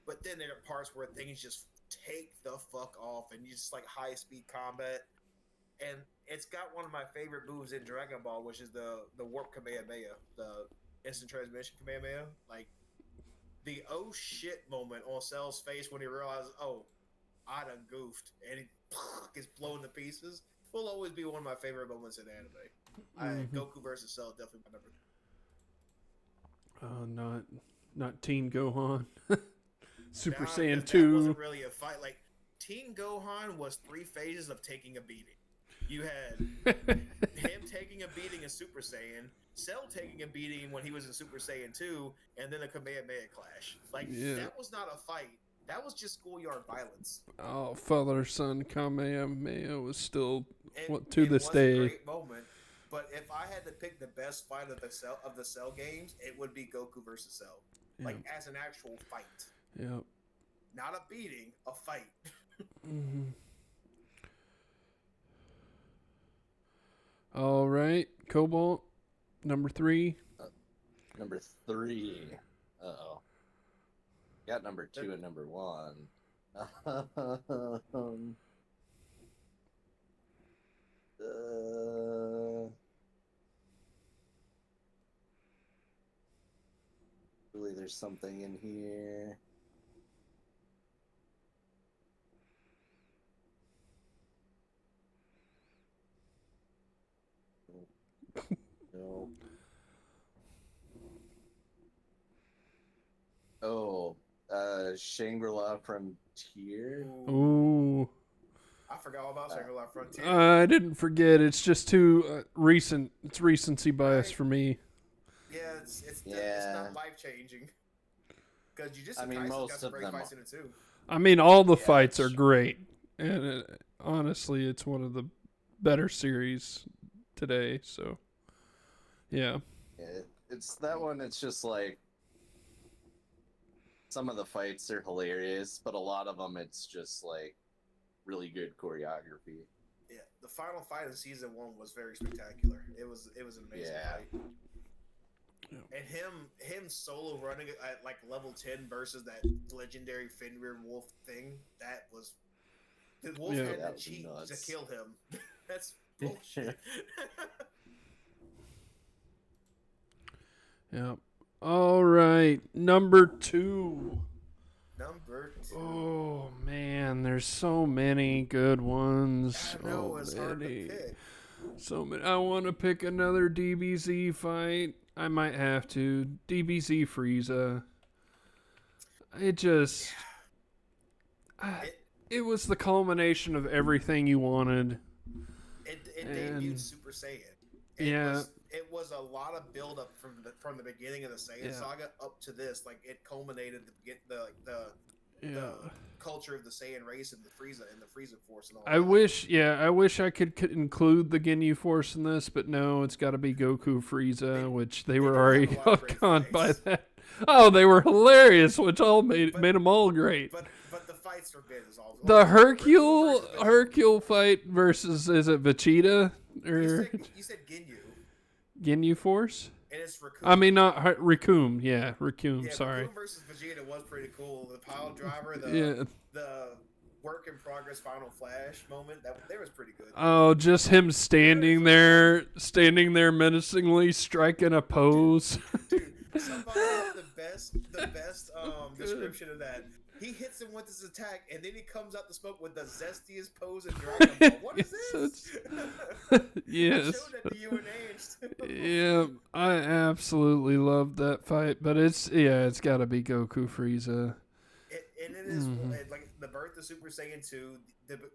But then there are parts where things just take the fuck off and you just like high speed combat. And it's got one of my favorite moves in Dragon Ball, which is the warp Kamehameha, the instant transmission Kamehameha. Like the oh shit moment on Cell's face when he realizes, oh, I done goofed, and he gets blown to pieces. Will always be one of my favorite moments in anime. Goku versus Cell definitely my number. Not Teen Gohan. Super Saiyan That 2. wasn't really a fight. Like Teen Gohan was 3 phases of taking a beating. You had him taking a beating in Super Saiyan, Cell taking a beating when he was in Super Saiyan 2, and then a Kamehameha clash. Like that was not a fight. That was just schoolyard violence. Oh, father-son Kamehameha was still To this day. A great moment. But if I had to pick the best fight of the Cell games, it would be Goku versus Cell. Like as an actual fight. Yep. Not a beating, a fight. All right, Cobalt, number 3. Number 3. Uh-oh. Got number 2 and number 1. Really, there's something in here. No. Oh, Shangri-La Frontier. Ooh. I forgot all about Shangri-La Frontier. I didn't forget. It's just too recent. It's recency bias Right. for me. Yeah, it's Yeah. not life changing. Because Jujutsu I mean, Kaisen's most got some of great them fights in it too. I mean, all the Yeah, fights are it's- great, and honestly, it's one of the better series today. So, yeah. It's that one. It's just like some of the fights are hilarious, but a lot of them it's just like really good choreography. Yeah, the final fight in season 1 was very spectacular. It was an amazing Yeah. fight. Yeah. And him solo running at like level 10 versus that legendary Fenrir Wolf thing, that was the wolf Yeah. had That to was cheat nuts. to kill him. That's bullshit. Yeah. All right. Number 2. Number 2. Oh man, there's so many good ones. I know it's hard to pick. So many. I want to pick another DBZ fight. I might have to. DBZ Frieza. It just. It was the culmination of everything you wanted. It And- debuted Super Saiyan. Yeah. It was a lot of build up from the beginning of the Saiyan saga up to this. Like it culminated the culture of the Saiyan race and the Frieza Force and all. I wish I could include the Ginyu Force in this, but no, it's got to be Goku Frieza, which they were do already have a lot of great hooked on by fights. that. Oh, they were hilarious, which all made them all great. But the fights are good as all. The Hercule Hercule fight versus, is it Vegeta or You said Ginyu, Ginyu Force? and it's Raccoon. I mean, not Raccoon. Yeah, Raccoon. yeah, Sorry. Raccoon versus Vegeta was pretty cool. The pile driver, Yeah. the work in progress final flash moment that was pretty good. Oh, just him standing there menacingly, striking a pose. Dude, somebody had the best description of that. He hits him with his attack, and then he comes out the smoke with the zestiest pose in Dragon Ball. What is this? Yes. I showed that to you in age. Yeah, I absolutely loved that fight, but it's got to be Goku Frieza. And it is like the birth of Super Saiyan 2.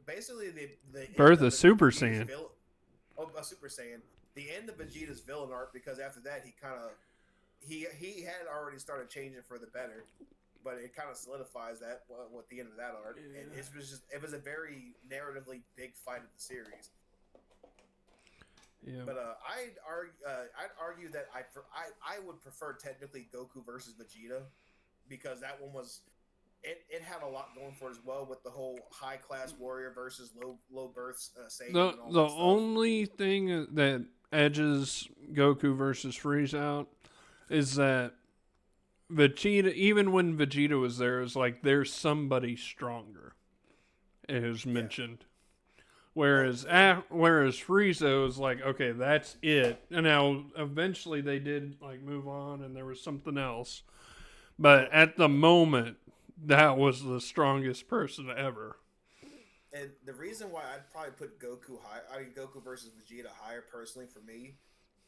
Basically, the Birth end of Super Vegeta's Saiyan. Super Saiyan. The end of Vegeta's villain arc, because after that he had already started changing for the better, but it kind of solidifies that with the end of that arc. And it was a very narratively big fight of the series. Yeah. But I'd argue that I would prefer technically Goku versus Vegeta, because that one was it had a lot going for it as well, with the whole high class warrior versus low births Saiyan. The and all the that stuff. only thing that edges Goku versus Frieza out is that Vegeta, even when Vegeta was there, is like there's somebody stronger. It is mentioned. Whereas Frieza was like, okay, that's it. And now eventually they did like move on, and there was something else. But at the moment, that was the strongest person ever. And the reason why I'd probably put Goku versus Vegeta higher personally for me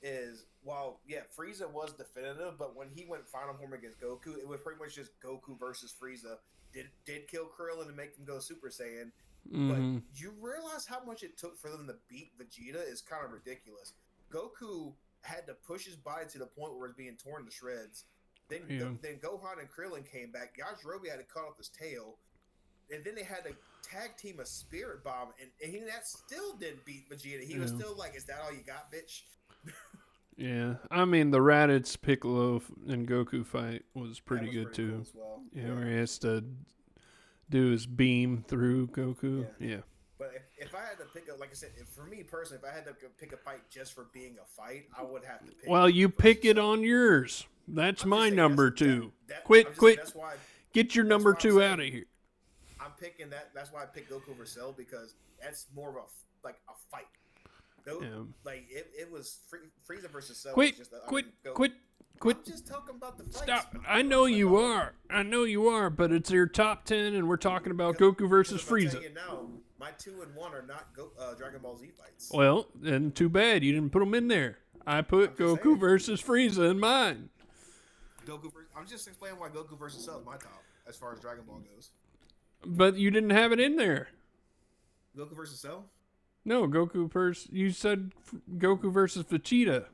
is, while Frieza was definitive, but when he went final form against Goku, it was pretty much just Goku versus Frieza. Did kill Krillin and make him go Super Saiyan. But you realize how much it took for them to beat Vegeta is kind of ridiculous. Goku had to push his body to the point where it's being torn to shreds. Then Gohan and Krillin came back. Yajirobe had to cut off his tail. And then they had to tag team a Spirit Bomb. And that still didn't beat Vegeta. He was still like, is that all you got, bitch? Yeah. I mean, the Raditz Piccolo and Goku fight was pretty good too. Cool as well. Yeah, where he has to do his beam through Goku. Yeah. But if I had to pick a, like I said, if, for me personally, if I had to pick a fight just for being a fight, I would have to pick. Well, you Goku versus pick it Cell. on yours. That's I'm my just saying number two. I'm Quit, just saying quit. that's why. Get your That's number why I'm two saying out of here. I'm picking that. That's why I picked Goku versus Cell because that's more of a like a fight. Yeah. Like it was Frieza versus Cell. Quit, Was just quit, Go, quit, quit. I'm just talking about the fights. Stop. I know you are. I know you are, but it's your top 10, and we're talking about Goku versus Frieza. You now, my 2 and 1 are not Dragon Ball Z fights. Well, then too bad you didn't put them in there. I put Goku versus Frieza in mine. I'm just explaining why Goku versus Cell is my top as far as Dragon Ball goes. But you didn't have it in there. Goku versus Cell? No, Goku versus. You said Goku versus Vegeta.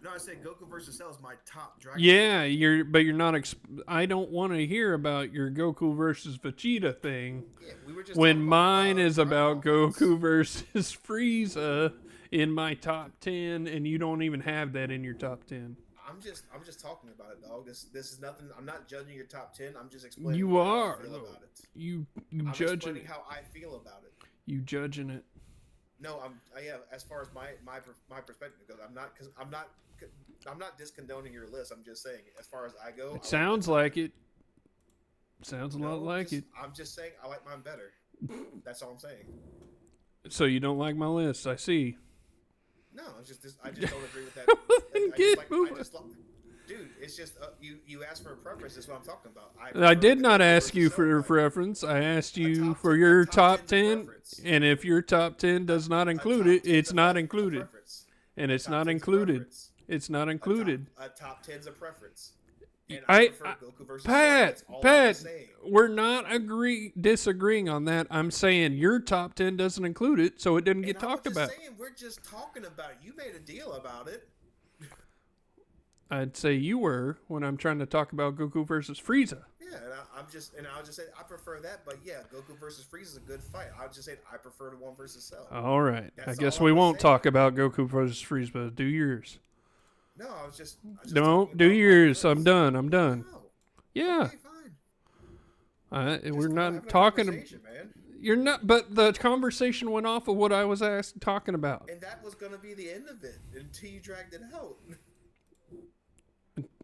No, I said Goku versus Cell is my top Dragon Yeah, but you're not. I don't want to hear about your Goku versus Vegeta thing. Yeah, we were just when mine is Dragon about Ball Goku versus Frieza in my top 10, and you don't even have that in your top 10. I'm just talking about it, dog. This is nothing. I'm not judging your top 10. I'm just explaining. You are. How I feel about it. You I'm judging explaining it. how I feel about it. You judging it. No, yeah. As far as my perspective goes, I'm not discondoning your list. I'm just saying, as far as I go, It sounds like it. Sounds a lot like it. I'm just saying I like mine better. That's all I'm saying. So you don't like my list? I see. No, I just don't agree with that. Dude, it's just you asked for a preference. That's what I'm talking about. I did not ask you for a preference. I asked you for your top 10, and if your top 10 does not include it, it's not included. And it's not included. It's not included. A top 10's a preference. And Goku versus Pat, Cell. Pat, we're not disagreeing on that. I'm saying your top 10 doesn't include it, so it didn't get talked about. We're just talking about it. You made a deal about it. I'd say you were when I'm trying to talk about Goku versus Frieza. Yeah, and I'll just say I prefer that, but yeah, Goku versus Frieza is a good fight. I'll just say I prefer the one versus Cell. All right, I guess we won't talk about Goku versus Frieza, but do yours. No, I was just don't do yours. I'm done. No. Yeah. Okay, fine. We're not talking. Man. You're not. But the conversation went off of what I was talking about. And that was going to be the end of it until you dragged it out.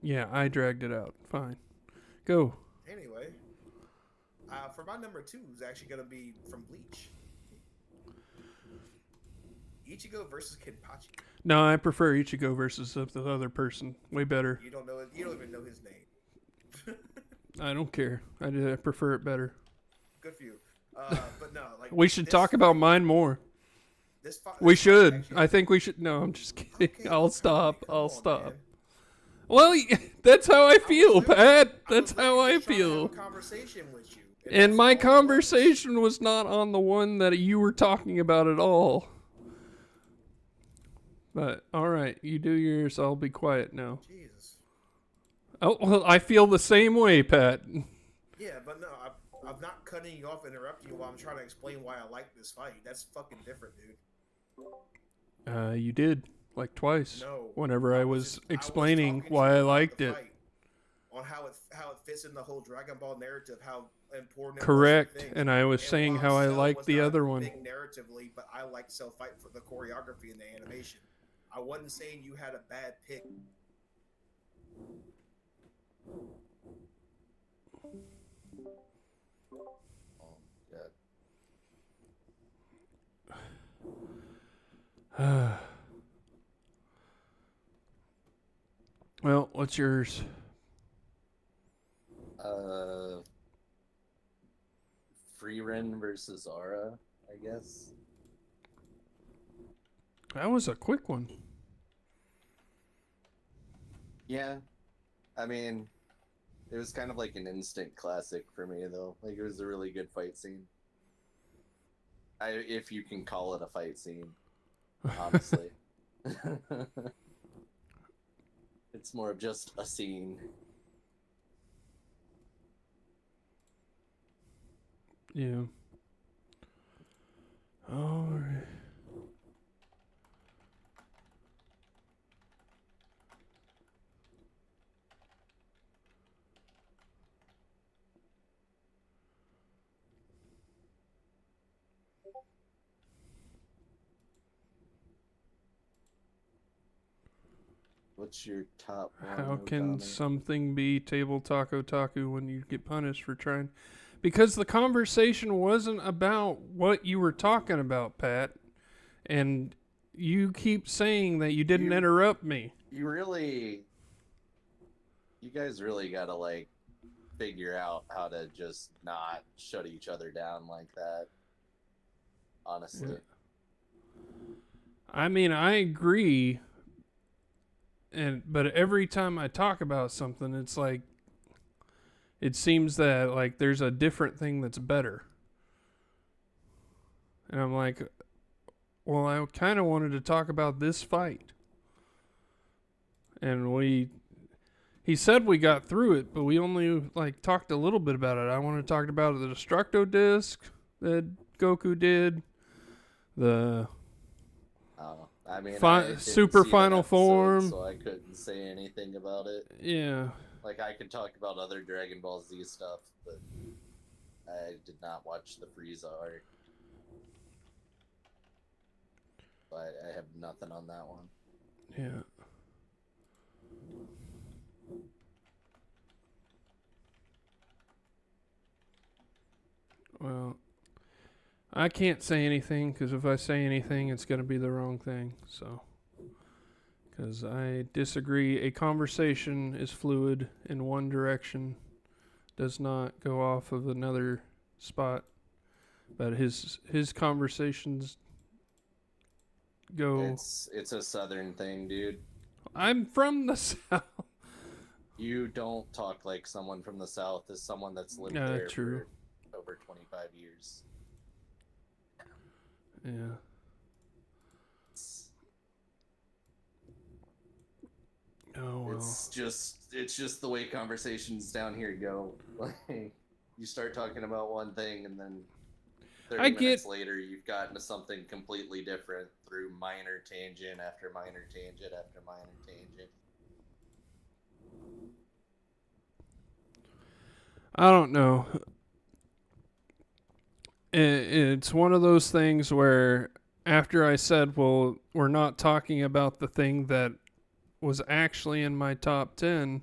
Yeah, I dragged it out. Fine. Go. Anyway, for my number 2 is actually going to be from Bleach. Ichigo versus Kenpachi. No, I prefer Ichigo versus the other person. Way better. You don't know it. You don't even know his name. I don't care. I prefer it better. Good for you. But no, like we should talk about mine more. We should. Actually, I think we should. No, I'm just kidding. Okay, I'll stop. I'll stop. Man. Well, that's how I feel, Pat. That's how I feel. Conversation with you, and my conversation was not on the one that you were talking about at all. But all right, you do yours. I'll be quiet now. Jesus. Oh well, I feel the same way, Pat. Yeah, but no, I'm not cutting you off, interrupting you while I'm trying to explain why I like this fight. That's fucking different, dude. You did like twice. No. Whenever I was explaining why I liked it. On how it fits in the whole Dragon Ball narrative, how important. Correct, and I was saying how I liked the other one. Big narratively, but I like Cell fight for the choreography and the animation. I wasn't saying you had a bad pick. Oh, well, what's yours? Frieren versus Aura, I guess. That was a quick one. Yeah. I mean, it was kind of like an instant classic for me, though. Like, it was a really good fight scene. If you can call it a fight scene, honestly. It's more of just a scene. Yeah. All right. What's your top one? How can Okami? something be table talk otaku when you get punished for trying? Because the conversation wasn't about what you were talking about, Pat. And you keep saying that you didn't interrupt me. You guys really gotta like figure out how to just not shut each other down like that. Honestly. I mean, I agree. But every time I talk about something, it's like it seems that like there's a different thing that's better. And I'm like, well, I kind of wanted to talk about this fight. And he said we got through it, but we only like talked a little bit about it. I want to talk about the Destructo disc that Goku did, the I mean, I didn't Super see Final episode, Form, so I couldn't say anything about it. Yeah. Like I could talk about other Dragon Ball Z stuff, but I did not watch the Frieza arc. But I have nothing on that one. Yeah. Well, I can't say anything because if I say anything, it's going to be the wrong thing. So, because I disagree. A conversation is fluid in one direction, does not go off of another spot. But his conversations go. It's a Southern thing, dude. I'm from the South. You don't talk like someone from the South as someone that's lived there True. for over 25 years. Yeah. Oh well. It's just the way conversations down here go. Like you start talking about one thing and then 30 minutes later you've gotten to something completely different through minor tangent after minor tangent after minor tangent. I don't know. It's one of those things where after I said, well, we're not talking about the thing that was actually in my top 10,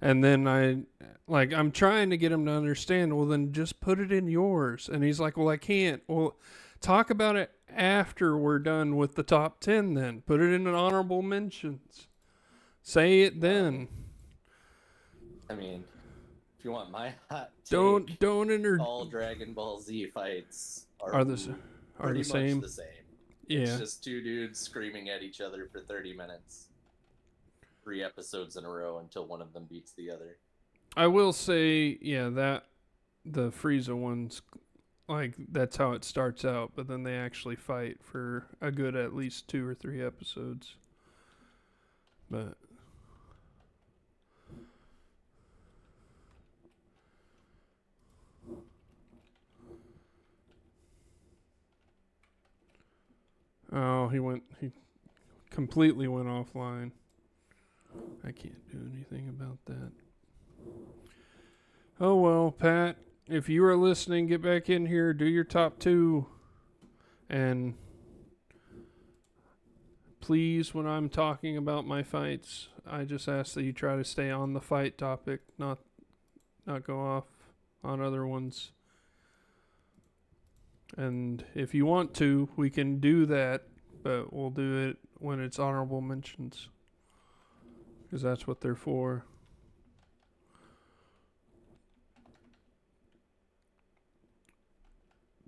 and then I'm trying to get him to understand, well, then just put it in yours. And he's like, well, I can't. Well, talk about it after we're done with the top 10 then. Put it in an honorable mentions. Say it then. I mean, if you want my hot take, all Dragon Ball Z fights are the same. The same. Yeah. It's just two dudes screaming at each other for 30 minutes. 3 episodes in a row until one of them beats the other. I will say, yeah, that the Frieza one's like that's how it starts out, but then they actually fight for a good at least 2 or 3 episodes. But he completely went offline. I can't do anything about that. Oh well, Pat, if you are listening, get back in here, do your top 2, and please, when I'm talking about my fights, I just ask that you try to stay on the fight topic, not go off on other ones. And if you want to, we can do that, but we'll do it when it's honorable mentions. Because that's what they're for.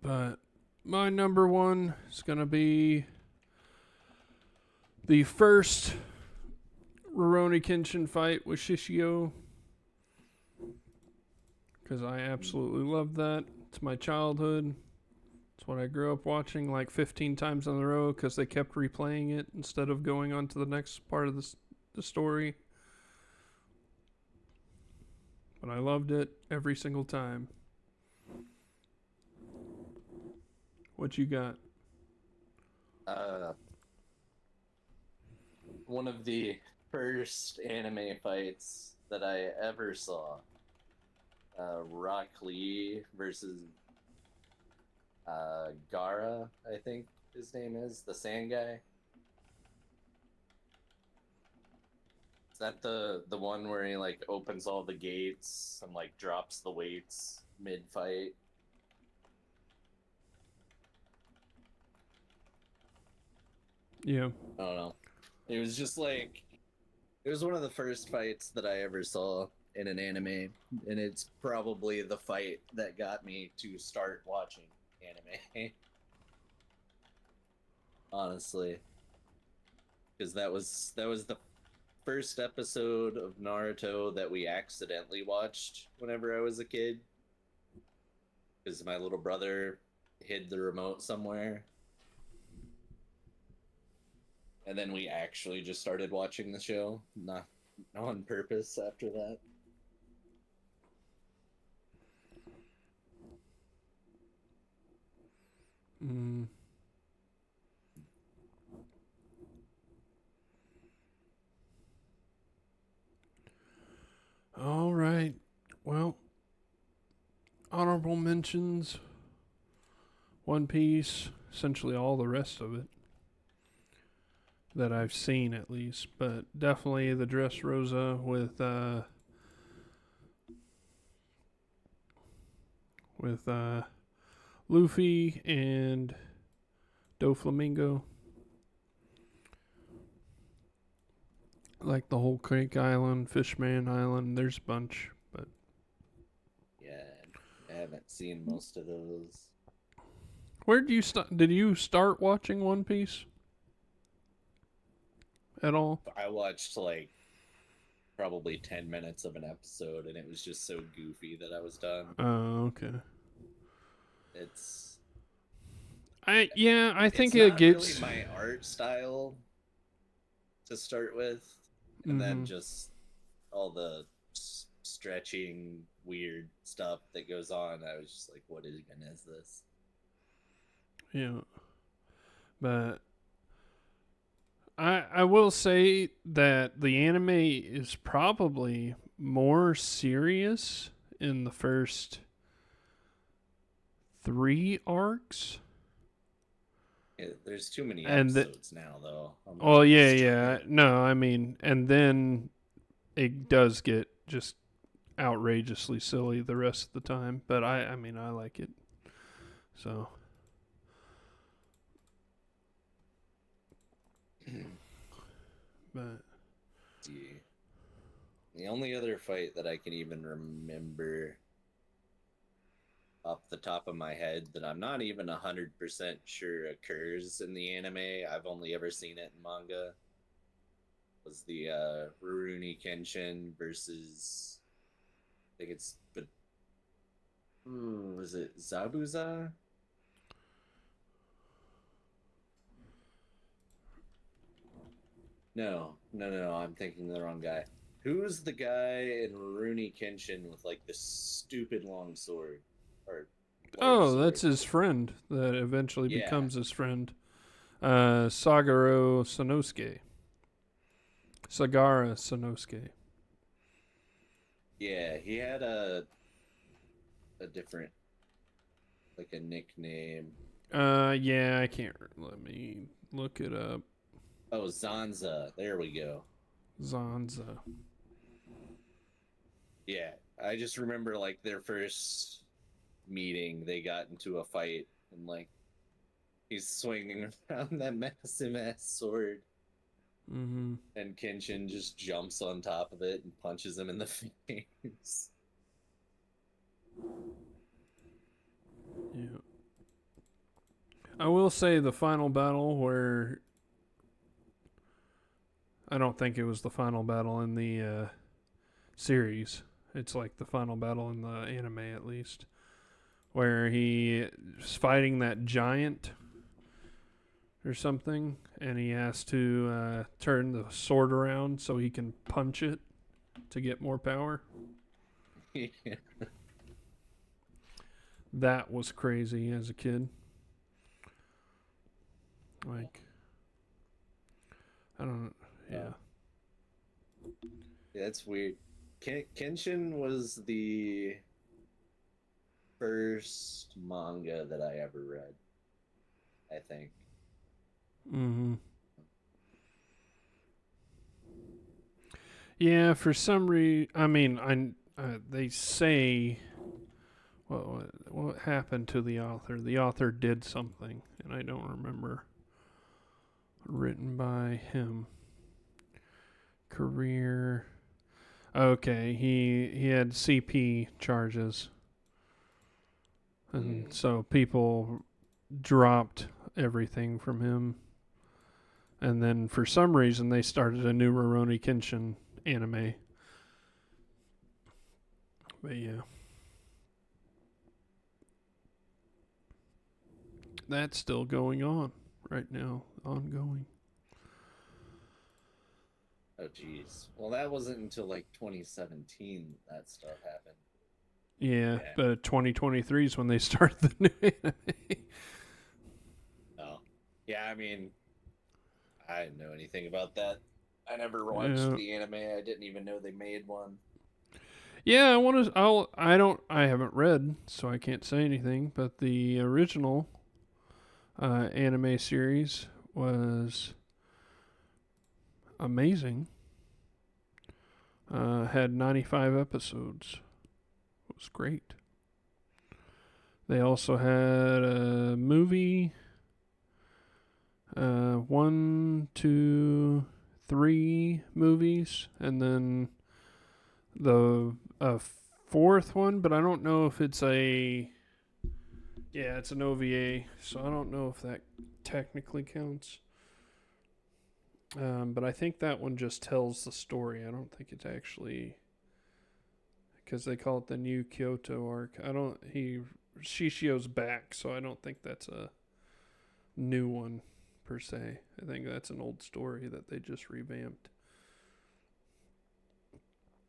But my number 1 is going to be the first Rurouni Kenshin fight with Shishio. Because I absolutely love that. It's my childhood. It's what I grew up watching like 15 times in a row because they kept replaying it instead of going on to the next part of the story. But I loved it every single time. What you got? One of the first anime fights that I ever saw. Rock Lee versus Gaara, I think his name is, the sand guy. Is that the one where he like opens all the gates and like drops the weights mid fight? Yeah. I don't know. It was just like it was one of the first fights that I ever saw in an anime, and it's probably the fight that got me to start watching anime. Honestly, because that was the first episode of Naruto that we accidentally watched whenever I was a kid. Because my little brother hid the remote somewhere. And then we actually just started watching the show, not on purpose after that. Mm. All right. Well, honorable mentions. One Piece. Essentially all the rest of it that I've seen, at least. But definitely the Dressrosa with Luffy and Doflamingo. Like the whole Crank Island, Fishman Island. There's a bunch, but Yeah, I haven't seen most of those. where did you start? Did you start watching One Piece at all? I watched like probably 10 minutes of an episode, and it was just so goofy that I was done. Oh, okay. It's I think it's it not gets really my art style to start with, and then Mhm. just all the stretching weird stuff that goes on. I was just like, what even is this? Yeah. But I will say that the anime is probably more serious in the first 3 arcs. There's too many And episodes now, though. I'm well, not gonna yeah. No, I mean, and then it does get just outrageously silly the rest of the time, but I mean, I like it. So, but see. The only other fight that I can even remember off the top of my head that I'm not even 100% sure occurs in the anime, I've only ever seen it in manga, was the Rurouni Kenshin versus, I think it's, but was it Zabuza? No, I'm thinking the wrong guy. Who's the guy in Rurouni Kenshin with like the stupid long sword? Or large oh, that's sword? his friend that eventually Yeah, becomes his friend. Sagaro Sanosuke. Sagara Sanosuke. yeah, he had a different, like a nickname. Yeah, I can't. Let me look it up. Oh, Zanza. There we go. Zanza. Yeah, I just remember like their first meeting, they got into a fight, and like he's swinging around that massive ass sword, Mm-hmm. and Kenshin just jumps on top of it and punches him in the face. Yeah. I will say the final battle where I don't think it was the final battle in the series. It's like the final battle in the anime, at least, where he is fighting that giant or something, and he has to turn the sword around so he can punch it to get more power. Yeah. That was crazy as a kid. Like, I don't. Yeah. Yeah, it's weird. Kenshin was the first manga that I ever read, I think. Mm-hmm. Yeah, for some reason, I mean, they say what happened to the author. The author did something, and I don't remember. Written by him. Career. Okay, he had CP charges, and so people dropped everything from him. And then for some reason they started a new Rurouni Kenshin anime. But yeah. That's still going on right now. Ongoing. Oh, jeez. Well, that wasn't until like 2017 that stuff happened. Yeah, Yeah. but 2023 is when they start the new anime. Oh. Yeah, I mean, I didn't know anything about that. I never watched Yeah. the anime. I didn't even know they made one. Yeah, I want to. I haven't read, so I can't say anything. But the original anime series was amazing. Had 95 episodes. It was great. They also had a movie. One, two, three movies, and then the fourth one, but I don't know if it's a. Yeah, it's an OVA, so I don't know if that technically counts. But I think that one just tells the story. I don't think it's actually because they call it the new Kyoto arc. I don't. Shishio's back, so I don't think that's a new one per se. I think that's an old story that they just revamped.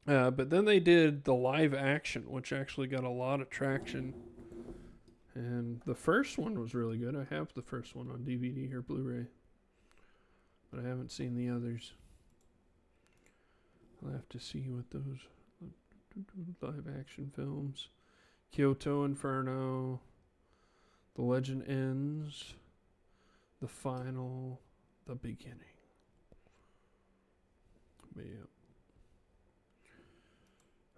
But then they did the live action, which actually got a lot of traction. And the first one was really good. I have the first one on DVD or Blu-ray, but I haven't seen the others. I'll have to see what those live action films. Kyoto Inferno, The Legend Ends, The Final, The Beginning. But yeah.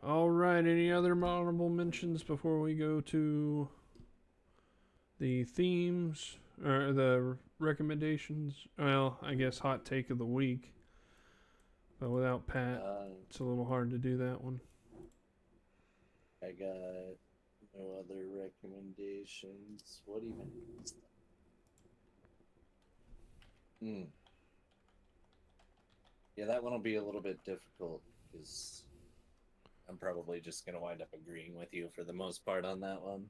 All right. Any other honorable mentions before we go to the themes or the recommendations? Well, I guess hot take of the week. But without Pat, it's a little hard to do that one. I got no other recommendations. What even is that? Yeah, that one will be a little bit difficult because I'm probably just going to wind up agreeing with you for the most part on that one.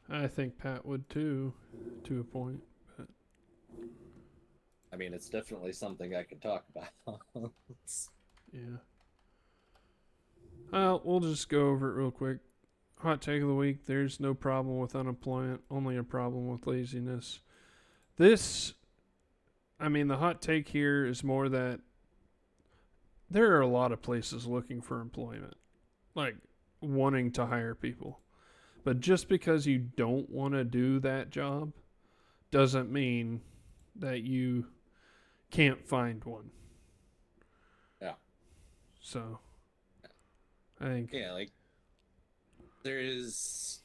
I think Pat would too, to a point. But I mean, it's definitely something I could talk about. yeah. We'll just go over it real quick. Hot take of the week: there's no problem with unemployment, only a problem with laziness. The hot take here is more that there are a lot of places looking for employment, like wanting to hire people. But just because you don't want to do that job doesn't mean that you can't find one. Yeah. So, I think. Yeah, like, there is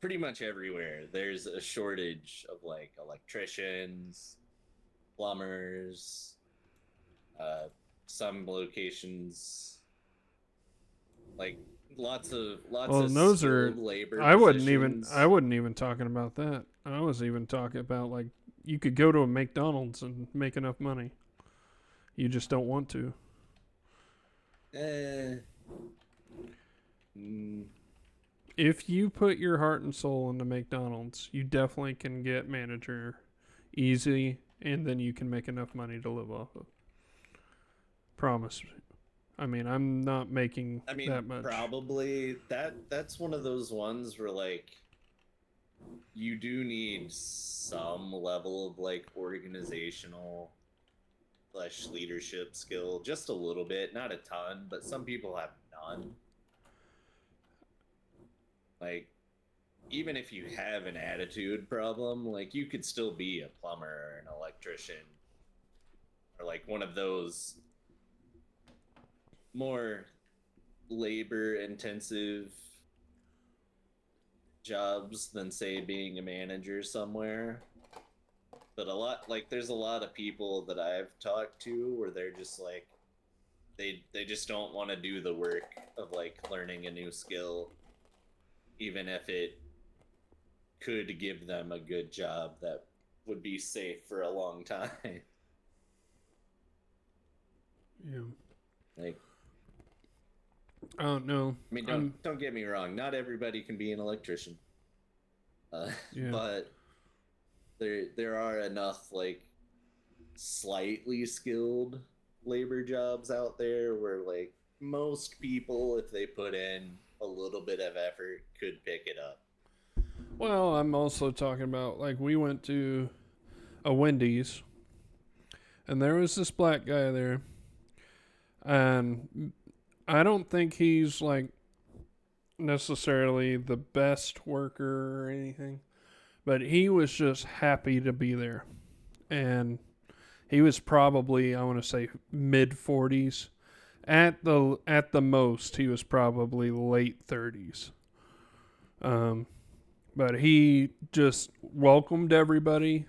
pretty much everywhere. There's a shortage of, like, electricians, plumbers, some locations, like, lots of Those are. skilled labor I positions. wouldn't even talking about that. I was even talking about like you could go to a McDonald's and make enough money. You just don't want to. If you put your heart and soul into McDonald's, you definitely can get manager easy, and then you can make enough money to live off of. Promise. I mean, I'm not making that much. Probably that's one of those ones where, like, you do need some level of, like, organizational / leadership skill, just a little bit, not a ton, but some people have none. Like, even if you have an attitude problem, like, you could still be a plumber or an electrician or like one of those more labor intensive jobs than say being a manager somewhere. But there's a lot of people that I've talked to where they're just like they just don't want to do the work of like learning a new skill, even if it could give them a good job that would be safe for a long time. Yeah. Like, I don't know. I mean, don't get me wrong. Not everybody can be an electrician, Yeah. but there are enough like slightly skilled labor jobs out there where like most people, if they put in a little bit of effort, could pick it up. Well, I'm also talking about like we went to a Wendy's, and there was this black guy there, and I don't think he's like necessarily the best worker or anything, but he was just happy to be there, and he was probably, I want to say, mid 40s. At the most, he was probably late 30s. But he just welcomed everybody,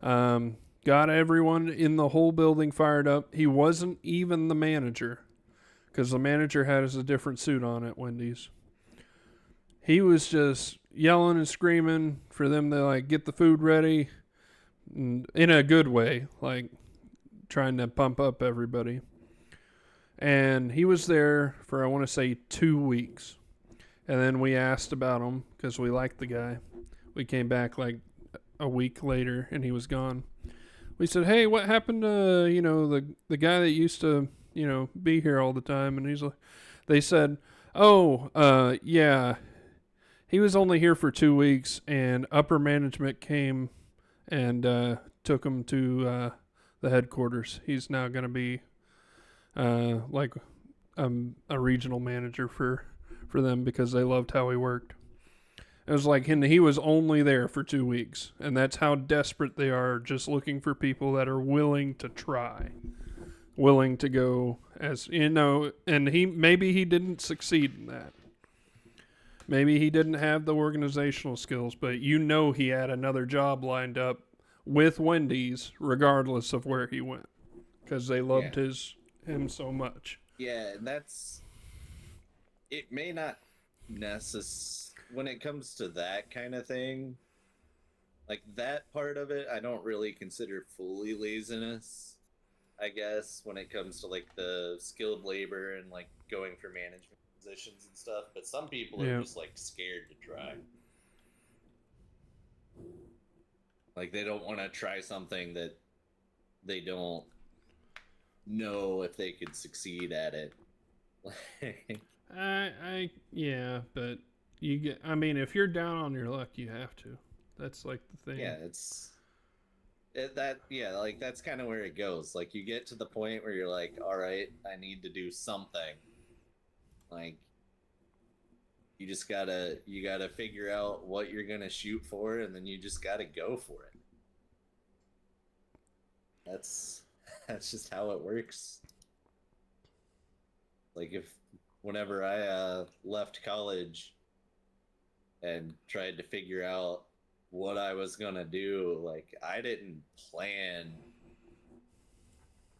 got everyone in the whole building fired up. He wasn't even the manager, because the manager has a different suit on at Wendy's. He was just yelling and screaming for them to like get the food ready, in a good way, like trying to pump up everybody. And he was there for, I want to say, 2 weeks. And then we asked about him because we liked the guy. We came back like a week later and he was gone. We said, "Hey, what happened to, the guy that used to, be here all the time?" And they said, "Oh, yeah, he was only here for 2 weeks and upper management came and took him to the headquarters. He's now going to be like a regional manager for them because they loved how he worked." It was like, and he was only there for 2 weeks, and that's how desperate they are, just looking for people that are willing to try, willing to go, as and maybe he didn't succeed in that. Maybe he didn't have the organizational skills, but he had another job lined up with Wendy's regardless of where he went, because they loved him so much. Yeah, and it may not when it comes to that kind of thing, like that part of it, I don't really consider fully laziness, I guess, when it comes to like the skilled labor and like going for management positions and stuff. But some people are just like scared to try. Like they don't want to try something that they don't know if they could succeed at it. But if you're down on your luck, you have to. That's like the thing. Yeah, like that's kind of where it goes. Like you get to the point where you're like, all right, I need to do something. Like you gotta figure out what you're gonna shoot for, and then you just gotta go for it. That's just how it works. Like whenever I left college and tried to figure out what I was gonna do, like I didn't plan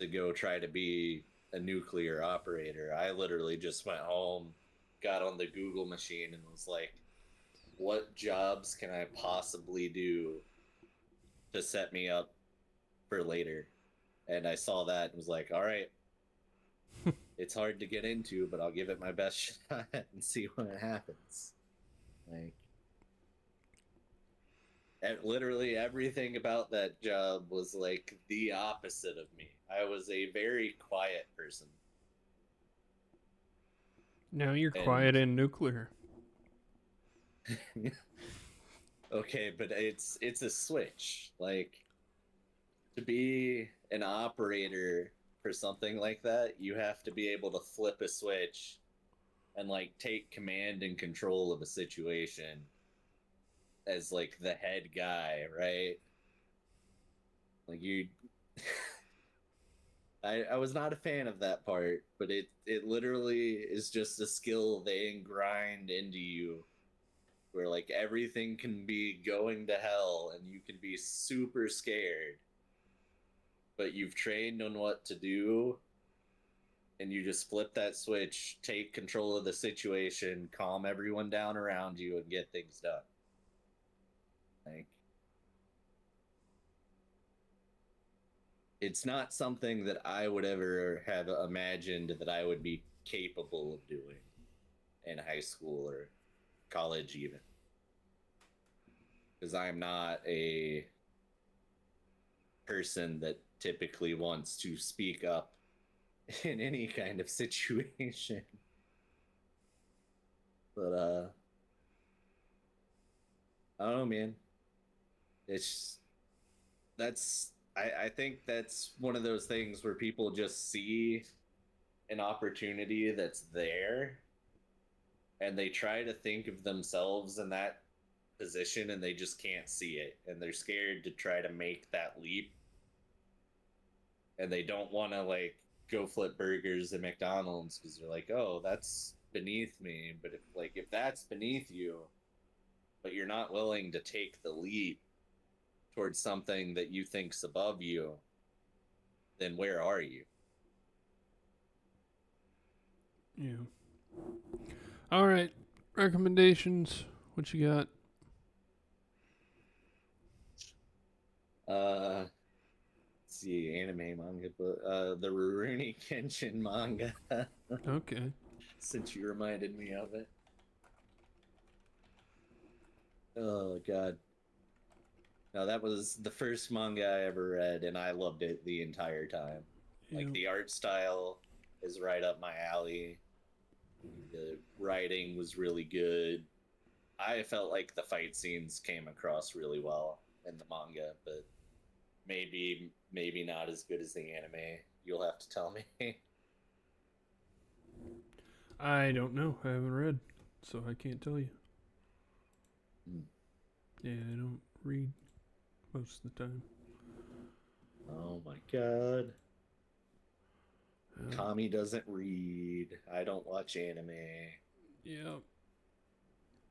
to go try to be a nuclear operator. I literally just went home, got on the Google machine, and was like, what jobs can I possibly do to set me up for later? And I saw that and was like, all right, it's hard to get into, but I'll give it my best shot and see what happens. Like, literally everything about that job was like the opposite of me. I was a very quiet person. Now you're quiet in nuclear. Okay, but it's a switch. Like, to be an operator for something like that, you have to be able to flip a switch and like take command and control of a situation as like the head guy, right? Like I was not a fan of that part, but it literally is just a skill they grind into you where like everything can be going to hell and you can be super scared, but you've trained on what to do and you just flip that switch, take control of the situation, calm everyone down around you and get things done. Like it's not something that I would ever have imagined that I would be capable of doing in high school or college even, because I'm not a person that typically wants to speak up in any kind of situation. But I don't know, man. It's that's I think that's one of those things where people just see an opportunity that's there and they try to think of themselves in that position and they just can't see it and they're scared to try to make that leap and they don't want to like go flip burgers at McDonald's because they're like, oh, that's beneath me. But if that's beneath you, but you're not willing to take the leap towards something that you think's above you, then where are you? Yeah. All right. Recommendations. What you got? Let's see, anime manga, but the Rurouni Kenshin manga. Okay. Since you reminded me of it. Oh god. No, that was the first manga I ever read, and I loved it the entire time. Yeah. Like the art style is right up my alley. The writing was really good. I felt like the fight scenes came across really well in the manga, but maybe not as good as the anime. You'll have to tell me. I don't know. I haven't read, so I can't tell you. Hmm. Yeah, I don't read most of the time. Oh my god. Uh, Tommy doesn't read. I don't watch anime. yeah.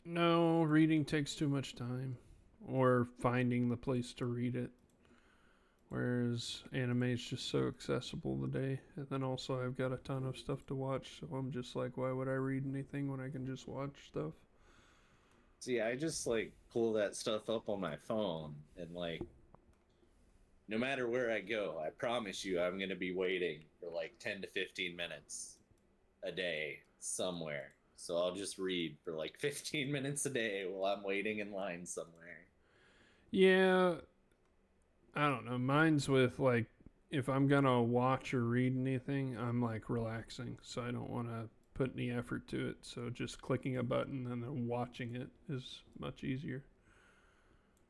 No, reading takes too much time, or finding the place to read it. Whereas anime is just so accessible today. And then also, I've got a ton of stuff to watch, so I'm just like, why would I read anything when I can just watch stuff? See, I just like pull that stuff up on my phone and like no matter where I go, I promise you I'm going to be waiting for like 10 to 15 minutes a day somewhere. So I'll just read for like 15 minutes a day while I'm waiting in line somewhere. Yeah, I don't know. Mine's with like, if I'm gonna watch or read anything, I'm like relaxing, so I don't want to put any effort to it. So just clicking a button and then watching it is much easier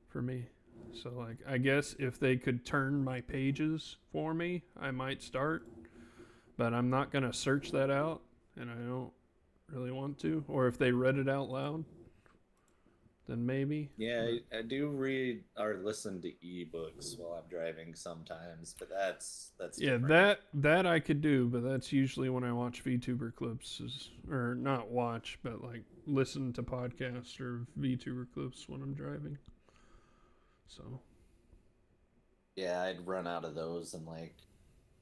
for me. So like, I guess if they could turn my pages for me, I might start, but I'm not gonna search that out, and I don't really want to. Or if they read it out loud, then maybe. Yeah, But I do read or listen to ebooks while I'm driving sometimes, but that's yeah, different. that I could do, but that's usually when I watch VTuber clips, or not watch, but like listen to podcasts or VTuber clips when I'm driving. So Yeah, I'd run out of those in like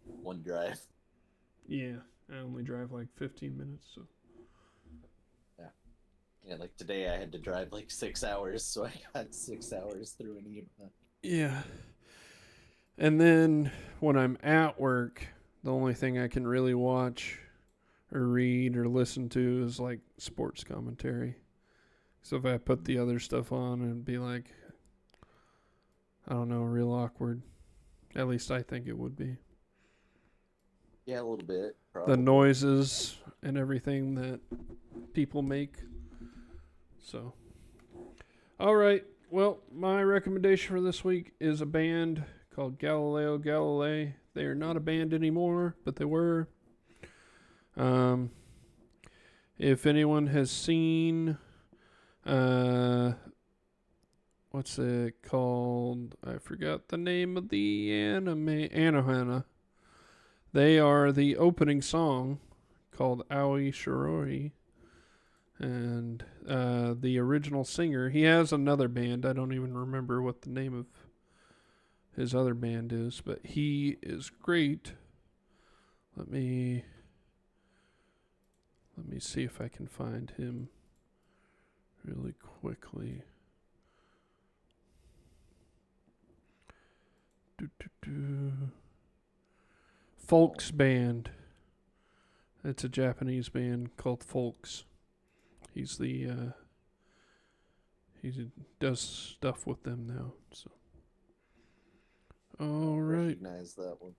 one drive. yeah, I only drive like 15 minutes. So Yeah. Yeah, like today I had to drive like 6 hours, so I got 6 hours through an ebook. yeah, and then when I'm at work, the only thing I can really watch or read or listen to is like sports commentary. So if I put the other stuff on, it'd be like, I don't know, real awkward. At least I think it would be. Yeah, a little bit, The probably. noises and everything that people make. So, all right. Well, my recommendation for this week is a band called Galileo Galilei. They are not a band anymore, but they were. Um, if anyone has seen, what's it called? I forgot the name of the anime. Anohana. They are the opening song called Aoi Shiroi. And the original singer, he has another band. I don't even remember what the name of his other band is, but he is great. Let me see if I can find him really quickly. Folks Band. It's a Japanese band called Folks. He's the he does stuff with them now. So, all right. Recognize that one.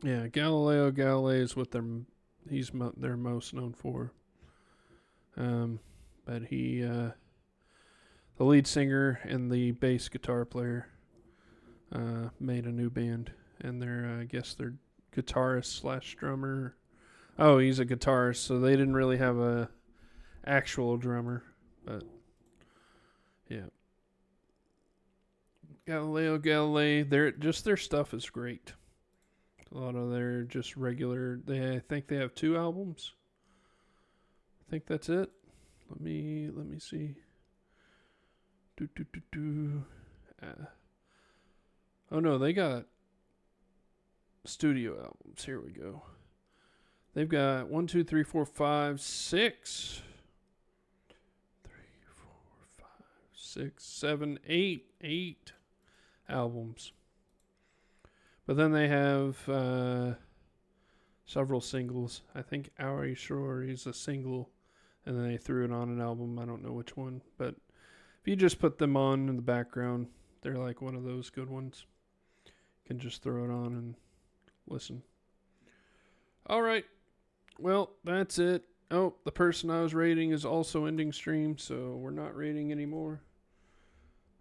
Yeah, Galileo Galilei is what they're most known for. But he, the lead singer and the bass guitar player, made a new band, and I guess they're guitarist / drummer. Oh, he's a guitarist, so they didn't really have a actual drummer, but yeah. Galileo Galilei, their stuff is great. A lot of their just regular. I think they have 2 albums. I think that's it. Let me see. Oh no, they got studio albums. Here we go. They've got 1, 2, 3, 4, 5, 6. 3, 4, 5, 6, 7, 8 albums. But then they have several singles. I think Aoi Shiroi is a single, and then they threw it on an album. I don't know which one, but if you just put them on in the background, they're like one of those good ones. You can just throw it on and listen. All right. Well, that's it. Oh, the person I was rating is also ending stream, so we're not rating anymore.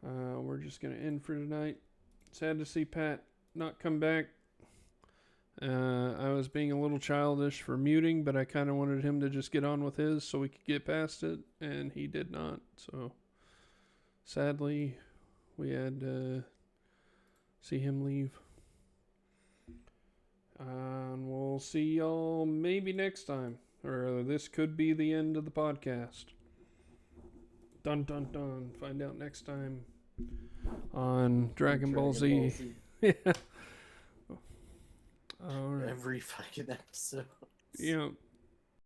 We're just going to end for tonight. Sad to see Pat not come back. I was being a little childish for muting, but I kind of wanted him to just get on with his so we could get past it, and he did not. So, sadly, we had to see him leave. And we'll see y'all maybe next time. Or this could be the end of the podcast. Dun dun dun. Find out next time on Dragon Ball Z. Yeah. All right. Every fucking episode. Yeah.